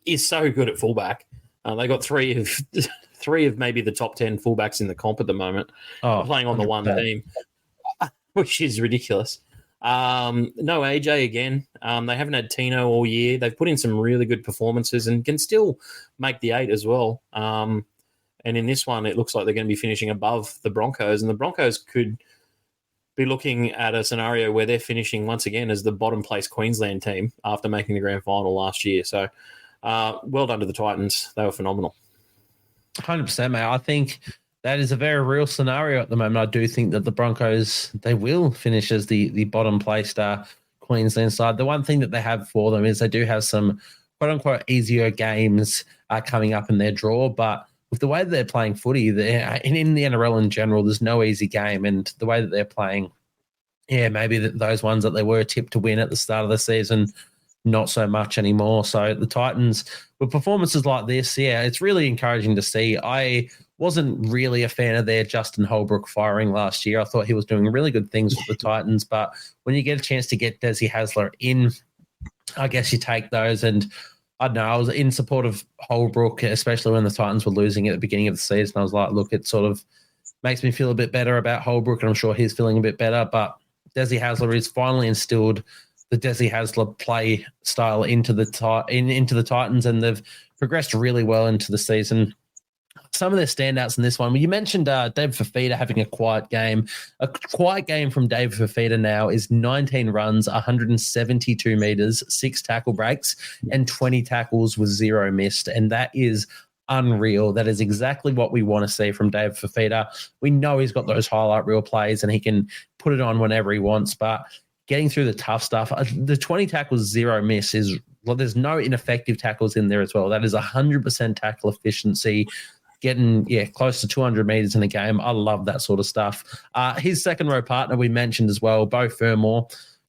is so good at fullback. They got three of maybe the top 10 fullbacks in the comp at the moment, playing on the one team, which is ridiculous. No AJ again. They haven't had Tino all year. They've put in some really good performances and can still make the 8 as well. And in this one, it looks like they're going to be finishing above the Broncos, and the Broncos could be looking at a scenario where they're finishing once again as the bottom place Queensland team after making the grand final last year. So Well done to the Titans. They were phenomenal. 100%, mate. I think that is a very real scenario at the moment. I do think that the Broncos, they will finish as the bottom placed Queensland side. The one thing that they have for them is they do have some quote unquote easier games coming up in their draw, but with the way that they're playing footy, in the NRL in general, there's no easy game, and the way that they're playing, maybe those ones that they were tipped to win at the start of the season, not so much anymore. So the Titans, with performances like this, it's really encouraging to see. I wasn't really a fan of their Justin Holbrook firing last year. I thought he was doing really good things with the Titans, but when you get a chance to get Desi Hasler in, I guess you take those. And I don't know, I was in support of Holbrook, especially when the Titans were losing at the beginning of the season. I was like, look, it sort of makes me feel a bit better about Holbrook, and I'm sure he's feeling a bit better. But Desi Hasler has finally instilled the Desi Hasler play style into the Titans, and they've progressed really well into the season. Some of their standouts in this one, well, you mentioned David Fifita having a quiet game. A quiet game from David Fifita now is 19 runs, 172 metres, 6 tackle breaks, and 20 tackles with 0 missed. And that is unreal. That is exactly what we want to see from David Fifita. We know he's got those highlight reel plays and he can put it on whenever he wants, but getting through the tough stuff, the 20 tackles, 0 miss is, well, there's no ineffective tackles in there as well. That is 100% tackle efficiency. Getting close to 200 metres in a game. I love that sort of stuff. His second row partner we mentioned as well, Beau Fermor.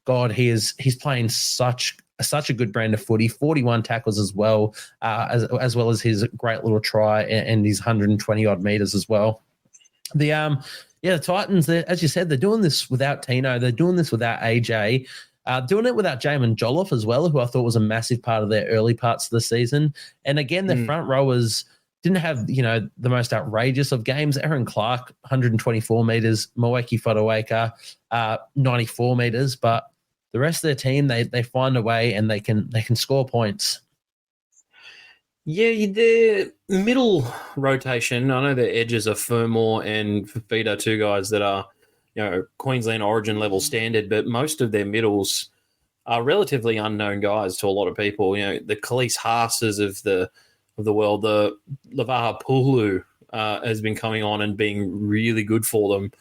God, he's playing such a good brand of footy. 41 tackles as well, as well as his great little try and his 120 odd metres as well. The Titans, as you said, they're doing this without Tino. They're doing this without AJ. Doing it without Jamin Jolliffe as well, who I thought was a massive part of their early parts of the season. And again, their front rowers didn't have, the most outrageous of games. Aaron Clark, 124 metres, Moeki Fotuaika, 94 metres, but the rest of their team, they find a way and they can score points. Yeah, their middle rotation, I know their edges are Fermor and Fifita, two guys that are, Queensland Origin level standard, but most of their middles are relatively unknown guys to a lot of people. The Khalees Haases of the world, the Lavaha Pulu has been coming on and being really good for them.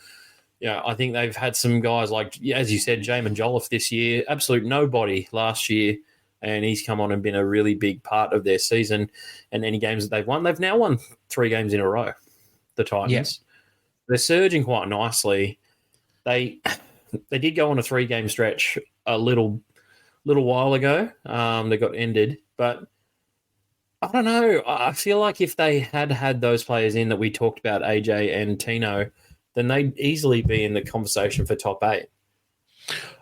I think they've had some guys like, as you said, Jamin Jolliffe this year, absolute nobody last year, and he's come on and been a really big part of their season. And any games that they've won, they've now won 3 games in a row, the Titans. Yes. They're surging quite nicely. They did go on a 3-game stretch a little while ago. They got ended, but I don't know. I feel like if they had those players in that we talked about, AJ and Tino, then they'd easily be in the conversation for top 8.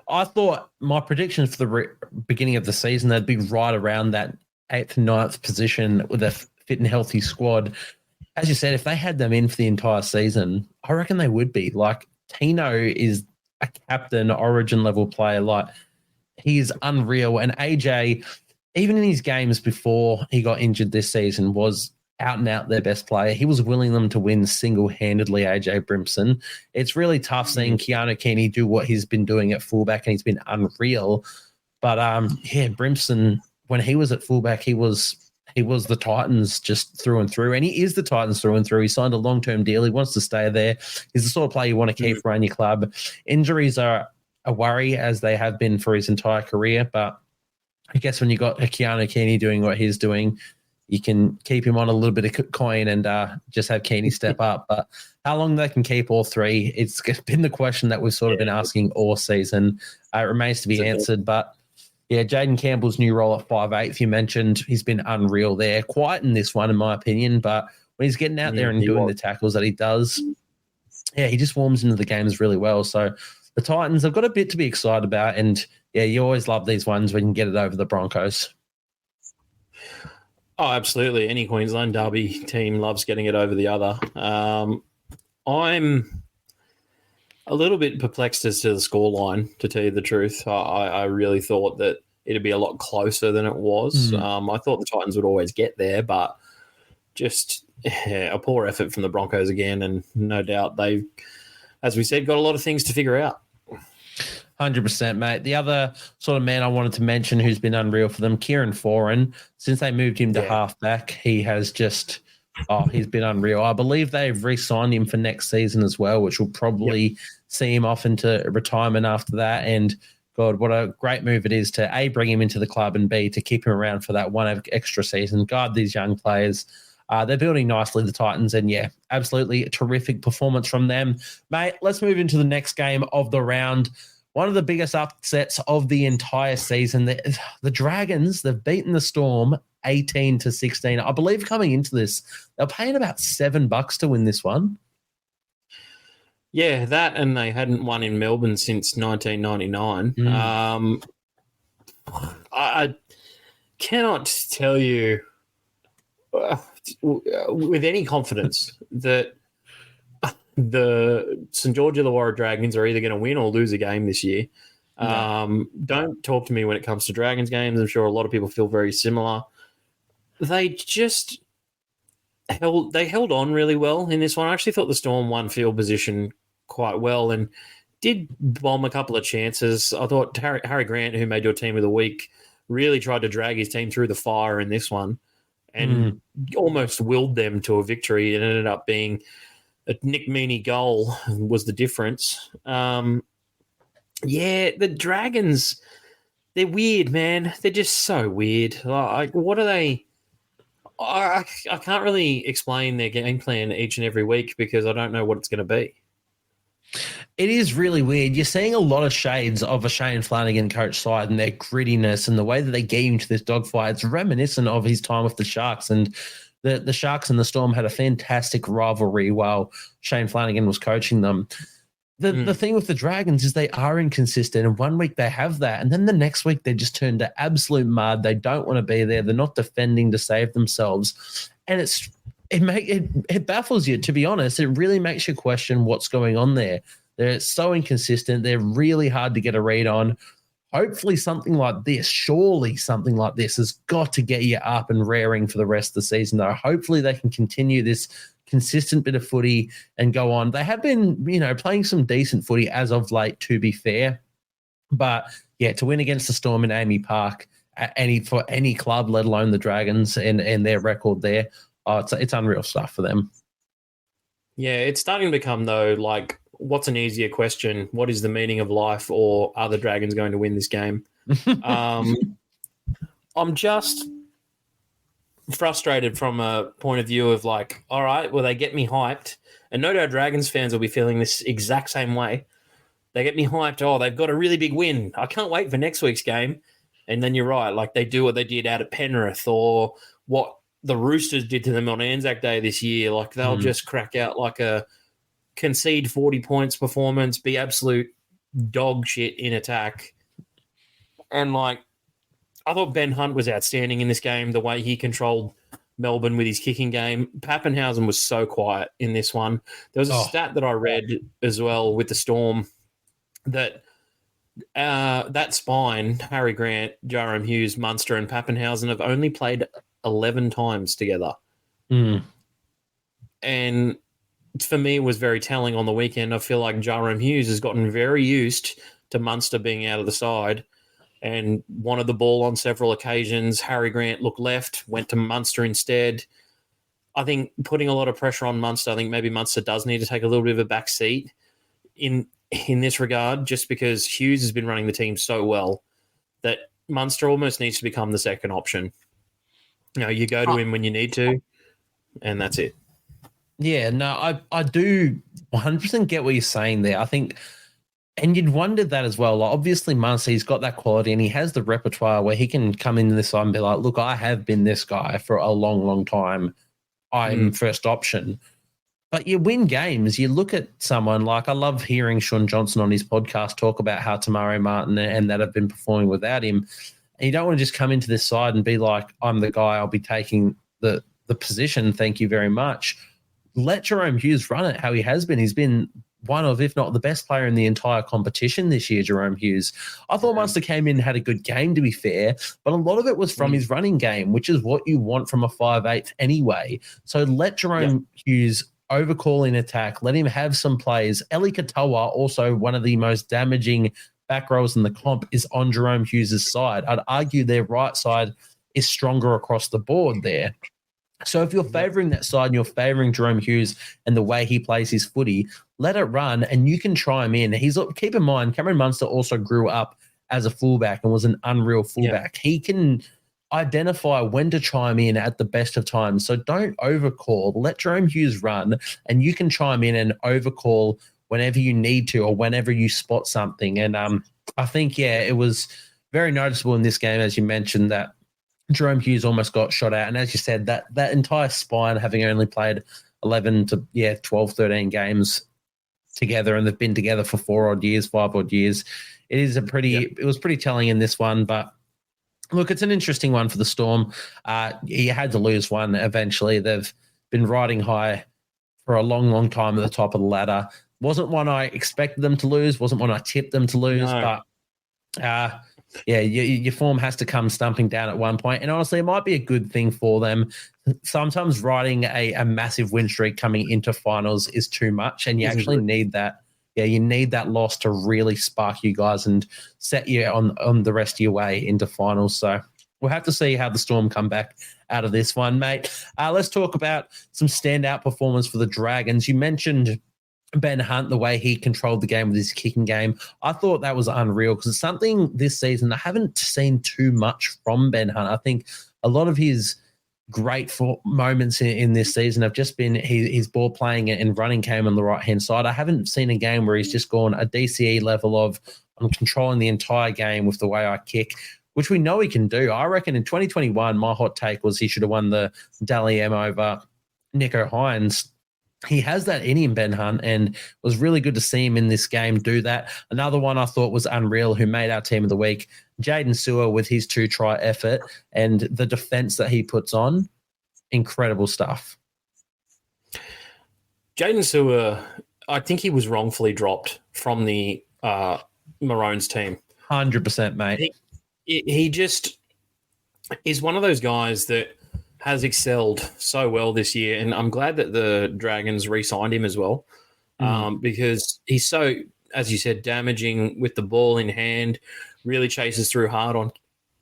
I thought my prediction for the beginning of the season, they'd be right around that 8th, 9th position with a fit and healthy squad. As you said, if they had them in for the entire season, I reckon they would be. Like, Tino is a captain, Origin level player. Like, he is unreal. And AJ, even in his games before he got injured this season, was out and out their best player. He was willing them to win single-handedly, AJ Brimson. It's really tough seeing Keanu Keeney do what he's been doing at fullback, and he's been unreal. But, Brimson, when he was at fullback, he was the Titans just through and through, and he is the Titans through and through. He signed a long-term deal. He wants to stay there. He's the sort of player you want to keep around your club. Injuries are a worry, as they have been for his entire career, but I guess when you got Keanu Keeney doing what he's doing, you can keep him on a little bit of coin and just have Keeney step up. But how long they can keep all 3, it's been the question that we've sort of been asking all season. It remains to be answered. But, Jaden Campbell's new role at 5'8", you mentioned, he's been unreal there. Quiet in this one, in my opinion, but when he's getting out there and doing the tackles that he does, he just warms into the games really well. So the Titans have got a bit to be excited about, and you always love these ones when you can get it over the Broncos. Oh, absolutely. Any Queensland derby team loves getting it over the other. I'm a little bit perplexed as to the scoreline, to tell you the truth. I really thought that it'd be a lot closer than it was. I thought the Titans would always get there, but just a poor effort from the Broncos again, and no doubt they've, as we said, got a lot of things to figure out. 100%, mate. The other sort of man I wanted to mention who's been unreal for them, Kieran Foran. Since they moved him to halfback, he has just, he's been unreal. I believe they've re-signed him for next season as well, which will probably see him off into retirement after that. And God, what a great move it is to A, bring him into the club, and B, to keep him around for that one extra season. God, these young players. They're building nicely, the Titans, and absolutely a terrific performance from them. Mate, let's move into the next game of the round. One of the biggest upsets of the entire season. The Dragons, they've beaten the Storm 18-16. I believe coming into this, they're paying about $7 to win this one. Yeah, that, and they hadn't won in Melbourne since 1999. I cannot tell you with any confidence that the St. George Illawarra Dragons are either going to win or lose a game this year. Don't talk to me when it comes to Dragons games. I'm sure a lot of people feel very similar. They just held on really well in this one. I actually thought the Storm won field position quite well and did bomb a couple of chances. I thought Harry Grant, who made your team of the week, really tried to drag his team through the fire in this one and almost willed them to a victory. It ended up being a Nick Meaney goal was the difference. The Dragons, they're weird, man. They're just so weird. Like, what are they? I can't really explain their game plan each and every week because I don't know what it's going to be. It is really weird. You're seeing a lot of shades of a Shane Flanagan coach side and their grittiness and the way that they get into this dogfight. It's reminiscent of his time with the Sharks, and the Sharks and the Storm had a fantastic rivalry while Shane Flanagan was coaching them. The thing with the Dragons is they are inconsistent, and one week they have that, and then the next week they just turn to absolute mud. They don't want to be there. They're not defending to save themselves, and it baffles you, to be honest. It really makes you question what's going on there. They're so inconsistent. They're really hard to get a read on. Hopefully surely something like this has got to get you up and raring for the rest of the season, though. Hopefully they can continue this consistent bit of footy and go on. They have been, playing some decent footy as of late, to be fair. But, to win against the Storm in Amy Park for any club, let alone the Dragons and their record there, it's unreal stuff for them. Yeah, it's starting to become, though, like, what's an easier question? What is the meaning of life, or are the Dragons going to win this game? I'm just frustrated from a point of view of like, all right, well, they get me hyped. And no doubt Dragons fans will be feeling this exact same way. They get me hyped. Oh, they've got a really big win. I can't wait for next week's game. And then you're right. Like they do what they did out at Penrith or what the Roosters did to them on Anzac Day this year. Like they'll just crack out like a concede 40 points performance, be absolute dog shit in attack. And like, I thought Ben Hunt was outstanding in this game, the way he controlled Melbourne with his kicking game. Pappenhausen was so quiet in this one. There was a stat that I read as well with the Storm that that spine, Harry Grant, Jerome Hughes, Munster and Pappenhausen have only played 11 times together. And for me, it was very telling on the weekend. I feel like Jerome Hughes has gotten very used to Munster being out of the side and wanted the ball on several occasions. Harry Grant looked left, went to Munster instead. I think putting a lot of pressure on Munster, I think maybe Munster does need to take a little bit of a back seat in this regard, just because Hughes has been running the team so well that Munster almost needs to become the second option. You go to him when you need to, and that's it. Yeah, no, I do 100% get what you're saying there. I think, and you'd wondered that as well. Like, obviously, Munster, he's got that quality and he has the repertoire where he can come into this side and be like, look, I have been this guy for a long, long time. I'm first option. But you win games. You look at someone like, I love hearing Sean Johnson on his podcast talk about how Tamari Martin and that have been performing without him. And you don't want to just come into this side and be like, I'm the guy, I'll be taking the position. Thank you very much. Let Jerome Hughes run it how he has been. He's been one of, if not the best player in the entire competition this year, Jerome Hughes. I thought Munster came in and had a good game, to be fair, but a lot of it was from his running game, which is what you want from a 5'8" anyway. So let Jerome Hughes overcall in attack. Let him have some plays. Eli Katoa, also one of the most damaging back rows in the comp is on Jerome Hughes' side. I'd argue their right side is stronger across the board there. So if you're favouring that side and you're favouring Jerome Hughes and the way he plays his footy, let it run and you can try him in. Keep in mind, Cameron Munster also grew up as a fullback and was an unreal fullback. He can identify when to chime in at the best of times. So don't overcall. Let Jerome Hughes run and you can chime in and overcall whenever you need to or whenever you spot something. And I think, it was very noticeable in this game, as you mentioned, that Jerome Hughes almost got shot out. And as you said, that entire spine, having only played 11 to 12, 13 games together, and they've been together for 5 odd years. It was pretty telling in this one, but look, it's an interesting one for the Storm. You had to lose one eventually. They've been riding high for a long, long time at the top of the ladder. Wasn't one I expected them to lose, wasn't one I tipped them to lose, but your form has to come stumping down at one point. And honestly, it might be a good thing for them. Sometimes riding a massive win streak coming into finals is too much, and you actually need that. Yeah, you need that loss to really spark you guys and set you on the rest of your way into finals. So we'll have to see how the Storm come back out of this one, mate. Let's talk about some standout performance for the Dragons. You mentioned Ben Hunt, the way he controlled the game with his kicking game. I thought that was unreal because it's something this season I haven't seen too much from Ben Hunt. I think a lot of his great moments in this season have just been his ball playing and running game on the right-hand side. I haven't seen a game where he's just gone a DCE level of I'm controlling the entire game with the way I kick, which we know he can do. I reckon in 2021, my hot take was he should have won the Dally M over Nico Hines. He has that in him, Ben Hunt, and it was really good to see him in this game do that. Another one I thought was unreal who made our team of the week, Jaden Sewer with his 2-try effort and the defense that he puts on. Incredible stuff. Jaden Sewer, I think he was wrongfully dropped from the Maroons team. 100%, mate. He just is one of those guys that has excelled so well this year, and I'm glad that the Dragons re-signed him as well because he's so, as you said, damaging with the ball in hand, really chases through hard on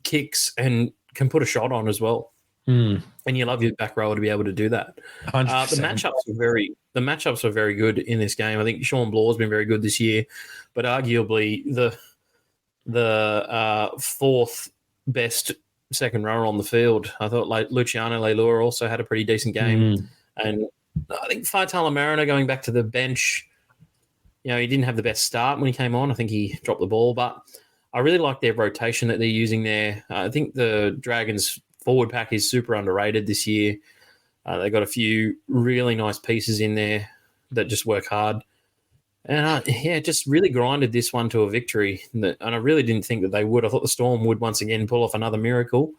kicks and can put a shot on as well. And you love your back rower to be able to do that. The matchups were very good in this game. I think Sean Blaw's been very good this year, but arguably the fourth best second rower on the field. I thought like Luciano Leilua also had a pretty decent game. And I think Faitala Mariner going back to the bench, he didn't have the best start when he came on. I think he dropped the ball, but I really like their rotation that they're using there. I think the Dragons forward pack is super underrated this year. They got a few really nice pieces in there that just work hard. And just really grinded this one to a victory. And I really didn't think that they would. I thought the Storm would once again pull off another miracle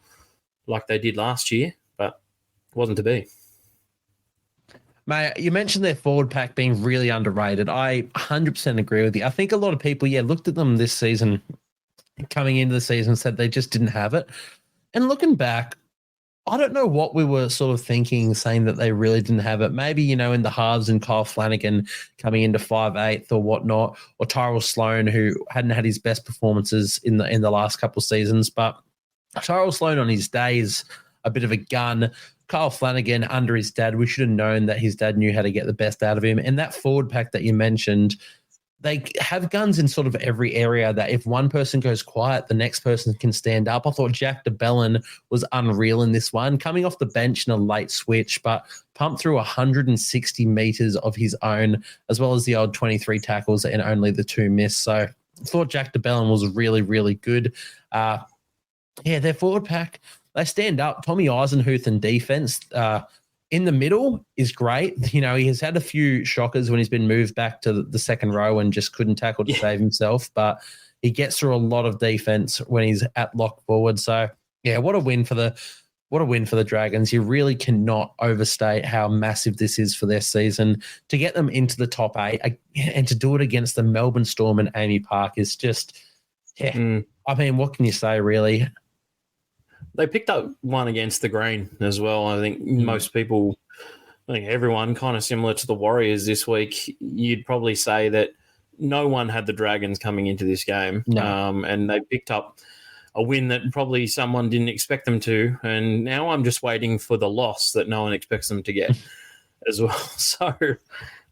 like they did last year, but it wasn't to be. Mate, you mentioned their forward pack being really underrated. I 100% agree with you. I think a lot of people, looked at them this season, coming into the season, said they just didn't have it. And looking back, I don't know what we were sort of thinking, saying that they really didn't have it. Maybe, in the halves and Kyle Flanagan coming into 5'8" or whatnot, or Tyrell Sloan, who hadn't had his best performances in the last couple of seasons. But Tyrell Sloan on his day is a bit of a gun. Kyle Flanagan under his dad, we should have known that his dad knew how to get the best out of him. And that forward pack that you mentioned, they have guns in sort of every area that if one person goes quiet, the next person can stand up. I thought Jack DeBellin was unreal in this one, coming off the bench in a late switch, but pumped through 160 meters of his own, as well as the odd 23 tackles and only the 2 missed. So I thought Jack DeBellin was really, really good. Their forward pack, they stand up. Tommy Eisenhuth in defense, in the middle is great. He has had a few shockers when he's been moved back to the second row and just couldn't tackle to save himself, but he gets through a lot of defense when he's at lock forward. So, what a win for the Dragons. You really cannot overstate how massive this is for their season. To get them into the top 8 and to do it against the Melbourne Storm and Amy Park is just, I mean, what can you say, really? They picked up one against the Green as well. I think most people, everyone kind of similar to the Warriors this week, you'd probably say that no one had the Dragons coming into this game. No. And they picked up a win that probably someone didn't expect them to. And now I'm just waiting for the loss that no one expects them to get as well. So,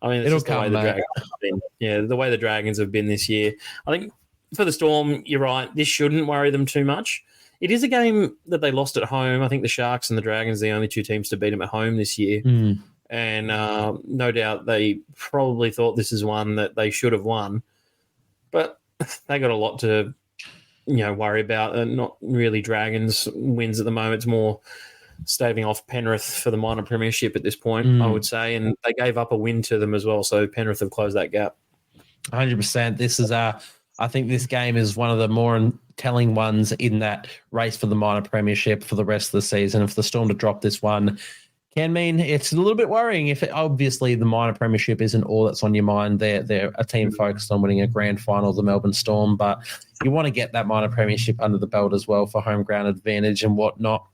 I mean, it's It'll just the way come, the mate. Dragons have been. Yeah, the way the Dragons have been this year. I think for the Storm, you're right. This shouldn't worry them too much. It is a game that they lost at home. I think the Sharks and the Dragons are the only two teams to beat them at home this year. And no doubt they probably thought this is one that they should have won. But they got a lot to worry about. Not really Dragons wins at the moment. It's more staving off Penrith for the minor premiership at this point, I would say. And they gave up a win to them as well. So Penrith have closed that gap. 100%. This is I think this game is one of the more telling ones in that race for the minor premiership for the rest of the season. If the Storm to drop this one can mean it's a little bit worrying. If obviously the minor premiership isn't all that's on your mind, they're a team focused on winning a grand final, the Melbourne Storm, but you want to get that minor premiership under the belt as well for home ground advantage and whatnot.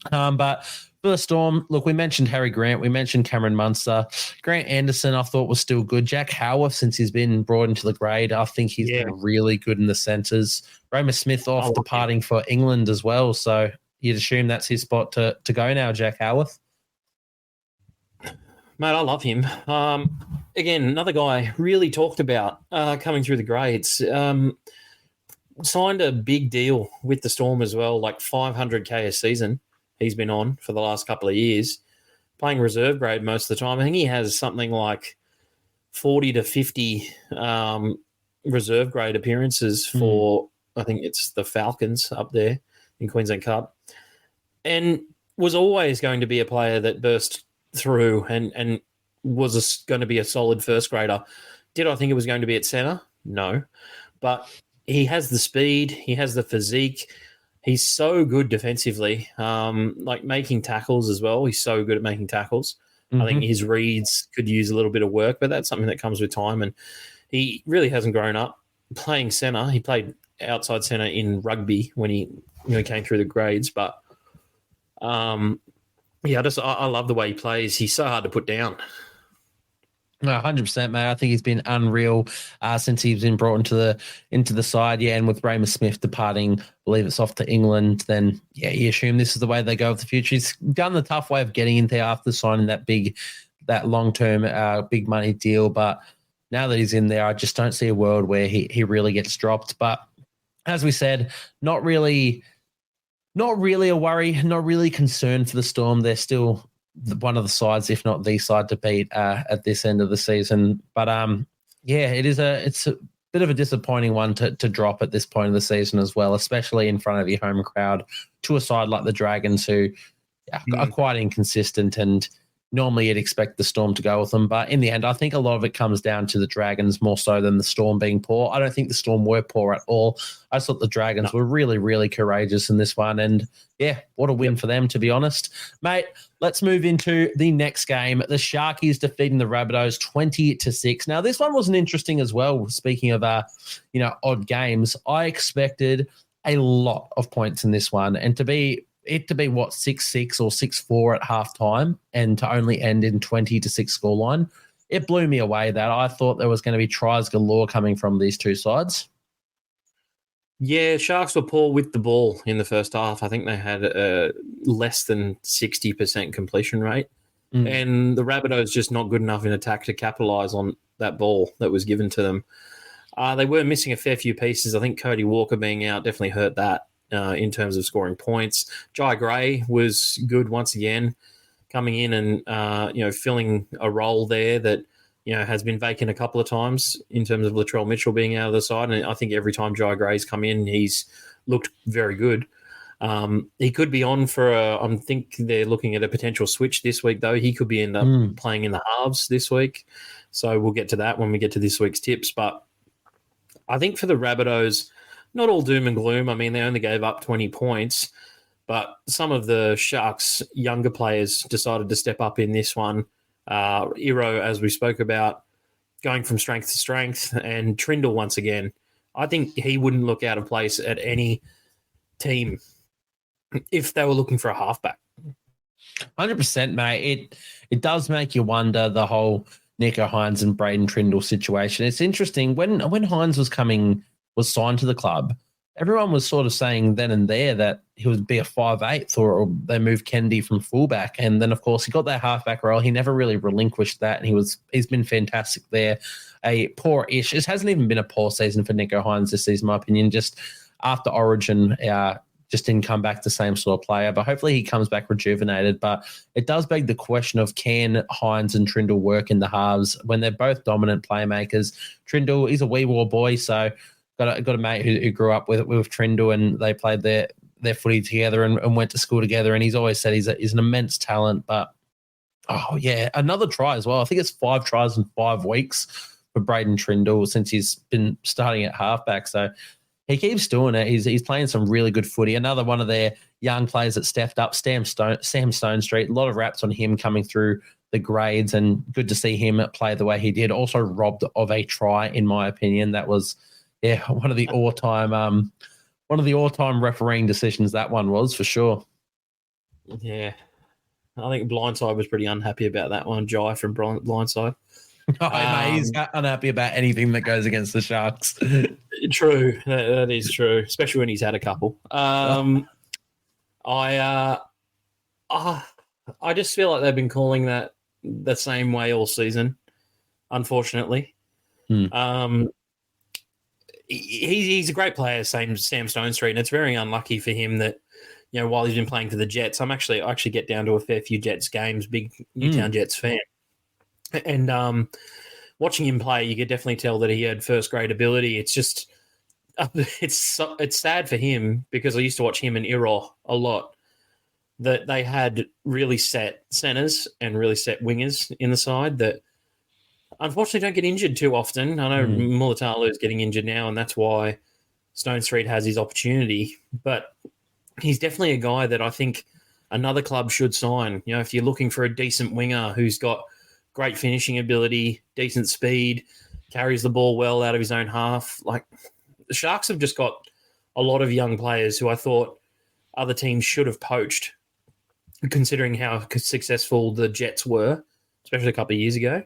But for the Storm, look, we mentioned Harry Grant, we mentioned Cameron Munster. Grant Anderson, I thought was still good. Jack Howarth, since he's been brought into the grade, I think he's been really good in the centres. Roma Smith off departing for England as well, so you'd assume that's his spot to go now, Jack Howarth. Mate, I love him. Again, another guy really talked about coming through the grades. Signed a big deal with the Storm as well, like $500K a season he's been on for the last couple of years, playing reserve grade most of the time. I think he has something like 40 to 50 reserve grade appearances for, I think it's the Falcons up there in Queensland Cup, and was always going to be a player that burst through and was going to be a solid first grader. Did I think it was going to be at centre? No. But he has the speed. He has the physique. He's so good defensively, like making tackles as well. He's so good at making tackles. I think his reads could use a little bit of work, but that's something that comes with time. And he really hasn't grown up playing centre. He played outside centre in rugby when he came through the grades. But, I love the way he plays. He's so hard to put down. No, 100%, mate. I think he's been unreal since he's been brought into the side. Yeah, and with Roma Smith departing, I believe it's off to England, then, yeah, you assume this is the way they go with the future. He's done the tough way of getting in there after signing that long-term big money deal. But now that he's in there, I just don't see a world where he really gets dropped. But as we said, not really a worry, not really concerned for the Storm. They're still one of the sides, if not the side to beat at this end of the season. But it's a bit of a disappointing one to drop at this point of the season as well, especially in front of your home crowd to a side like the Dragons who are quite inconsistent, and normally you'd expect the Storm to go with them. But in the end, I think a lot of it comes down to the Dragons more so than the Storm being poor. I don't think the Storm were poor at all. I thought the Dragons were really, really courageous in this one. And yeah, what a win for them, to be honest. Mate, let's move into the next game. The Sharkies defeating the Rabbitohs 20-6. Now, this one wasn't interesting as well. Speaking of, odd games, I expected a lot of points in this one, and to be 6-6 or 6-4 at halftime and to only end in 20-6 scoreline, it blew me away that I thought there was going to be tries galore coming from these two sides. Yeah, Sharks were poor with the ball in the first half. I think they had a less than 60% completion rate. And the Rabbitohs just not good enough in attack to capitalise on that ball that was given to them. They were missing a fair few pieces. I think Cody Walker being out definitely hurt that in terms of scoring points. Jai Gray was good once again, coming in and filling a role there that has been vacant a couple of times in terms of Latrell Mitchell being out of the side. And I think every time Jai Gray's come in, he's looked very good. He could be on for I think they're looking at a potential switch this week, though. He could be end up playing in the halves this week. So we'll get to that when we get to this week's tips. But I think for the Rabbitohs, not all doom and gloom. I mean, they only gave up 20 points, but some of the Sharks' younger players decided to step up in this one. Iro, as we spoke about, going from strength to strength, and Trindle once again. I think he wouldn't look out of place at any team if they were looking for a halfback. 100%, mate. It does make you wonder the whole Nico Hines and Braden Trindle situation. It's interesting when Hines was signed to the club, everyone was sort of saying then and there that he would be a 5'8", or they moved Kennedy from fullback. And then, of course, he got that halfback role. He never really relinquished that, and he's been fantastic there. A poor-ish. It hasn't even been a poor season for Nico Hines this season, in my opinion. Just after Origin, just didn't come back the same sort of player. But hopefully he comes back rejuvenated. But it does beg the question of, can Hines and Trindle work in the halves when they're both dominant playmakers? Trindle, he's a wee war boy, so got a mate who grew up with Trindle, and they played their footy together and went to school together. And he's always said he's an immense talent. But, oh, yeah, another try as well. I think it's 5 tries in 5 weeks for Braden Trindle since he's been starting at halfback. So he keeps doing it. He's playing some really good footy. Another one of their young players that stepped up, Sam Stonestreet. A lot of raps on him coming through the grades, and good to see him play the way he did. Also robbed of a try, in my opinion. That was one of the all-time refereeing decisions. That one was, for sure. Yeah, I think Blindside was pretty unhappy about that one. Jai from Blindside. Oh, mate, he's unhappy about anything that goes against the Sharks. True, that is true, especially when he's had a couple. I just feel like they've been calling that the same way all season, unfortunately. He's a great player, Sam Stonestreet, and it's very unlucky for him that, while he's been playing for the Jets, I actually get down to a fair few Jets games, big Newtown Jets fan. And watching him play, you could definitely tell that he had first-grade ability. It's just it's sad for him, because I used to watch him and Iro a lot, that they had really set centres and really set wingers in the side that unfortunately don't get injured too often. I know Mulatalo is getting injured now, and that's why Stonestreet has his opportunity. But he's definitely a guy that I think another club should sign. If you're looking for a decent winger who's got great finishing ability, decent speed, carries the ball well out of his own half. Like, the Sharks have just got a lot of young players who I thought other teams should have poached, considering how successful the Jets were, especially a couple of years ago.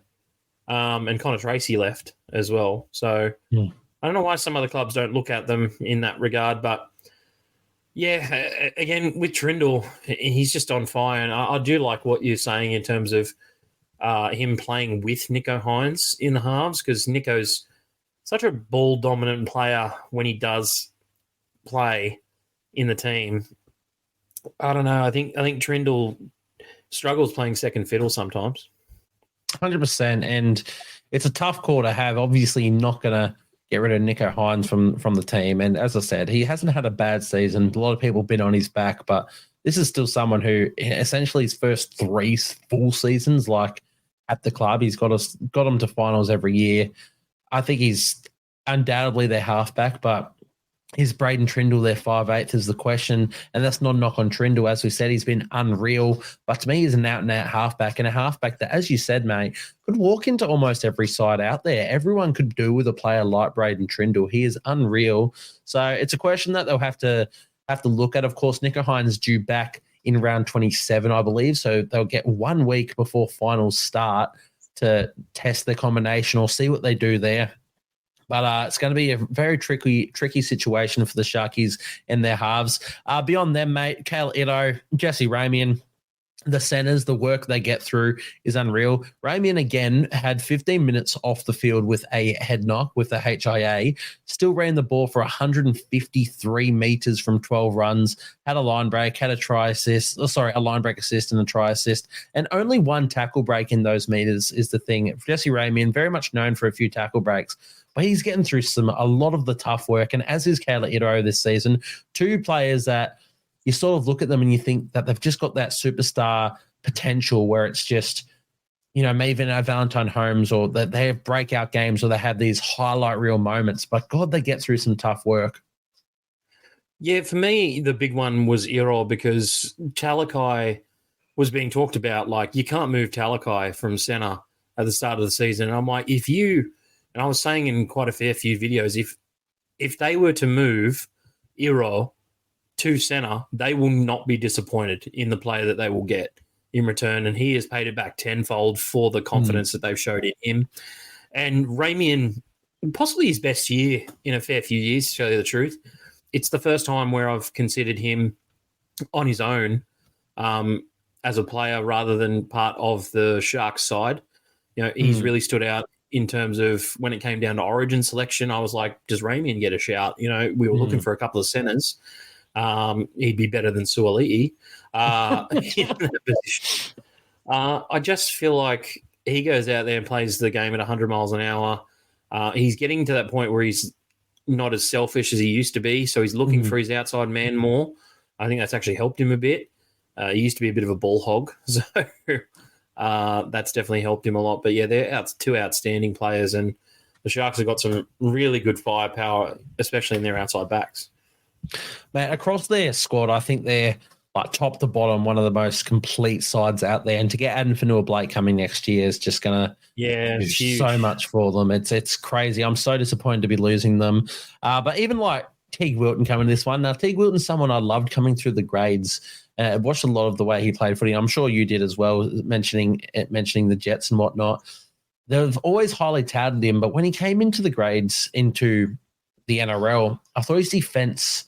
And Connor Tracy left as well. So I don't know why some other clubs don't look at them in that regard. But, yeah, again, with Trindle, he's just on fire. And I do like what you're saying in terms of him playing with Nico Hines in the halves, because Nico's such a ball-dominant player when he does play in the team. I don't know. I think Trindle struggles playing second fiddle sometimes. 100%, and it's a tough call to have. Obviously, you're not going to get rid of Nico Hines from the team. And as I said, he hasn't had a bad season. A lot of people have been on his back, but this is still someone who essentially his first 3 full seasons, like, at the club, he's got them to finals every year. I think he's undoubtedly their halfback, but is Braden Trindle their 5'8" is the question. And that's not a knock on Trindle. As we said, he's been unreal. But to me, he's an out-and-out halfback, and a halfback that, as you said, mate, could walk into almost every side out there. Everyone could do with a player like Braden Trindle. He is unreal. So it's a question that they'll have to look at. Of course, Nico Hines is due back in round 27, I believe. So they'll get 1 week before finals start to test their combination or see what they do there. But it's going to be a very tricky situation for the Sharkies and their halves. Beyond them, mate, Kale Ito, Jesse Ramian, the centers, the work they get through is unreal. Ramian, again, had 15 minutes off the field with a head knock with the HIA, still ran the ball for 153 meters from 12 runs, had a line break, had a line break assist and a try assist, and only 1 tackle break in those meters is the thing. Jesse Ramian, very much known for a few tackle breaks, but he's getting through a lot of the tough work, and as is Kale Ito this season, 2 players that you sort of look at them and you think that they've just got that superstar potential where it's just, maybe Valentine Holmes, or that they have breakout games, or they have these highlight reel moments. But God, they get through some tough work. Yeah, for me, the big one was Iro, because Talakai was being talked about. Like, you can't move Talakai from centre at the start of the season. And I'm like, and I was saying in quite a fair few videos, if they were to move Iro to centre, they will not be disappointed in the player that they will get. in return, and he has paid it back tenfold for the confidence that they've showed in him. And Ramian, possibly his best year in a fair few years, to tell you the truth. It's the first time where I've considered him on his own as a player rather than part of the Sharks side. He's really stood out in terms of when it came down to origin selection. I was like, does Ramian get a shout? We were looking for a couple of centres. He'd be better than Suoli'i in that position. I just feel like he goes out there and plays the game at 100 miles an hour. He's getting to that point where he's not as selfish as he used to be, so he's looking for his outside man more. I think that's actually helped him a bit. He used to be a bit of a ball hog, so that's definitely helped him a lot. But yeah, they're two outstanding players, and the Sharks have got some really good firepower, especially in their outside backs. Man, across their squad, I think they're like top to bottom, one of the most complete sides out there. And to get Adam Fanua-Blake coming next year is just going to do so much for them. It's crazy. I'm so disappointed to be losing them. But even like Teague Wilton coming to this one. Now, Teague Wilton's someone I loved coming through the grades. I watched a lot of the way he played footy. I'm sure you did as well, mentioning the Jets and whatnot. They've always highly touted him, but when he came into the grades, into the NRL, I thought his defense,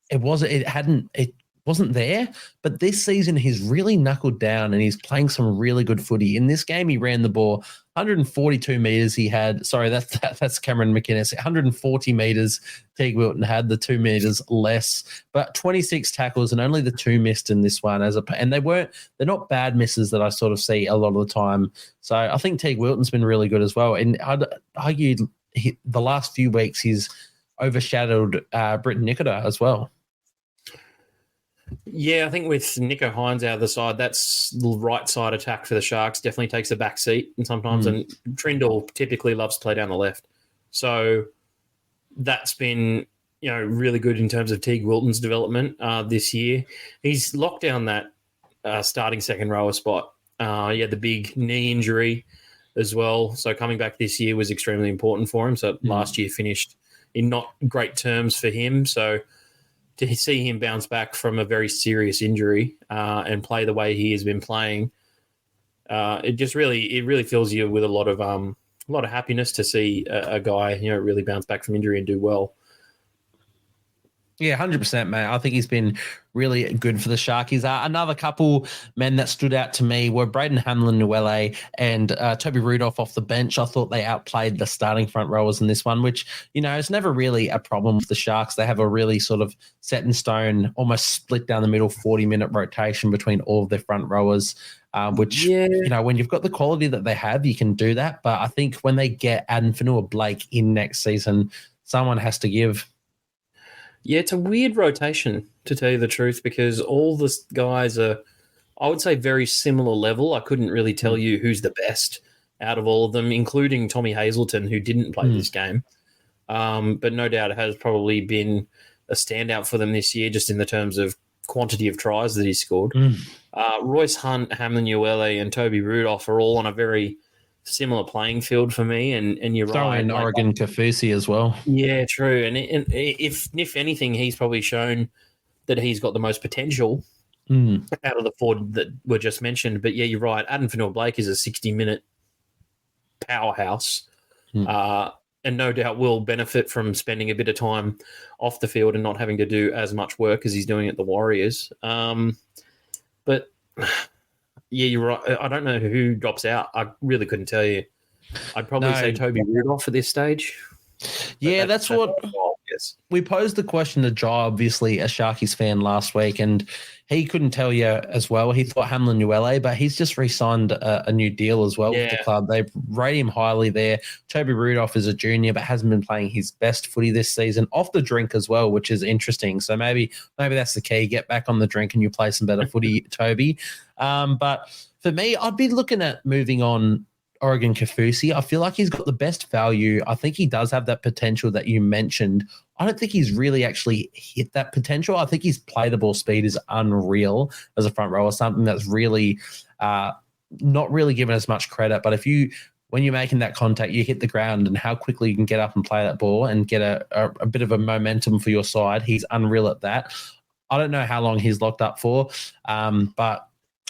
it wasn't there, but this season he's really knuckled down and he's playing some really good footy. In this game, he ran the ball 142 meters. He had, sorry, that's Cameron McInnes, 140 meters. Teague Wilton had the 2 meters less, but 26 tackles and only the 2 missed in this one. And they're not bad misses that I sort of see a lot of the time. So I think Teague Wilton's been really good as well. And I'd argue the last few weeks he's overshadowed Britton Nikota as well. Yeah, I think with Nico Hines out of the side, that's the right side attack for the Sharks. Definitely takes a back seat and sometimes, and Trindle typically loves to play down the left. So that's been, really good in terms of Teague Wilton's development this year. He's locked down that starting second rower spot. He had the big knee injury as well. So coming back this year was extremely important for him. So last year finished in not great terms for him. So to see him bounce back from a very serious injury and play the way he has been playing, it really fills you with a lot of happiness to see a guy really bounce back from injury and do well. Yeah, 100%, mate. I think he's been really good for the Sharkies. Another couple men that stood out to me were Braden Hamlin-Uele and Toby Rudolph off the bench. I thought they outplayed the starting front rowers in this one, which, is never really a problem with the Sharks. They have a really sort of set in stone, almost split down the middle 40-minute rotation between all of their front rowers, which, when you've got the quality that they have, you can do that. But I think when they get Adam Fanua-Blake in next season, someone has to give. Yeah, it's a weird rotation, to tell you the truth, because all the guys are, I would say, very similar level. I couldn't really tell you who's the best out of all of them, including Tommy Hazelton, who didn't play this game. But no doubt it has probably been a standout for them this year, just in the terms of quantity of tries that he scored. Royce Hunt, Hamlin-Uele, and Toby Rudolph are all on a very similar playing field for me, and you're right. And Oregon Kaufusi as well. Yeah, true. And if anything, he's probably shown that he's got the most potential out of the four that were just mentioned. But yeah, you're right. Adam Fanua-Blake is a 60-minute powerhouse, and no doubt will benefit from spending a bit of time off the field and not having to do as much work as he's doing at the Warriors. But yeah, you're right. I don't know who drops out. I really couldn't tell you. I'd probably say Toby Rudolph at this stage. Yeah, that's what we posed the question to Jai, obviously a Sharkies fan last week, and he couldn't tell you as well. He thought Hamlin-Uele, but he's just re-signed a new deal as well with the club. They rate him highly there. Toby Rudolph is a junior, but hasn't been playing his best footy this season, off the drink as well, which is interesting. So maybe that's the key. Get back on the drink and you play some better footy, Toby. But for me, I'd be looking at moving on Oregon Kaufusi. I feel like he's got the best value. I think he does have that potential that you mentioned. I don't think he's really actually hit that potential. I think his play the ball speed is unreal as a front rower, something that's really not really given as much credit. But when you're making that contact, you hit the ground and how quickly you can get up and play that ball and get a bit of a momentum for your side, he's unreal at that. I don't know how long he's locked up for, but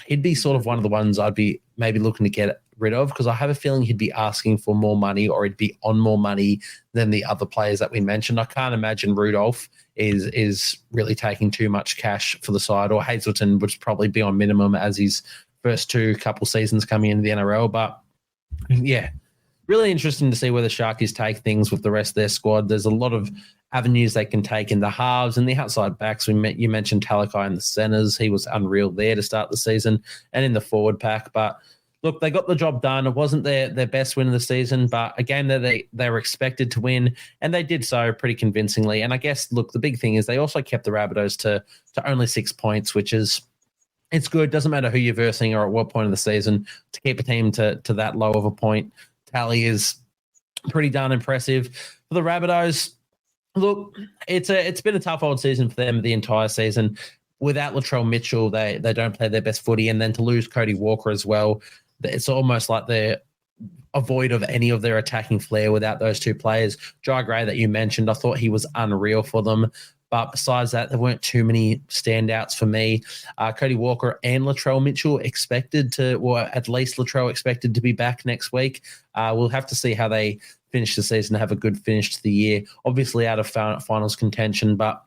he'd be sort of one of the ones I'd be maybe looking to get rid of, because I have a feeling he'd be asking for more money, or he'd be on more money than the other players that we mentioned. I can't imagine Rudolph is really taking too much cash for the side, or Hazelton would probably be on minimum as his first couple seasons coming into the NRL. But yeah, really interesting to see where the Sharkies take things with the rest of their squad. There's a lot of avenues they can take in the halves and the outside backs. You mentioned Talakai in the centres. He was unreal there to start the season, and in the forward pack. But look, they got the job done. It wasn't their best win of the season, but a game that they were expected to win, and they did so pretty convincingly. And I guess, look, the big thing is they also kept the Rabbitohs to only 6 points, which is, it's good. Doesn't matter who you're versing or at what point of the season. To keep a team to that low of a point tally is pretty darn impressive. For the Rabbitohs, look, it's been a tough old season for them the entire season. Without Latrell Mitchell, they don't play their best footy, and then to lose Cody Walker as well, it's almost like they're a void of any of their attacking flair without those two players. Jai Gray that you mentioned, I thought he was unreal for them. But besides that, there weren't too many standouts for me. Cody Walker and Latrell Mitchell expected to, or at least Latrell expected to be back next week. We'll have to see how they finish the season, have a good finish to the year. Obviously out of finals contention, but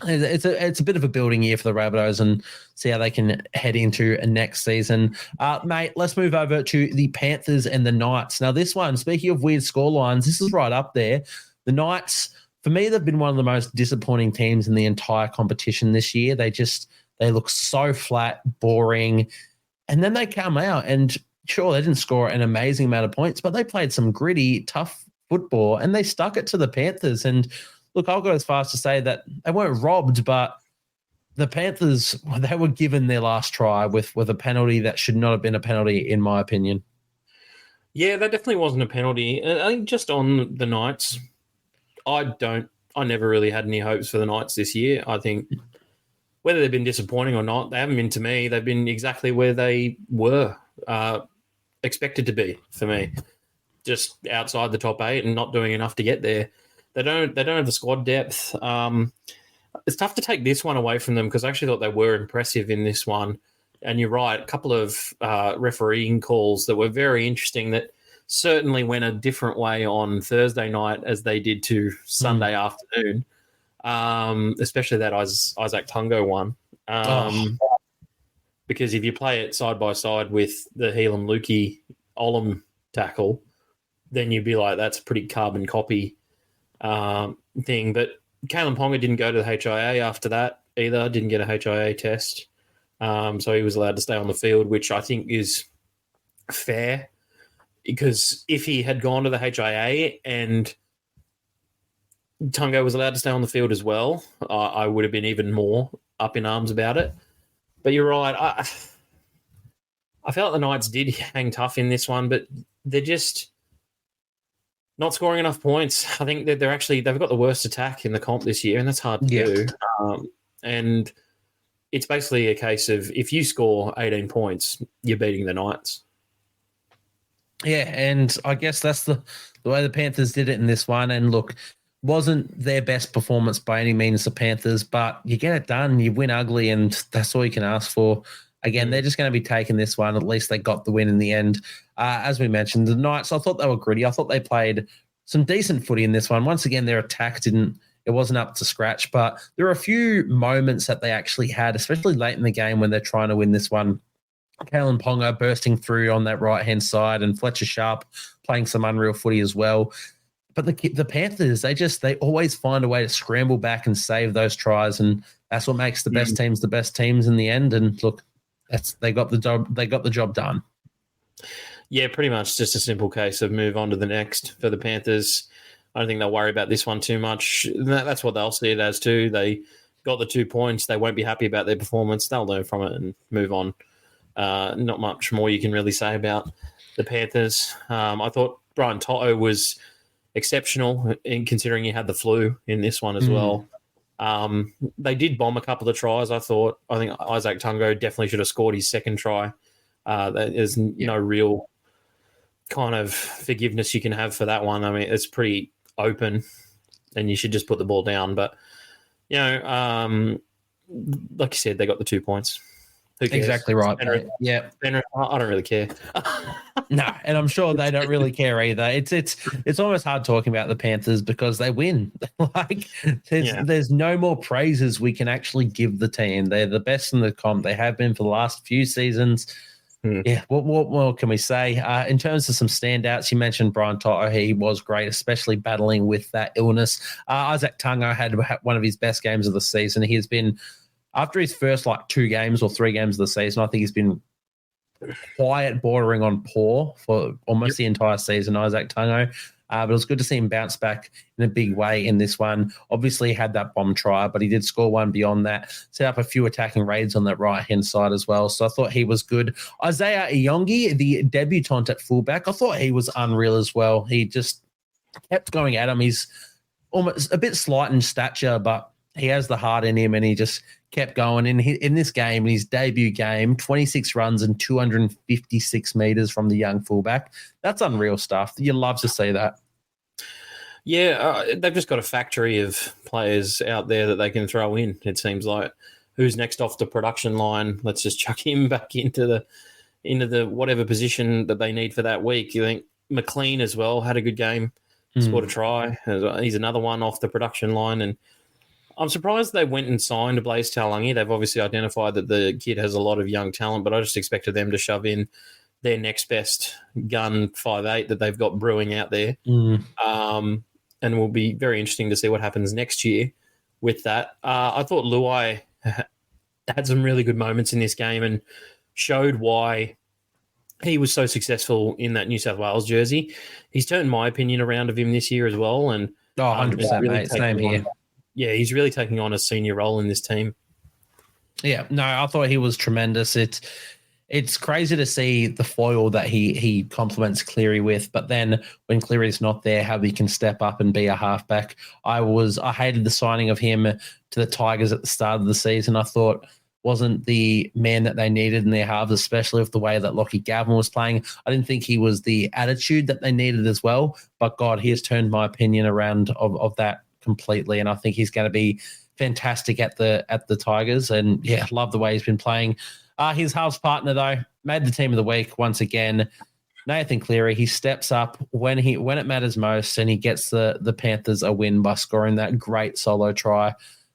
it's a bit of a building year for the Rabbitohs, and see how they can head into next season. Mate, let's move over to the Panthers and the Knights. Now, this one, speaking of weird scorelines, this is right up there. The Knights, for me, they've been one of the most disappointing teams in the entire competition this year. They look so flat, boring, and then they come out and sure, they didn't score an amazing amount of points, but they played some gritty, tough football, and they stuck it to the Panthers. And look, I'll go as far as to say that they weren't robbed, but the Panthers, they were given their last try with a penalty that should not have been a penalty, in my opinion. Yeah, that definitely wasn't a penalty. I think just on the Knights, I never really had any hopes for the Knights this year. I think whether they've been disappointing or not, they haven't been to me. They've been exactly where they were expected to be for me, just outside the top 8 and not doing enough to get there. They don't have the squad depth. It's tough to take this one away from them, because I actually thought they were impressive in this one. And you're right, a couple of refereeing calls that were very interesting that certainly went a different way on Thursday night as they did to Sunday afternoon, especially that Isaac Tungo one. Because if you play it side by side with the Helam Lukey Olam tackle, then you'd be like, that's a pretty carbon copy thing. But Kalen Ponga didn't go to the HIA after that either, didn't get a HIA test. So he was allowed to stay on the field, which I think is fair, because if he had gone to the HIA and Tungo was allowed to stay on the field as well, I would have been even more up in arms about it. But you're right. I felt the Knights did hang tough in this one, but they're just not scoring enough points. I think that they've got the worst attack in the comp this year, and that's hard to do. And it's basically a case of if you score 18 points, you're beating the Knights. Yeah, and I guess that's the way the Panthers did it in this one. And look, wasn't their best performance by any means, the Panthers, but you get it done, you win ugly, and that's all you can ask for. Again, they're just going to be taking this one. At least they got the win in the end. As we mentioned, the Knights, I thought they were gritty. I thought they played some decent footy in this one. Once again, their attack wasn't up to scratch, but there are a few moments that they actually had, especially late in the game when they're trying to win this one. Kalen Ponga bursting through on that right-hand side, and Fletcher Sharp playing some unreal footy as well. But the Panthers, they always find a way to scramble back and save those tries, and that's what makes the best teams the best teams in the end. And look, they got the job done. Yeah, pretty much just a simple case of move on to the next for the Panthers. I don't think they'll worry about this one too much. That's what they'll see it as too. They got the 2 points. They won't be happy about their performance. They'll learn from it and move on. Not much more you can really say about the Panthers. I thought Brian Toto was exceptional in considering he had the flu in this one as well. They did bomb a couple of tries, I thought. I think Isaac Tungo definitely should have scored his second try. There's no real kind of forgiveness you can have for that one. I mean, it's pretty open and you should just put the ball down. But, like you said, they got the 2 points. Who cares? Exactly right, Penrith, mate. Yeah. Penrith, I don't really care. No, and I'm sure they don't really care either. It's almost hard talking about the Panthers because they win. Like there's no more praises we can actually give the team. They're the best in the comp. They have been for the last few seasons. Yeah, what more can we say? In terms of some standouts, you mentioned Brian Toto. He was great, especially battling with that illness. Isaac Tungo had one of his best games of the season. He has been, after his first 2 games or 3 games of the season, I think he's been quiet, bordering on poor for almost the entire season, Isaac Tungo. But it was good to see him bounce back in a big way in this one. Obviously, he had that bomb try, but he did score one beyond that, set up a few attacking raids on that right-hand side as well. So I thought he was good. Isaiah Iyongi, the debutant at fullback, I thought he was unreal as well. He just kept going at him. He's almost a bit slight in stature, but he has the heart in him, and he just kept going. In this game, in his debut game, 26 runs and 256 meters from the young fullback. That's unreal stuff. You love to see that. Yeah, they've just got a factory of players out there that they can throw in, it seems like. Who's next off the production line? Let's just chuck him back into the whatever position that they need for that week. You think McLean as well had a good game, scored a try. He's another one off the production line, and I'm surprised they went and signed Blaise Taulagi. They've obviously identified that the kid has a lot of young talent, but I just expected them to shove in their next best gun 5'8" that they've got brewing out there. And it will be very interesting to see what happens next year with that. I thought Luai had some really good moments in this game and showed why he was so successful in that New South Wales jersey. He's turned my opinion around of him this year as well. And 100%, really mate. Same here. Yeah, he's really taking on a senior role in this team. Yeah, no, I thought he was tremendous. It's crazy to see the foil that he complements Cleary with, but then when Cleary's not there, how he can step up and be a halfback. I hated the signing of him to the Tigers at the start of the season. I thought wasn't the man that they needed in their halves, especially with the way that Lockie Gavin was playing. I didn't think he was the attitude that they needed as well, but God, he has turned my opinion around of that completely, and I think he's going to be fantastic at the Tigers. And yeah, love the way he's been playing. His halves partner though made the team of the week once again. Nathan Cleary, he steps up when it matters most, and he gets the Panthers a win by scoring that great solo try.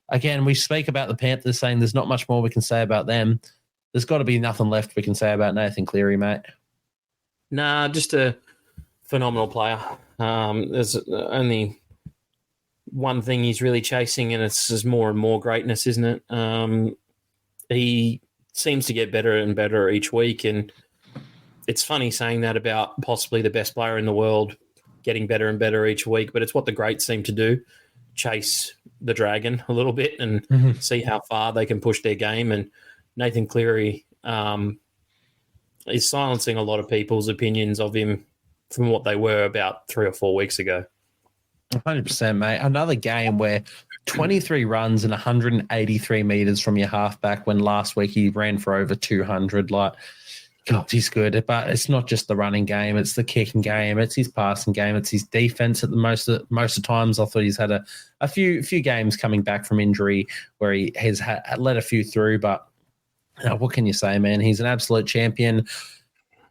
Again, we speak about the Panthers saying there's not much more we can say about them. There's got to be nothing left we can say about Nathan Cleary, mate. Nah, just a phenomenal player. There's only one thing he's really chasing, and it's just more and more greatness, isn't it? He seems to get better and better each week, and it's funny saying that about possibly the best player in the world getting better and better each week, but it's what the greats seem to do, chase the dragon a little bit and see how far they can push their game. And Nathan Cleary is silencing a lot of people's opinions of him from what they were about 3 or 4 weeks ago. 100%, mate. Another game where 23 runs and 183 meters from your halfback, when last week he ran for over 200. God, he's good. But it's not just the running game. It's the kicking game. It's his passing game. It's his defense at the most of times. I thought he's had a few games coming back from injury where he has let a few through. But what can you say, man? He's an absolute champion.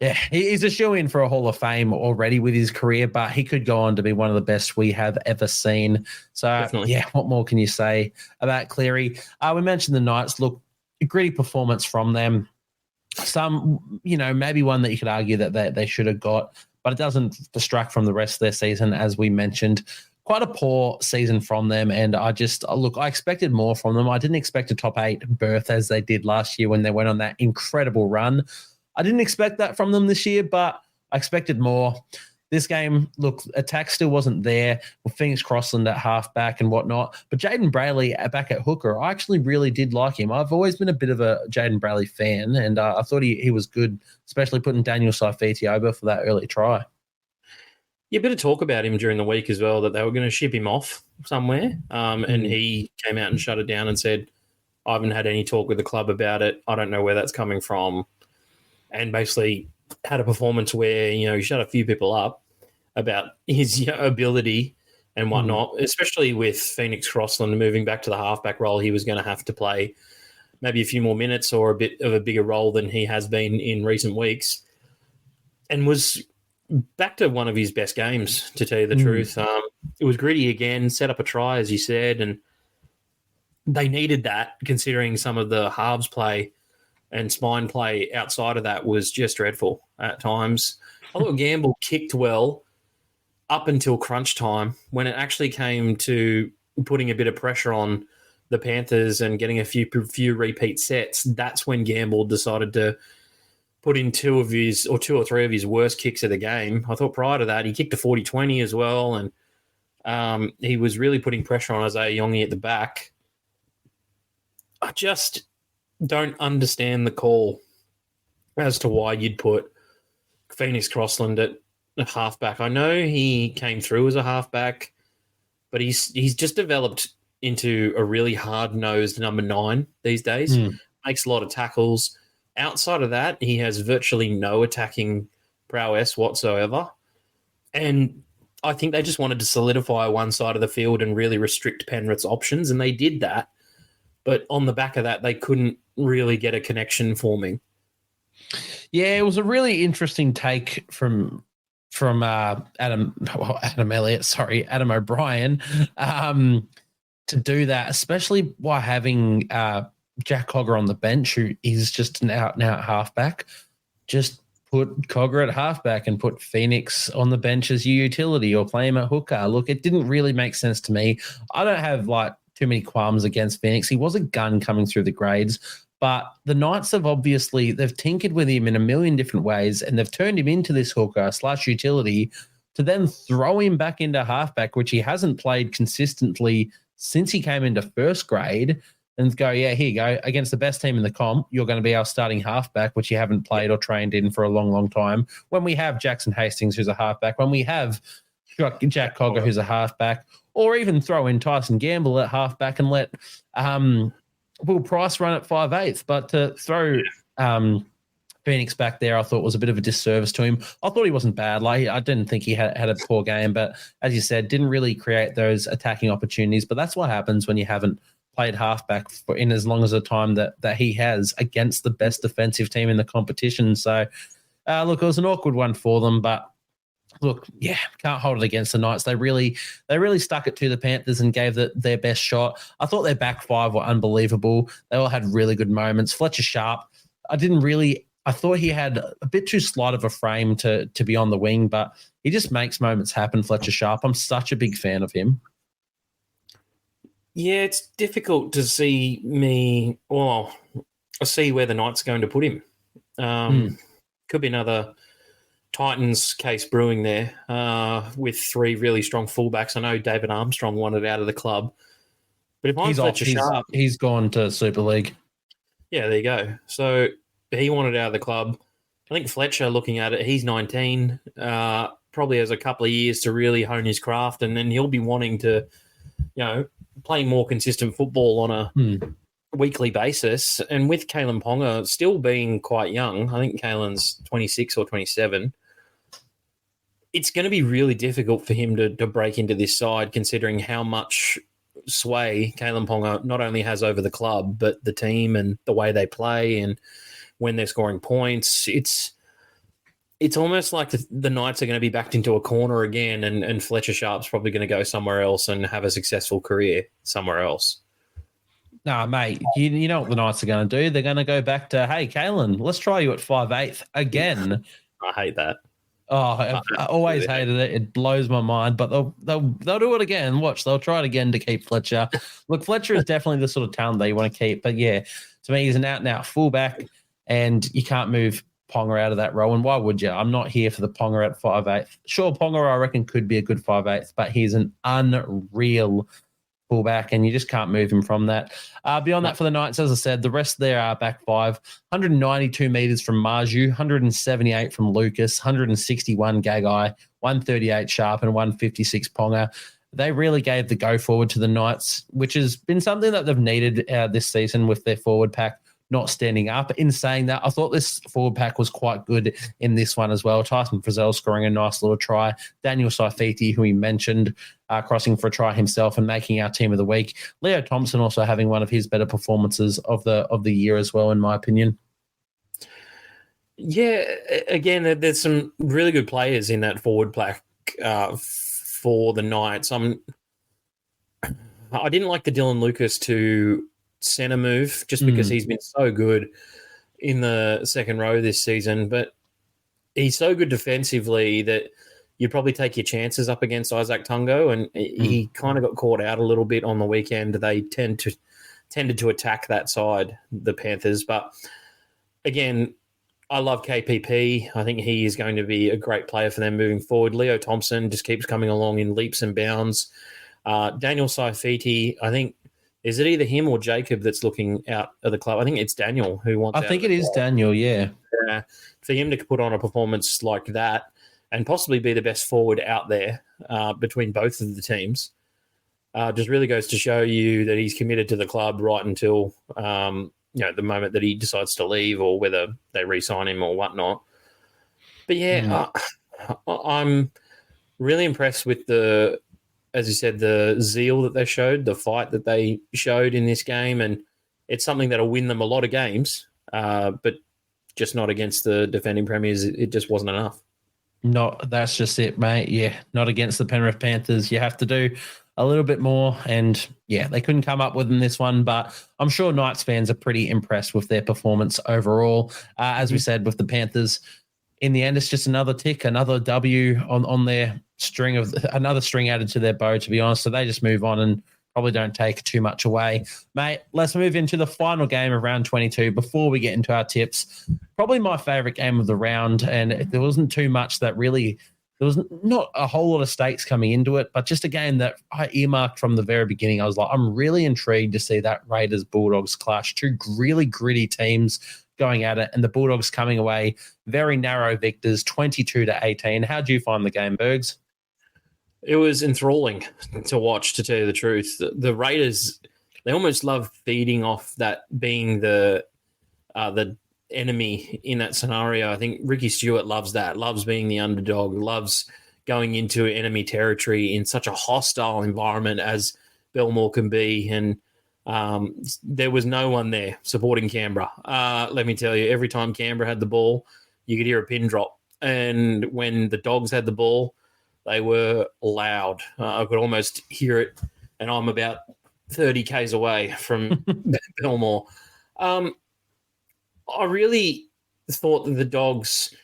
Yeah, he's a shoo-in for a Hall of Fame already with his career, but he could go on to be one of the best we have ever seen. So, Definitely. Yeah, what more can you say about Cleary? We mentioned the Knights. Look, a gritty performance from them. Some, maybe one that you could argue that they should have got, but it doesn't distract from the rest of their season, as we mentioned. Quite a poor season from them, and I expected more from them. I didn't expect a top 8 berth as they did last year when they went on that incredible run. I didn't expect that from them this year, but I expected more. This game, look, attack still wasn't there with Phoenix Crossland at halfback and whatnot. But Jaden Brayley back at hooker, I actually really did like him. I've always been a bit of a Jaden Brayley fan, and I thought he was good, especially putting Daniel Saifiti over for that early try. Yeah, a bit of talk about him during the week as well, that they were going to ship him off somewhere. And he came out and shut it down and said, I haven't had any talk with the club about it. I don't know where that's coming from. And basically had a performance where, he shut a few people up about his ability and whatnot, especially with Phoenix Crossland moving back to the halfback role. He was going to have to play maybe a few more minutes or a bit of a bigger role than he has been in recent weeks, and was back to one of his best games, to tell you the truth. It was gritty again, set up a try, as you said, and they needed that, considering some of the halves play and spine play outside of that was just dreadful at times. I thought Gamble kicked well up until crunch time. When it actually came to putting a bit of pressure on the Panthers and getting a few repeat sets, that's when Gamble decided to put in two or three of his worst kicks of the game. I thought prior to that, he kicked a 40-20 as well, and he was really putting pressure on Isaiah Yongi at the back. I just don't understand the call as to why you'd put Phoenix Crossland at a halfback. I know he came through as a halfback, but he's just developed into a really hard-nosed number 9 these days. Makes a lot of tackles. Outside of that, he has virtually no attacking prowess whatsoever. And I think they just wanted to solidify one side of the field and really restrict Penrith's options, and they did that. But on the back of that, they couldn't really get a connection forming. Yeah, it was a really interesting take from Adam O'Brien to do that, especially by having Jack Cogger on the bench, who is just an out-and-out halfback. Just put Cogger at halfback and put Phoenix on the bench as your utility or play him at hooker. Look, it didn't really make sense to me. I don't have too many qualms against Phoenix. He was a gun coming through the grades, but the Knights they've tinkered with him in a million different ways, and they've turned him into this hooker / utility to then throw him back into halfback, which he hasn't played consistently since he came into first grade, and go, yeah, here you go. Against the best team in the comp, you're going to be our starting halfback, which you haven't played or trained in for a long, long time. When we have Jackson Hastings, who's a halfback, when we have Jack Cogger, who's a halfback, or even throw in Tyson Gamble at halfback and let Will Price run at 5/8. But to throw Phoenix back there, I thought was a bit of a disservice to him. I thought he wasn't bad. I didn't think he had a poor game, but as you said, didn't really create those attacking opportunities. But that's what happens when you haven't played halfback in as long as a time that he has against the best defensive team in the competition. So, look, it was an awkward one for them, but look, yeah, can't hold it against the Knights. They really stuck it to the Panthers and gave their best shot. I thought their back five were unbelievable. They all had really good moments. Fletcher Sharp, I thought he had a bit too slight of a frame to be on the wing, but he just makes moments happen, Fletcher Sharp. I'm such a big fan of him. Yeah, it's difficult to see where the Knights are going to put him. Could be another Titans case brewing there with 3 really strong fullbacks. I know David Armstrong wanted out of the club. But if I'm Fletcher Sharp... He's gone to Super League. Yeah, there you go. So he wanted out of the club. I think Fletcher, looking at it, he's 19, probably has a couple of years to really hone his craft, and then he'll be wanting to, play more consistent football on a weekly basis. And with Kalen Ponga still being quite young, I think Kalen's 26 or 27, it's going to be really difficult for him to break into this side, considering how much sway Kalen Ponga not only has over the club, but the team and the way they play and when they're scoring points. It's almost like the Knights are going to be backed into a corner again, and Fletcher Sharp's probably going to go somewhere else and have a successful career somewhere else. Nah, mate, you know what the Knights are going to do? They're going to go back to, hey, Kalen, let's try you at 5/8 again. I hate that. Oh, I always hated it. It blows my mind, but they'll do it again. Watch, they'll try it again to keep Fletcher. Look, Fletcher is definitely the sort of talent that you want to keep, but yeah, to me, he's an out-and-out fullback, and you can't move Ponga out of that role, and why would you? I'm not here for the Ponga at 5/8. Sure, Ponga, I reckon, could be a good 5/8, but he's an unreal fullback, and you just can't move him from that. Beyond that, for the Knights, as I said, the rest of their back five, 192 metres from Marju, 178 from Lucas, 161 Gagai, 138 Sharp, and 156 Ponga. They really gave the go forward to the Knights, which has been something that they've needed this season with their forward pack not standing up. In saying that, I thought this forward pack was quite good in this one as well. Tyson Frizzell scoring a nice little try. Daniel Saifiti, who we mentioned, crossing for a try himself and making our team of the week. Leo Thompson also having one of his better performances of the year as well, in my opinion. Yeah, again, there's some really good players in that forward pack for the Knights. I didn't like the Dylan Lucas to centre move just because he's been so good in the second row this season, but he's so good defensively that you'd probably take your chances up against Isaac Tungo, and he kind of got caught out a little bit on the weekend. They tended to attack that side, the Panthers. But again, I love KPP. I think he is going to be a great player for them moving forward. Leo Thompson just keeps coming along in leaps and bounds. Daniel Saifiti, I think, is it either him or Jacob that's looking out of the club? I think it's Daniel who wants. I think it is Daniel. Yeah. For him to put on a performance like that and possibly be the best forward out there between both of the teams, just really goes to show you that he's committed to the club right until the moment that he decides to leave, or whether they re-sign him or whatnot. But yeah, I'm really impressed with as you said, the zeal that they showed, the fight that they showed in this game, and it's something that'll win them a lot of games, but just not against the defending premiers. It just wasn't enough. No, that's just it, mate. Yeah, not against the Penrith Panthers. You have to do a little bit more, and yeah, they couldn't come up with in this one, but I'm sure Knights fans are pretty impressed with their performance overall. As we said, with the Panthers, in the end, it's just another tick, another W on their string added to their bow, to be honest. So they just move on and probably don't take too much away. Mate, let's move into the final game of round 22 before we get into our tips. Probably my favorite game of the round, and there wasn't too much that really, there was not a whole lot of stakes coming into it, but just a game that I earmarked from the very beginning. I was like, I'm really intrigued to see that Raiders-Bulldogs clash. Two really gritty teams going at it, and the Bulldogs coming away very narrow victors, 22-18. How do you find the game, Burgz? It was enthralling to watch, to tell you the truth. The Raiders, they almost love feeding off that being the enemy in that scenario. I think Ricky Stewart loves that, loves being the underdog, loves going into enemy territory in such a hostile environment as Belmore can be. And there was no one there supporting Canberra. Let me tell you, every time Canberra had the ball, you could hear a pin drop. And when the Dogs had the ball, they were loud. I could almost hear it, and I'm about 30 Ks away from Belmore. I really thought that the Dogs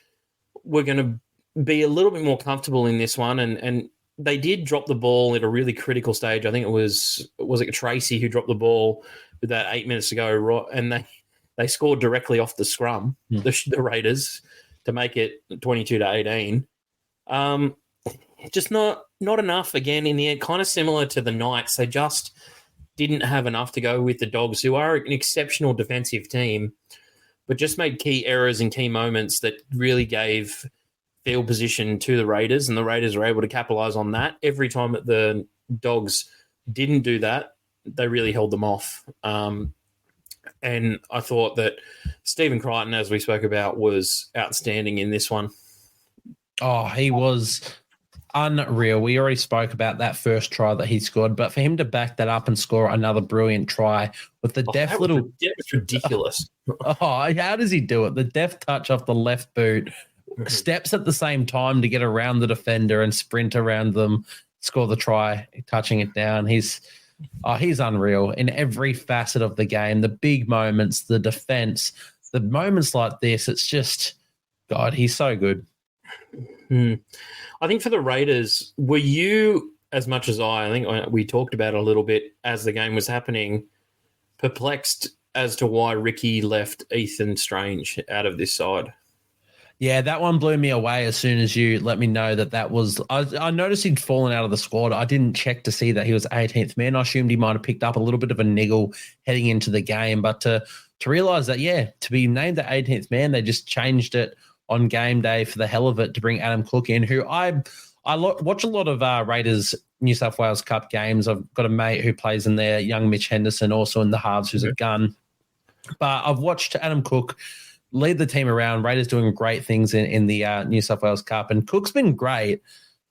were going to be a little bit more comfortable in this one, and they did drop the ball at a really critical stage. I think it was it Tracy who dropped the ball with that 8 minutes to go, and they scored directly off the scrum, the Raiders, to make it 22-18. Just not enough again in the end, kind of similar to the Knights. They just didn't have enough to go with the Dogs, who are an exceptional defensive team, but just made key errors in key moments that really gave field position to the Raiders, and the Raiders were able to capitalise on that. Every time that the Dogs didn't do that, they really held them off. And I thought that Stephen Crichton, as we spoke about, was outstanding in this one. Oh, he was unreal. We already spoke about that first try that he scored, but for him to back that up and score another brilliant try with the deft little... That was ridiculous. How does he do it? The deft touch off the left boot, steps at the same time to get around the defender and sprint around them, score the try, touching it down. He's unreal in every facet of the game. The big moments, the defense, the moments like this, it's just, God, he's so good. I think for the Raiders, were you, as much as I think we talked about it a little bit as the game was happening, perplexed as to why Ricky left Ethan Strange out of this side? Yeah, that one blew me away as soon as you let me know that was... I noticed he'd fallen out of the squad. I didn't check to see that he was 18th man. I assumed he might have picked up a little bit of a niggle heading into the game, but to realise that, to be named the 18th man, they just changed it on game day for the hell of it to bring Adam Cook in, who I watch a lot of Raiders New South Wales Cup games. I've got a mate who plays in there, young Mitch Henderson, also in the halves, who's a gun. But I've watched Adam Cook lead the team around. Raiders doing great things in the New South Wales Cup, and Cook's been great.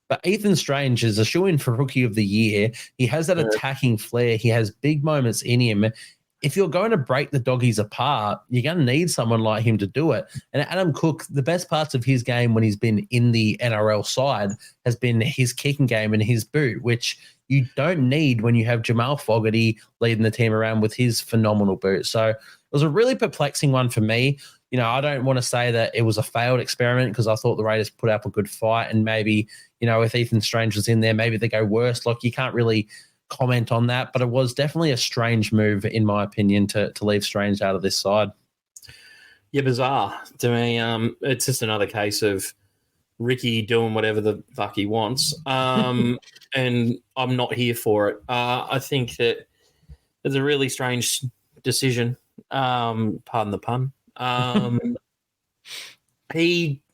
But Ethan Strange is a shoo-in for Rookie of the Year. He has that attacking flair. He has big moments in him. If you're going to break the doggies apart, you're going to need someone like him to do it. And Adam Cook, the best parts of his game when he's been in the NRL side has been his kicking game and his boot, which you don't need when you have Jamal Fogarty leading the team around with his phenomenal boot. So it was a really perplexing one for me. You know, I don't want to say that it was a failed experiment because I thought the Raiders put up a good fight, and maybe, you know, if Ethan Strange was in there, maybe they go worse. Like, you can't really comment on that, but it was definitely a strange move, in my opinion, to leave Strange out of this side. Yeah, bizarre to me. It's just another case of Ricky doing whatever the fuck he wants, and I'm not here for it. I think that it's a really strange decision. Pardon the pun. Ethan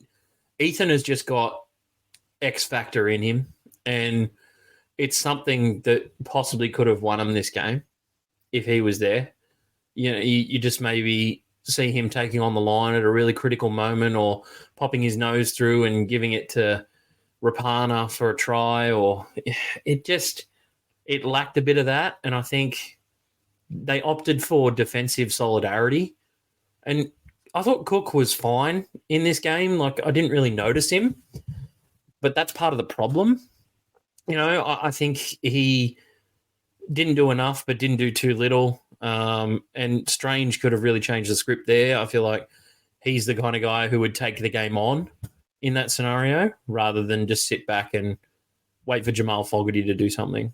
has just got X factor in him, and it's something that possibly could have won him this game if he was there. You know, you just maybe see him taking on the line at a really critical moment, or popping his nose through and giving it to Rapana for a try, or it lacked a bit of that. And I think they opted for defensive solidarity. And I thought Cook was fine in this game. Like, I didn't really notice him, but that's part of the problem. You know, I think he didn't do enough, but didn't do too little. And Strange could have really changed the script there. I feel like he's the kind of guy who would take the game on in that scenario rather than just sit back and wait for Jamal Fogarty to do something.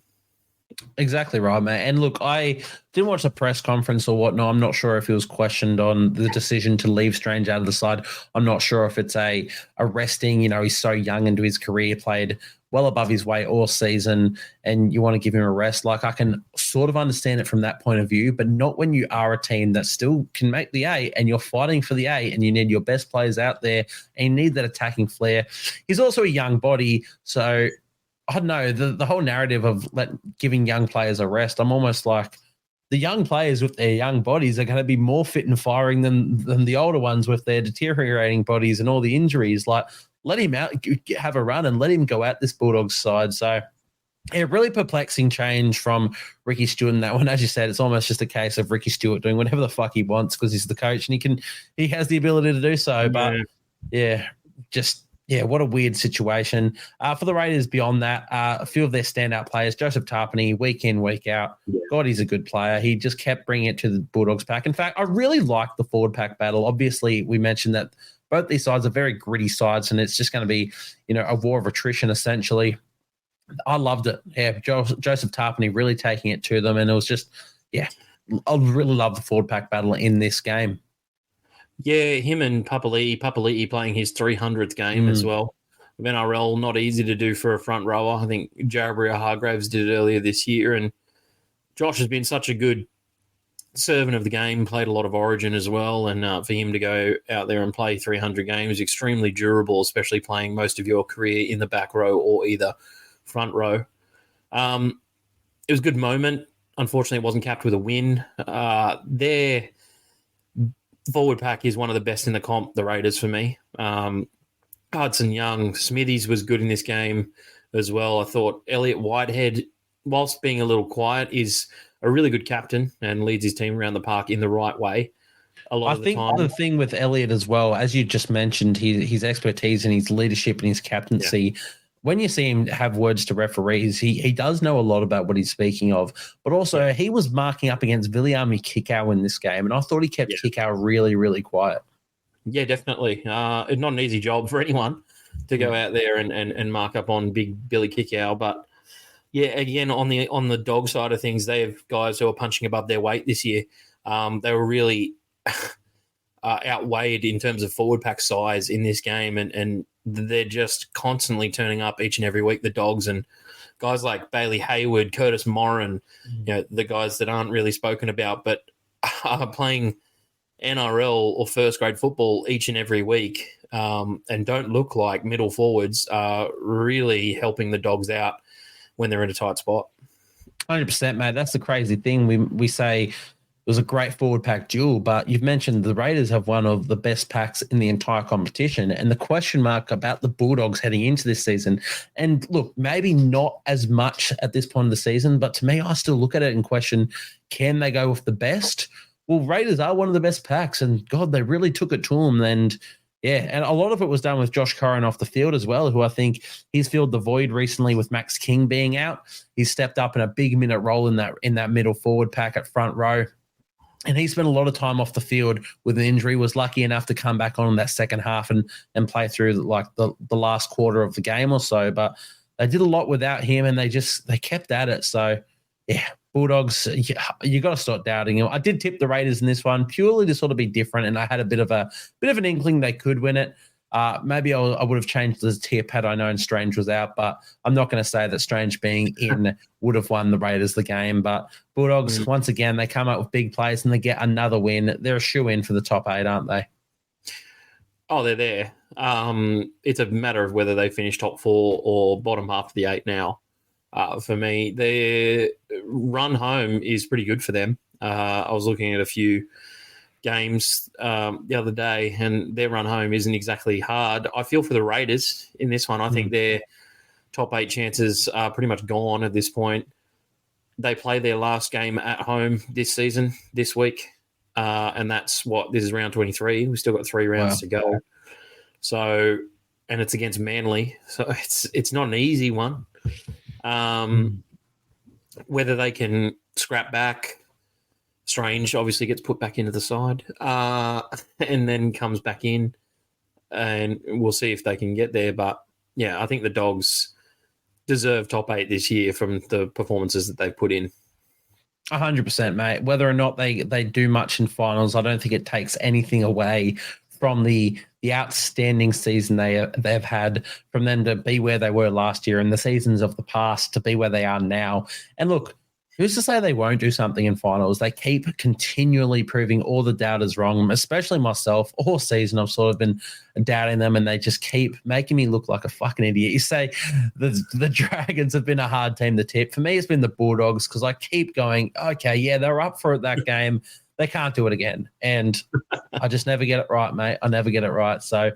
Exactly right, mate. And look, I didn't watch the press conference or whatnot. I'm not sure if he was questioned on the decision to leave Strange out of the side. I'm not sure if it's a resting, you know, he's so young into his career, played well above his weight all season, and you want to give him a rest. Like, I can sort of understand it from that point of view, but not when you are a team that still can make the 8 and you're fighting for the 8 and you need your best players out there and you need that attacking flair. He's also a young body, so I don't know, the whole narrative of giving young players a rest, I'm almost like, the young players with their young bodies are going to be more fit and firing than the older ones with their deteriorating bodies and all the injuries. Like, let him out, have a run, and let him go out this Bulldogs side. So, yeah, really perplexing change from Ricky Stewart in that one. As you said, it's almost just a case of Ricky Stewart doing whatever the fuck he wants because he's the coach and he has the ability to do so. But, what a weird situation. For the Raiders beyond that, a few of their standout players, Joseph Tarpany, week in, week out. Yeah. God, he's a good player. He just kept bringing it to the Bulldogs pack. In fact, I really liked the forward pack battle. Obviously, we mentioned that both these sides are very gritty sides, and it's just going to be, you know, a war of attrition, essentially. I loved it. Yeah, Joseph Tarpany really taking it to them, and it was just, I really love the forward pack battle in this game. Yeah, him and Papali'i playing his 300th game as well. NRL, not easy to do for a front rower. I think Jarabria Hargraves did it earlier this year, and Josh has been such a good servant of the game, played a lot of Origin as well, and for him to go out there and play 300 games, extremely durable, especially playing most of your career in the back row or either front row. It was a good moment. Unfortunately, it wasn't capped with a win. Their forward pack is one of the best in the comp, the Raiders, for me. Hudson Young, Smithies was good in this game as well. I thought Elliot Whitehead, whilst being a little quiet, is a really good captain and leads his team around the park in the right way a lot of the time. I think the thing with Elliot as well, as you just mentioned, his expertise and his leadership and his captaincy, when you see him have words to referees, he does know a lot about what he's speaking of. But also, he was marking up against Viliami Kikau in this game, and I thought he kept Kikau really, really quiet. Yeah, definitely. Not an easy job for anyone to go out there and mark up on big Billy Kikau, but yeah, again, on the dog side of things, they have guys who are punching above their weight this year. They were really outweighed in terms of forward pack size in this game, and they're just constantly turning up each and every week, the Dogs, and guys like Bailey Hayward, Curtis Morin, you know, the guys that aren't really spoken about but are playing NRL or first grade football each and every week and don't look like middle forwards, are really helping the Dogs out when they're in a tight spot. 100%, mate. That's the crazy thing. We say was a great forward pack duel, but you've mentioned the Raiders have one of the best packs in the entire competition. And the question mark about the Bulldogs heading into this season, and look, maybe not as much at this point of the season, but to me, I still look at it and question, can they go with the best? Well, Raiders are one of the best packs, and God, they really took it to them. And yeah, and a lot of it was done with Josh Curran off the field as well, who I think he's filled the void recently with Max King being out. He's stepped up in a big minute role in that middle forward pack at front row. And he spent a lot of time off the field with an injury, was lucky enough to come back on in that second half and play through like the last quarter of the game or so. But they did a lot without him, and they kept at it. So, yeah, Bulldogs, you got to start doubting him. I did tip the Raiders in this one purely to sort of be different, and I had a bit of an inkling they could win it. Maybe I would have changed the tip had I known Strange was out, but I'm not going to say that Strange being in would have won the Raiders the game. But Bulldogs, once again, they come up with big plays and they get another win. They're a shoe-in for the top 8, aren't they? Oh, they're there. It's a matter of whether they finish top 4 or bottom half of the 8 now. For me, their run home is pretty good for them. I was looking at a few games the other day, and their run home isn't exactly hard. I feel for the Raiders in this one. I think their top 8 chances are pretty much gone at this point. They play their last game at home this season, this week, and this is round 23. We've still got 3 rounds to go. So, and it's against Manly, so it's not an easy one. Whether they can scrap back, Strange obviously gets put back into the side and then comes back in, and we'll see if they can get there. But, yeah, I think the Dogs deserve top 8 this year from the performances that they put in. 100%, mate. Whether or not they do much in finals, I don't think it takes anything away from the outstanding season they've had, from them to be where they were last year and the seasons of the past to be where they are now. And look, who's to say they won't do something in finals? They keep continually proving all the doubters wrong, especially myself. All season I've sort of been doubting them, and they just keep making me look like a fucking idiot. You say the Dragons have been a hard team to tip. For me, it's been the Bulldogs, because I keep going, okay, yeah, they're up for it that game. They can't do it again. And I just never get it right, mate. I never get it right. So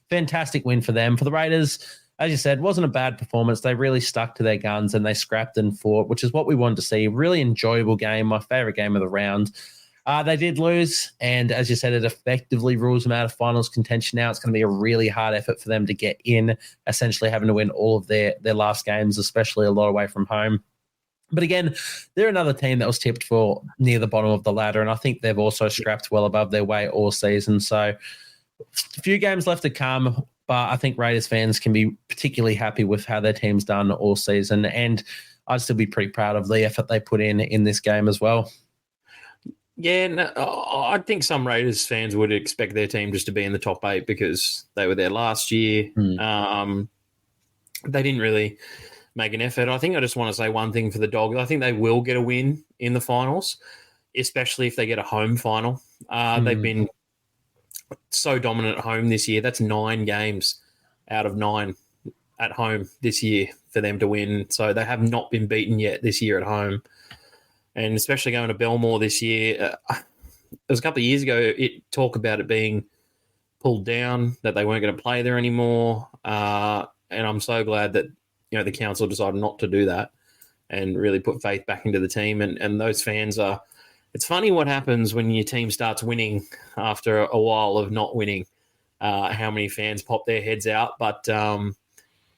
fantastic win for them. For the Raiders, as you said, wasn't a bad performance. They really stuck to their guns and they scrapped and fought, which is what we wanted to see. Really enjoyable game, my favourite game of the round. They did lose, and as you said, it effectively rules them out of finals contention now. It's going to be a really hard effort for them to get in, essentially having to win all of their last games, especially a lot away from home. But again, they're another team that was tipped for near the bottom of the ladder, and I think they've also scrapped well above their weight all season. So a few games left to come, but I think Raiders fans can be particularly happy with how their team's done all season, and I'd still be pretty proud of the effort they put in this game as well. Yeah, no, I think some Raiders fans would expect their team just to be in the top 8 because they were there last year. They didn't really make an effort. I think I just want to say one thing for the Dogs. I think they will get a win in the finals, especially if they get a home final. They've been so dominant at home this year. That's 9 games out of 9 at home this year for them to win. So they have not been beaten yet this year at home. And especially going to Belmore this year, it was a couple of years ago, it talked about it being pulled down, that they weren't going to play there anymore. And I'm so glad that, the council decided not to do that and really put faith back into the team. And those fans are, it's funny what happens when your team starts winning after a while of not winning, how many fans pop their heads out. But,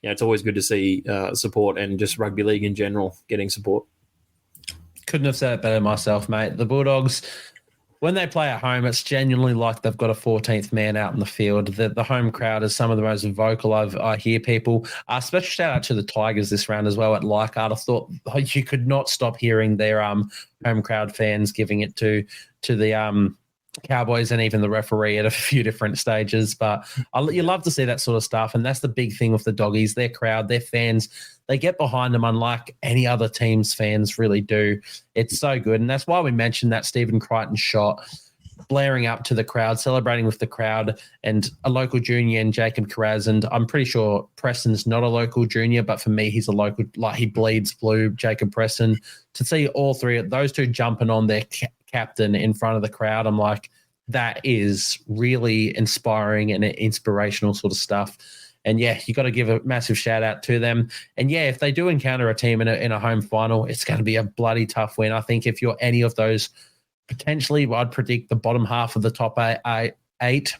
it's always good to see support, and just rugby league in general getting support. Couldn't have said it better myself, mate. The Bulldogs, when they play at home, it's genuinely like they've got a 14th man out in the field. The home crowd is some of the most vocal I hear people. Special shout out to the Tigers this round as well at Leichhardt. I thought you could not stop hearing their home crowd fans giving it to the Cowboys and even the referee at a few different stages. But you love to see that sort of stuff, and that's the big thing with the Doggies. Their crowd, their fans, they get behind them unlike any other team's fans really do. It's so good, and that's why we mentioned that Stephen Crichton shot, blaring up to the crowd, celebrating with the crowd, and a local junior and Jacob Carraz. And I'm pretty sure Preston's not a local junior, but for me, he's a local, like he bleeds blue, Jacob Preston. To see all three of those two jumping on their captain in front of the crowd. I'm like, that is really inspiring and inspirational sort of stuff. And yeah, you got to give a massive shout out to them. And yeah, if they do encounter a team in a home final, it's going to be a bloody tough win. I think if you're any of those, potentially, I'd predict the bottom half of the top eight.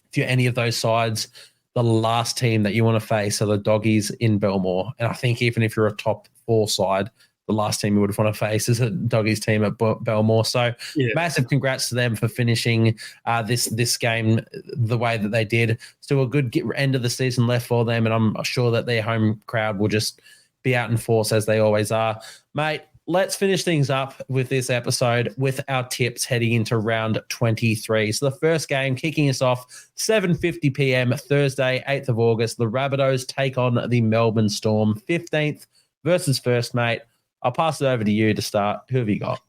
If you're any of those sides, the last team that you want to face are the Doggies in Belmore. And I think even if you're a top 4 side, the last team you would want to face is a Doggies team at Belmore. So massive congrats to them for finishing this game the way that they did. Still a good end of the season left for them, and I'm sure that their home crowd will just be out in force as they always are. Mate, let's finish things up with this episode with our tips heading into round 23. So the first game kicking us off, 7:50 p.m. Thursday, 8th of August. The Rabbitohs take on the Melbourne Storm, 15th versus 1st, mate. I'll pass it over to you to start. Who have you got?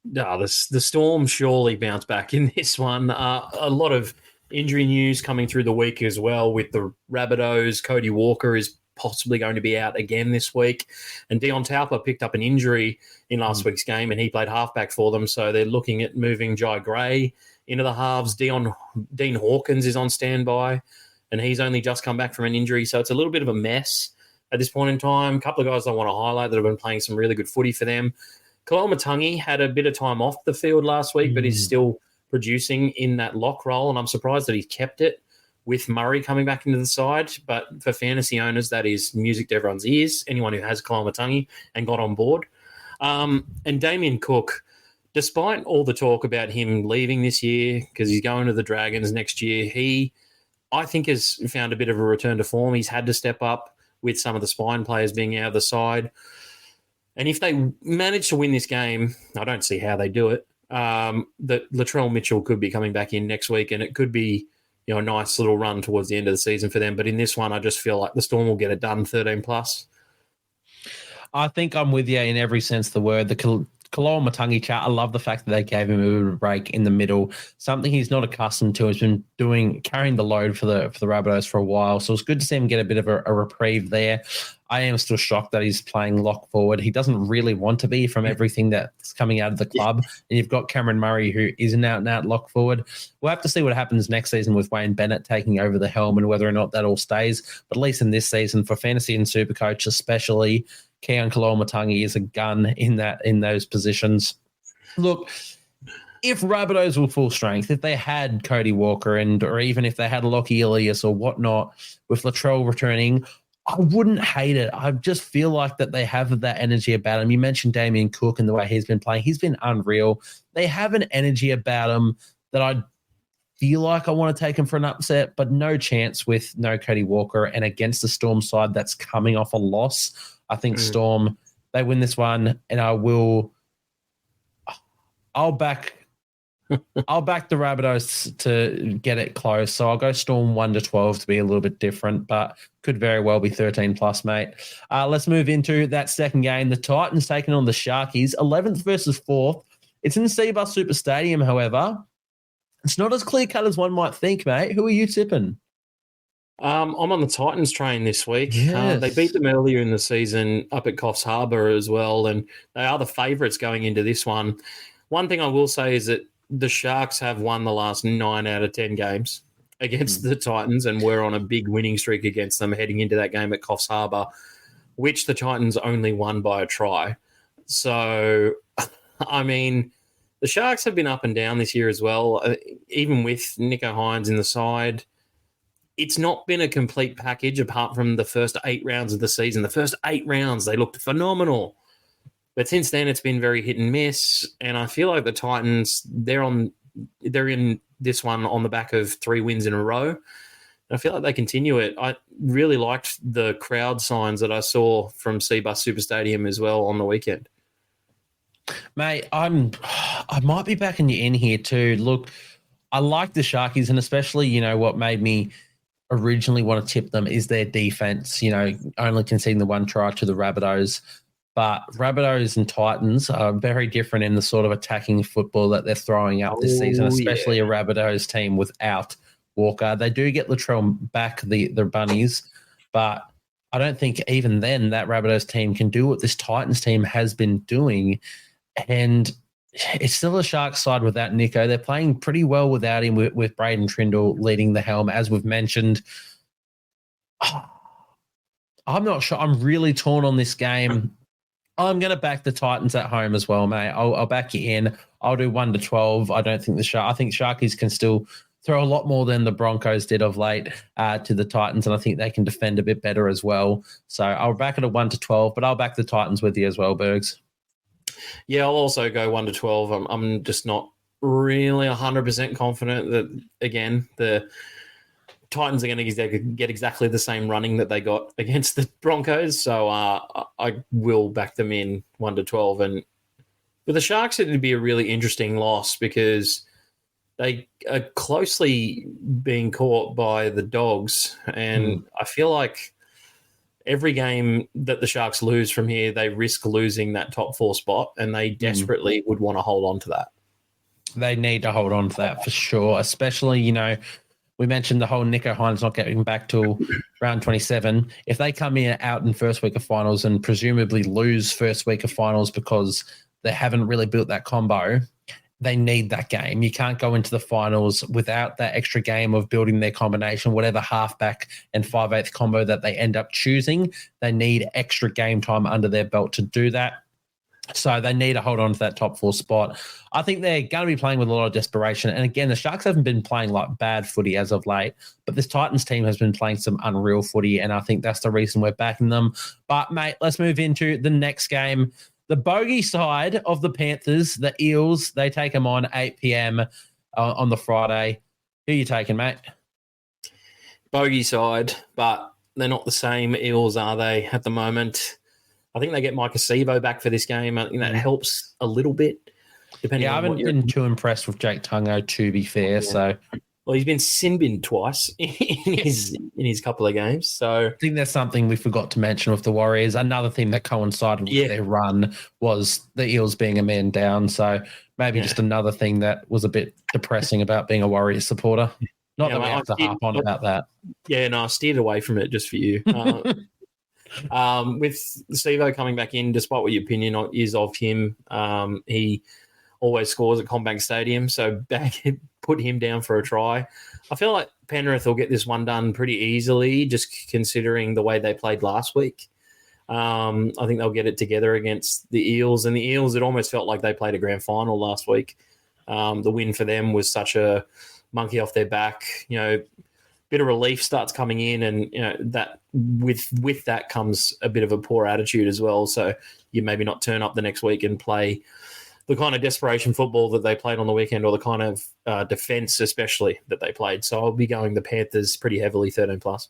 The Storm surely bounce back in this one. A lot of injury news coming through the week as well with the Rabbitohs. Cody Walker is possibly going to be out again this week. And Dion Tauper picked up an injury in last week's game, and he played halfback for them. So they're looking at moving Jai Gray into the halves. Dean Hawkins is on standby, and he's only just come back from an injury. So it's a little bit of a mess at this point in time. A couple of guys I want to highlight that have been playing some really good footy for them. Kaloamatangi had a bit of time off the field last week, but he's still producing in that lock role, and I'm surprised that he's kept it with Murray coming back into the side. But for fantasy owners, that is music to everyone's ears, anyone who has Kaloamatangi and got on board. And Damien Cook, despite all the talk about him leaving this year because he's going to the Dragons next year, he, I think, has found a bit of a return to form. He's had to step up with some of the spine players being out of the side. And if they manage to win this game, I don't see how they do it, that Latrell Mitchell could be coming back in next week, and it could be a nice little run towards the end of the season for them. But in this one, I just feel like the Storm will get it done 13+. I think I'm with you in every sense of the word. The Kaloamatangi chat, I love the fact that they gave him a bit of a break in the middle, something he's not accustomed to. He's been carrying the load for the Rabbitohs for a while, so it's good to see him get a bit of a reprieve there. I am still shocked that he's playing lock forward. He doesn't really want to be from everything that's coming out of the club. And you've got Cameron Murray, who is an out-and-out lock forward. We'll have to see what happens next season with Wayne Bennett taking over the helm and whether or not that all stays. But at least in this season, for fantasy and Supercoach especially, Keon Kaloamatangi is a gun in those positions. Look, if Rabbitohs were full strength, if they had Cody Walker or even if they had Lockie Elias or whatnot, with Latrell returning, I wouldn't hate it. I just feel like that they have that energy about him. You mentioned Damien Cook and the way he's been playing. He's been unreal. They have an energy about him that I feel like I want to take him for an upset, but no chance with no Cody Walker and against the Storm side that's coming off a loss. I think Storm, they win this one, and I'll back the Rabbitohs to get it close. So I'll go Storm 1-12 to be a little bit different, but could very well be 13+, mate. Let's move into that second game. The Titans taking on the Sharkies, 11th versus 4th. It's in the Seabus Super Stadium, however. It's not as clear-cut as one might think, mate. Who are you tipping? I'm on the Titans train this week. Yes. They beat them earlier in the season up at Coffs Harbour as well, and they are the favourites going into this one. One thing I will say is that the Sharks have won the last 9 out of 10 games against the Titans, and we're on a big winning streak against them heading into that game at Coffs Harbour, which the Titans only won by a try. So, I mean, the Sharks have been up and down this year as well, even with Nico Hines in the side. It's not been a complete package apart from the first 8 rounds of the season. The first 8 rounds, they looked phenomenal. But since then, it's been very hit and miss. And I feel like the Titans, they're in this one on the back of 3 wins in a row. And I feel like they continue it. I really liked the crowd signs that I saw from Seabus Super Stadium as well on the weekend. Mate, I might be backing you in here too. Look, I like the Sharkies, and especially, what made me originally want to tip them is their defense, only conceding the 1 try to the Rabbitohs. But Rabbitohs and Titans are very different in the sort of attacking football that they're throwing up this season, especially a Rabbitohs team without Walker. They do get Latrell back, the Bunnies, but I don't think even then that Rabbitohs team can do what this Titans team has been doing. And it's still a Sharks side without Nico. They're playing pretty well without him, with Braden Trindle leading the helm, as we've mentioned. I'm not sure. I'm really torn on this game. I'm going to back the Titans at home as well, mate. I'll back you in. I'll do 1-12. I don't think I think Sharkies can still throw a lot more than the Broncos did of late to the Titans, and I think they can defend a bit better as well. So I'll back it at 1-12, but I'll back the Titans with you as well, Burgz. Yeah, I'll also go 1-12. I'm just not really 100% confident that, again, the Titans are going to get exactly the same running that they got against the Broncos. So I will back them in 1-12. And with the Sharks, it would be a really interesting loss because they are closely being caught by the Dogs. And I feel like every game that the Sharks lose from here, they risk losing that top 4 spot, and they desperately would want to hold on to that. They need to hold on to that for sure, especially, we mentioned the whole Nico Hines not getting back till round 27. If they come in out in first week of finals and presumably lose first week of finals because they haven't really built that combo, they need that game. You can't go into the finals without that extra game of building their combination, whatever halfback and 5/8 combo that they end up choosing. They need extra game time under their belt to do that. So they need to hold on to that top 4 spot. I think they're going to be playing with a lot of desperation. And again, the Sharks haven't been playing like bad footy as of late, but this Titans team has been playing some unreal footy, and I think that's the reason we're backing them. But, mate, let's move into the next game. The bogey side of the Panthers, the Eels, they take them on 8 p.m. On the Friday. Who are you taking, mate? Bogey side, but they're not the same Eels, are they, at the moment? I think they get Micah Sevo back for this game. I think that helps a little bit. Depending I haven't been too impressed with Jake Tungo, to be fair. Yeah. So, well, he's been sin-binned twice in his couple of games. So I think there's something we forgot to mention with the Warriors. Another thing that coincided with their run was the Eels being a man down. So maybe just another thing that was a bit depressing about being a Warriors supporter. Not that we have to harp on about that. Yeah, no, I steered away from it just for you. With Stevo coming back in, despite what your opinion is of him, he always scores at CommBank Stadium, so put him down for a try. I feel like Penrith will get this one done pretty easily, just considering the way they played last week. I think they'll get it together against the Eels, and the Eels, it almost felt like they played a grand final last week. The win for them was such a monkey off their back, bit of relief starts coming in, and that with that comes a bit of a poor attitude as well. So you maybe not turn up the next week and play the kind of desperation football that they played on the weekend, or the kind of defense especially that they played. So I'll be going the Panthers pretty heavily, 13+.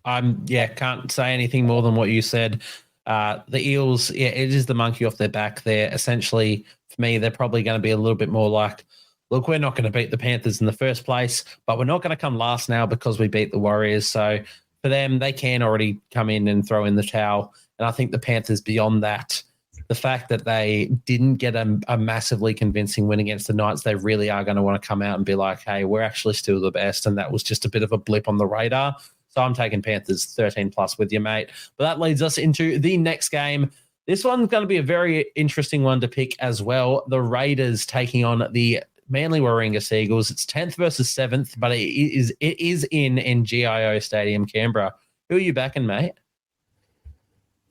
Can't say anything more than what you said. The Eels, it is the monkey off their back. They're essentially, for me, they're probably going to be a little bit more like, look, we're not going to beat the Panthers in the first place, but we're not going to come last now because we beat the Warriors. So for them, they can already come in and throw in the towel. And I think the Panthers, beyond that, the fact that they didn't get a massively convincing win against the Knights, they really are going to want to come out and be like, hey, we're actually still the best. And that was just a bit of a blip on the radar. So I'm taking Panthers 13+ with you, mate. But that leads us into the next game. This one's going to be a very interesting one to pick as well. The Raiders taking on the Manly Warringah Seagulls. It's 10th versus 7th, but it is in GIO Stadium, Canberra. Who are you backing, mate?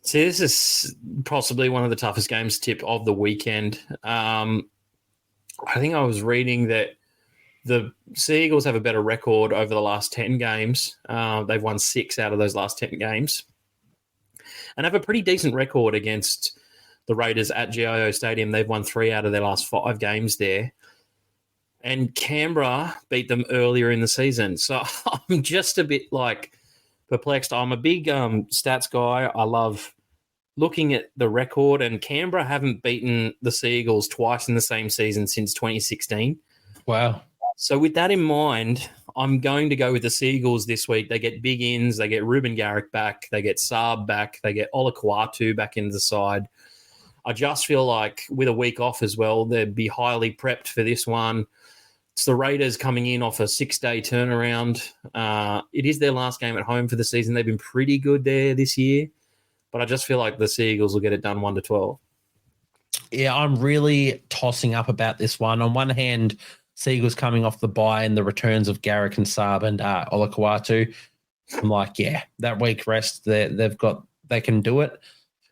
See, this is possibly one of the toughest games tip of the weekend. I think I was reading that the Seagulls have a better record over the last 10 games. They've won 6 out of those last 10 games and have a pretty decent record against the Raiders at GIO Stadium. They've won 3 out of their last 5 games there. And Canberra beat them earlier in the season. So I'm just a bit perplexed. I'm a big stats guy. I love looking at the record, and Canberra haven't beaten the Seagulls twice in the same season since 2016. Wow. So with that in mind, I'm going to go with the Seagulls this week. They get big ins. They get Ruben Garrick back. They get Saab back. They get Ola Kawatu back into the side. I just feel like with a week off as well, they'd be highly prepped for this one. It's the Raiders coming in off a 6-day turnaround. It is their last game at home for the season. They've been pretty good there this year, but I just feel like the Seagulls will get it done 1-12. Yeah, I'm really tossing up about this one. On one hand, Seagulls coming off the bye and the returns of Garrick and Saab and Olakau'atu. I'm like, yeah, that week rest, they can do it.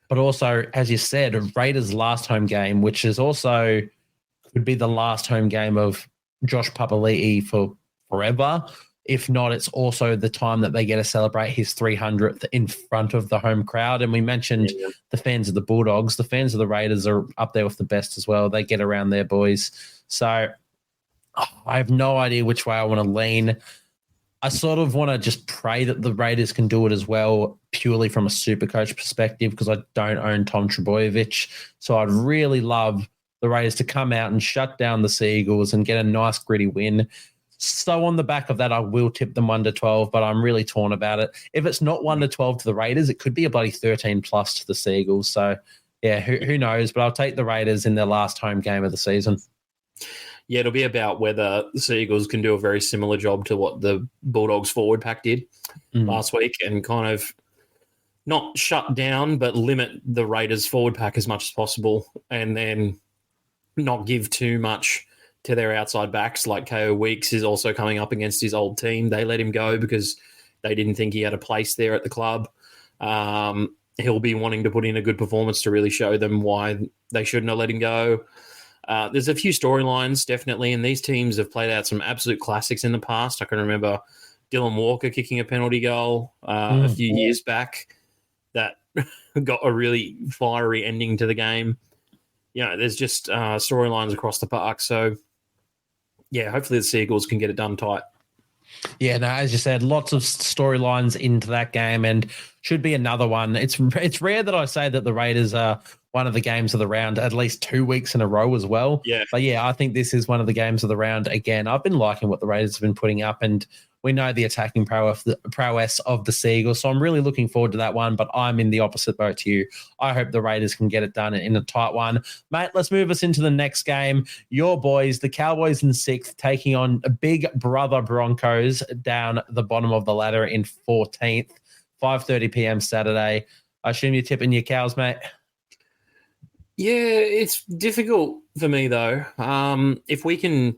But also, as you said, Raiders' last home game, which is also could be the last home game of Josh Papali'i for forever. If not, it's also the time that they get to celebrate his 300th in front of the home crowd. And we mentioned the fans of the Bulldogs. The fans of the Raiders are up there with the best as well. They get around their boys. So I have no idea which way I want to lean. I sort of want to just pray that the Raiders can do it as well, purely from a super coach perspective, because I don't own Tom Trbojevic. So I'd really love the Raiders to come out and shut down the Seagulls and get a nice gritty win. So on the back of that, I will tip them 1-12, but I'm really torn about it. If it's not 1-12 to the Raiders, it could be a bloody 13 plus to the Seagulls. So yeah, who knows? But I'll take the Raiders in their last home game of the season. Yeah, it'll be about whether the Seagulls can do a very similar job to what the Bulldogs forward pack did last week and kind of not shut down, but limit the Raiders forward pack as much as possible and then not give too much to their outside backs. Like KO Weeks is also coming up against his old team. They let him go because they didn't think he had a place there at the club. He'll be wanting to put in a good performance to really show them why they shouldn't have let him go. There's a few storylines, definitely, and these teams have played out some absolute classics in the past. I can remember Dylan Walker kicking a penalty goal a few years back that got a really fiery ending to the game. You know, there's just storylines across the park. So, yeah, hopefully the Seagulls can get it done tight. Yeah, no, as you said, lots of storylines into that game and should be another one. It's rare that I say that the Raiders are one of the games of the round at least 2 weeks in a row as well. Yeah. But yeah, I think this is one of the games of the round again. I've been liking what the Raiders have been putting up, and we know the attacking prowess of the Seagulls. So I'm really looking forward to that one, but I'm in the opposite boat to you. I hope the Raiders can get it done in a tight one. Mate, let's move us into the next game. Your boys, the Cowboys in 6th, taking on big brother Broncos down the bottom of the ladder in 14th, 5:30 p.m. Saturday. I assume you're tipping your Cows, mate? Yeah, it's difficult for me, though. If we can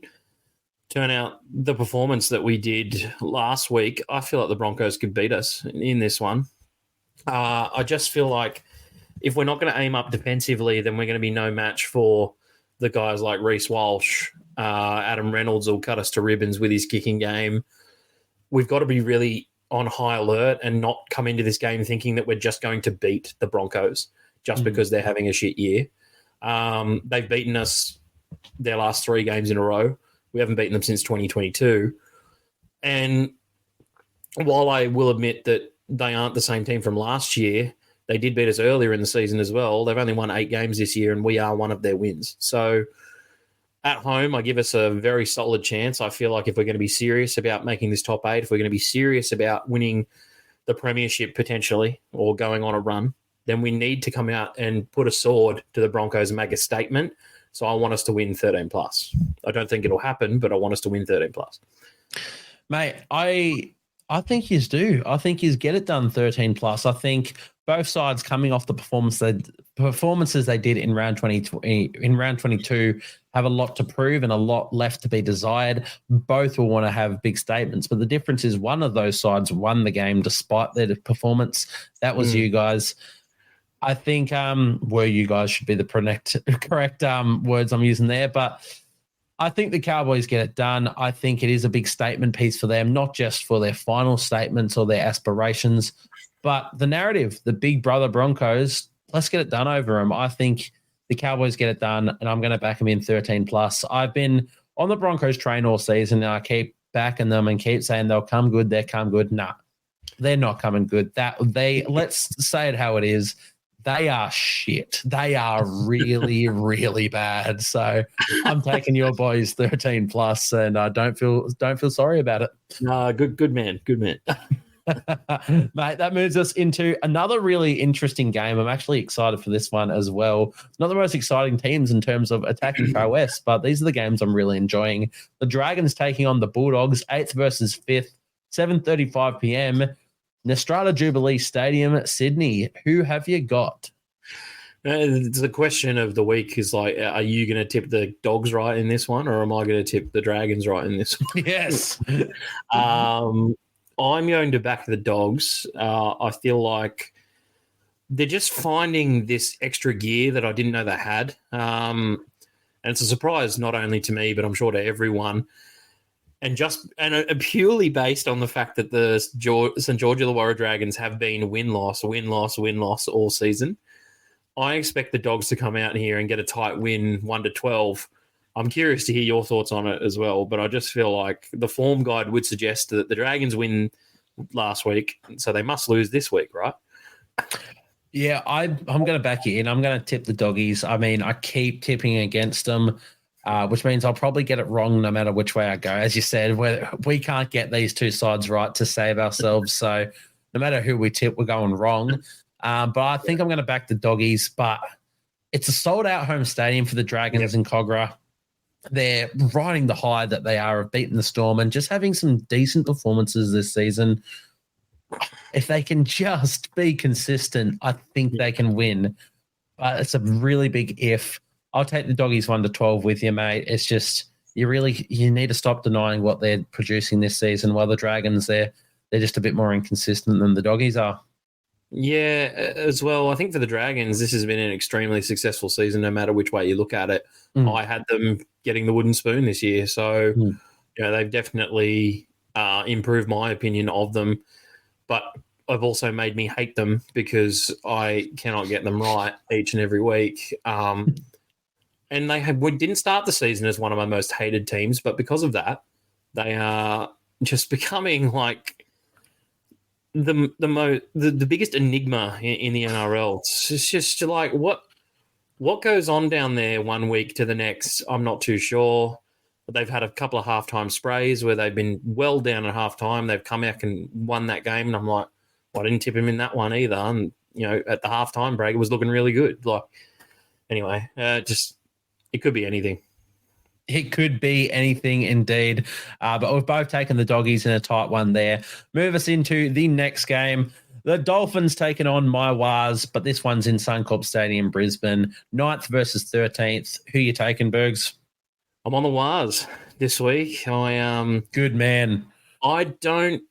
turn out the performance that we did last week, I feel like the Broncos could beat us in this one. I just feel like if we're not going to aim up defensively, then we're going to be no match for the guys like Reece Walsh. Adam Reynolds will cut us to ribbons with his kicking game. We've got to be really on high alert and not come into this game thinking that we're just going to beat the Broncos just because they're having a shit year. They've beaten us their last 3 games in a row. We haven't beaten them since 2022. And while I will admit that they aren't the same team from last year, they did beat us earlier in the season as well. They've only won 8 games this year, and we are one of their wins. So at home, I give us a very solid chance. I feel like if we're going to be serious about making this top 8, if we're going to be serious about winning the premiership potentially or going on a run, then we need to come out and put a sword to the Broncos and make a statement. So I want us to win 13 plus. I don't think it'll happen, but I want us to win 13 plus. Mate, I think yous do. I think yous get it done 13 plus. I think both sides coming off the performances they did in round 22 have a lot to prove and a lot left to be desired. Both will want to have big statements, but the difference is one of those sides won the game despite their performance. That was you guys. I think you guys should be the correct words I'm using there, but I think the Cowboys get it done. I think it is a big statement piece for them, not just for their final statements or their aspirations, but the narrative, the big brother Broncos, let's get it done over them. I think the Cowboys get it done, and I'm going to back them in 13 plus. I've been on the Broncos train all season, and I keep backing them and keep saying they'll come good, they'll come good. Nah, they're not coming good. Let's say it how it is. They are shit. They are really, really bad. So I'm taking your boys 13 plus, and don't feel sorry about it. Good man. Mate, that moves us into another really interesting game. I'm actually excited for this one as well. It's not the most exciting teams in terms of attacking prowess, but these are the games I'm really enjoying. The Dragons taking on the Bulldogs, 8th versus 5th, 7:35 p.m. Nestrata Jubilee Stadium, Sydney. Who have you got? The question of the week is like, are you going to tip the Dogs right in this one, or am I going to tip the Dragons right in this one? Yes. I'm going to back the Dogs. I feel like they're just finding this extra gear that I didn't know they had. And it's a surprise not only to me, but I'm sure to everyone. And purely based on the fact that the St. George Illawarra Dragons have been win-loss all season, I expect the Dogs to come out here and get a tight win, 1-12. I'm curious to hear your thoughts on it as well, but I just feel like the form guide would suggest that the Dragons win last week, so they must lose this week, right? Yeah, I'm going to back you in. I'm going to tip the Doggies. I mean, I keep tipping against them, which means I'll probably get it wrong no matter which way I go. As you said, we can't get these two sides right to save ourselves, so no matter who we tip, we're going wrong. But I think I'm going to back the Doggies, but it's a sold-out home stadium for the Dragons in Cogra. They're riding the high that they are of beating the Storm and just having some decent performances this season. If they can just be consistent, I think they can win. But it's a really big if. I'll take the Doggies 1-12 with you, mate. It's just you need to stop denying what they're producing this season. While the Dragons, they're just a bit more inconsistent than the Doggies are. Yeah, as well. I think for the Dragons, this has been an extremely successful season, no matter which way you look at it. I had them getting the wooden spoon this year, so they've definitely improved my opinion of them. But I've also made me hate them because I cannot get them right each and every week. And we didn't start the season as one of my most hated teams, but because of that, they are just becoming like the biggest enigma in the NRL. It's just like what goes on down there one week to the next. I'm not too sure. But they've had a couple of halftime sprays where they've been well down at halftime. They've come back and won that game, and I'm like, well, I didn't tip him in that one either. And at the halftime break, it was looking really good. Like, anyway, it could be anything. It could be anything indeed. But we've both taken the Doggies in a tight one there. Move us into the next game. The Dolphins taking on my Wars, but this one's in Suncorp Stadium, Brisbane. 9th versus 13th. Who you taking, Burgz? I'm on the Wars this week. Good man. I don't,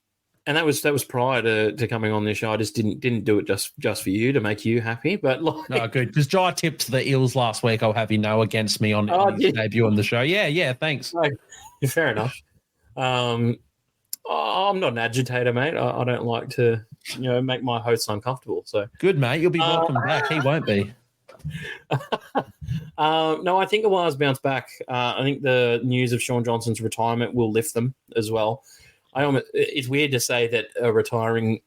and that was prior to coming on this show. I just didn't do it just for you to make you happy. But no, good, because Jai tipped the Eels last week. I'll have you know against me on his debut on the show. Yeah, thanks. No, fair enough. I'm not an agitator, mate. I don't like to make my hosts uncomfortable. So good, mate. You'll be welcome back. He won't be. No, I think the Wars bounce back. I think the news of Shaun Johnson's retirement will lift them as well. It's weird to say that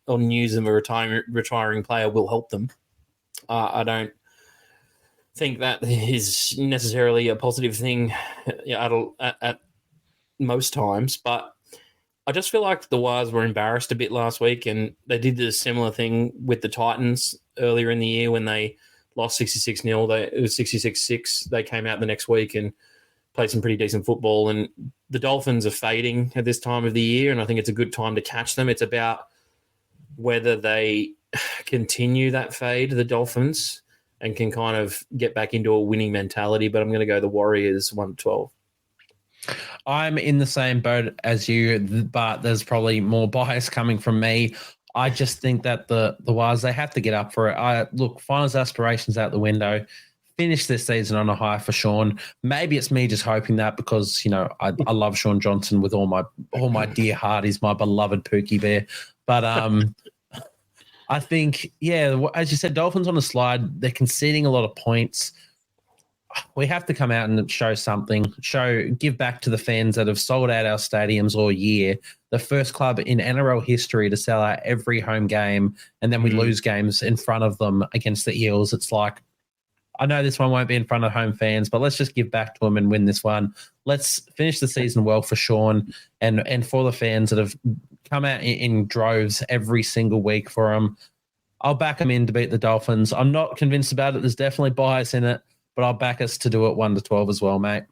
news of a retiring player will help them. I don't think that is necessarily a positive thing at most times, but I just feel like the Wars were embarrassed a bit last week, and they did a similar thing with the Titans earlier in the year when they lost 66-0. It was 66-6. They came out the next week and played some pretty decent football. And the Dolphins are fading at this time of the year, and I think it's a good time to catch them. It's about whether they continue that fade, the Dolphins, and can kind of get back into a winning mentality. But I'm going to go the Warriors 1-12. I'm in the same boat as you, but there's probably more bias coming from me. I just think that the Wars, they have to get up for it. Look, finals aspirations out the window. Finish this season on a high for Shaun. Maybe it's me just hoping that because, I love Shaun Johnson with all my dear heart. He's my beloved Pookie Bear. But I think, as you said, Dolphins on the slide, they're conceding a lot of points. We have to come out and show something, give back to the fans that have sold out our stadiums all year. The first club in NRL history to sell out every home game, and then we lose games in front of them against the Eels. It's like, I know this one won't be in front of home fans, but let's just give back to them and win this one. Let's finish the season well for Shaun and for the fans that have come out in droves every single week for him. I'll back them in to beat the Dolphins. I'm not convinced about it. There's definitely bias in it, but I'll back us to do it 1-12 as well, mate.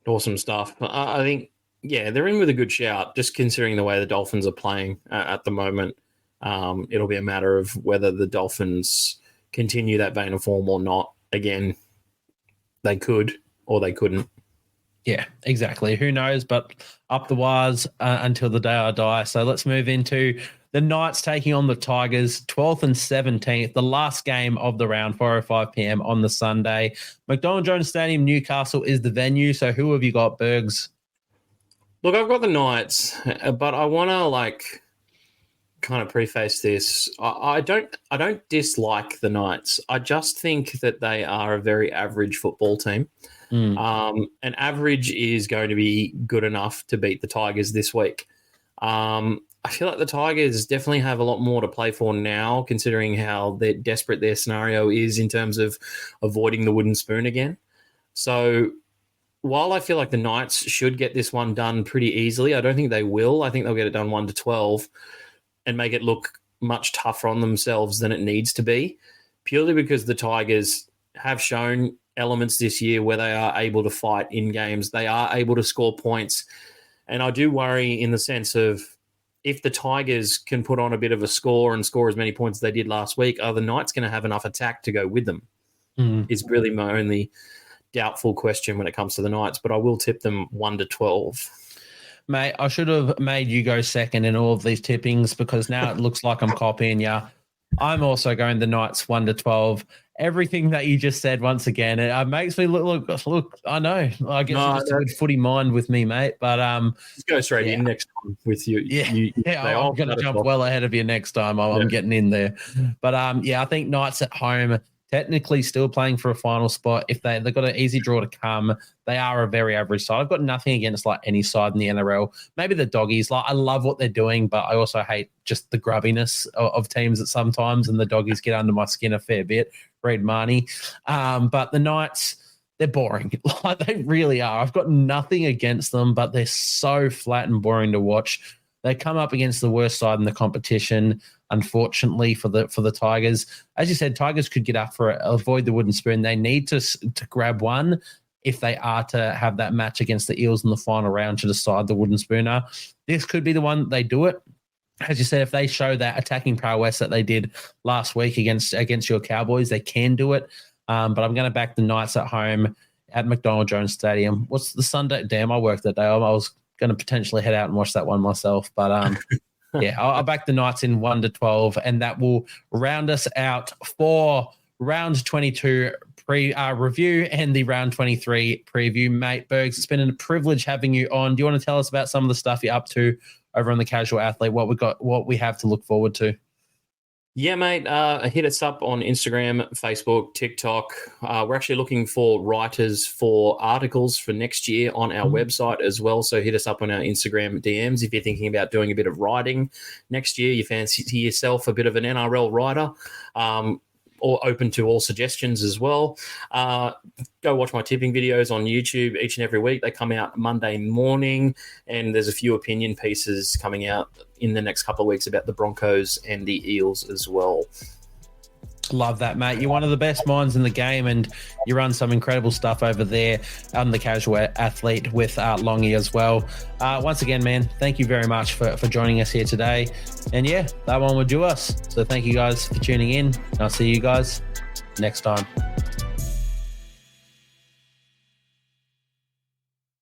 Awesome stuff. I think, they're in with a good shout, just considering the way the Dolphins are playing at the moment. It'll be a matter of whether the Dolphins continue that vein of form or not. Again, they could or they couldn't. Yeah, exactly. Who knows? But up the wires until the day I die. So let's move into the Knights taking on the Tigers, 12th and 17th, the last game of the round, 4:05 p.m. on the Sunday. McDonald Jones Stadium, Newcastle is the venue. So who have you got, Burgz? Look, I've got the Knights, but I want to kind of preface this. I don't dislike the Knights. I just think that they are a very average football team. And average is going to be good enough to beat the Tigers this week. I feel like the Tigers definitely have a lot more to play for now, considering how desperate their scenario is in terms of avoiding the wooden spoon again. So while I feel like the Knights should get this one done pretty easily, I don't think they will. I think they'll get it done 1-12 and make it look much tougher on themselves than it needs to be, purely because the Tigers have shown elements this year where they are able to fight in games. They are able to score points. And I do worry in the sense of if the Tigers can put on a bit of a score and score as many points as they did last week, are the Knights going to have enough attack to go with them? Is really my only doubtful question when it comes to the Knights, but I will tip them 1-12. Mate, I should have made you go second in all of these tippings because now it looks like I'm copying you. I'm also going the Knights 1-12. Everything that you just said, once again, it makes me look. I know. I guess it's just a good footy mind with me, mate. But just go straight in next time with you. I'm going to jump well ahead of you next time. I'm getting in there. But I think Knights at home, technically still playing for a final spot. If they've got an easy draw to come, they are a very average side. I've got nothing against any side in the NRL. Maybe the Doggies. I love what they're doing, but I also hate just the grubbiness of teams at sometimes, and the Doggies get under my skin a fair bit. Read Marnie. But the Knights, they're boring. They really are. I've got nothing against them, but they're so flat and boring to watch. They come up against the worst side in the competition, unfortunately, for the Tigers. As you said, Tigers could get up for it, avoid the wooden spoon. They need to grab one if they are to have that match against the Eels in the final round to decide the wooden spooner. This could be the one that they do it. As you said, if they show that attacking prowess that they did last week against your Cowboys, they can do it. But I'm going to back the Knights at home at McDonald Jones Stadium. What's the Sunday? Damn, I worked that day. I was going to potentially head out and watch that one myself. But I'll back the Knights in 1-12, and that will round us out for round 22 review and the round 23 preview. Mate, Burgz, it's been a privilege having you on. Do you want to tell us about some of the stuff you're up to over on the Casual Athlete, what we have to look forward to? Yeah, mate. Hit us up on Instagram, Facebook, TikTok. We're actually looking for writers for articles for next year on our website as well. So hit us up on our Instagram DMs if you're thinking about doing a bit of writing next year. You fancy yourself a bit of an NRL writer, or open to all suggestions as well. Go watch my tipping videos on YouTube each and every week. They come out Monday morning, and there's a few opinion pieces coming out in the next couple of weeks about the Broncos and the Eels as well. Love that, mate. You're one of the best minds in the game, and you run some incredible stuff over there on the Casual Athlete with Longy as well. Once again, man, thank you very much for joining us here today. And that one would do us. So thank you guys for tuning in. I'll see you guys next time.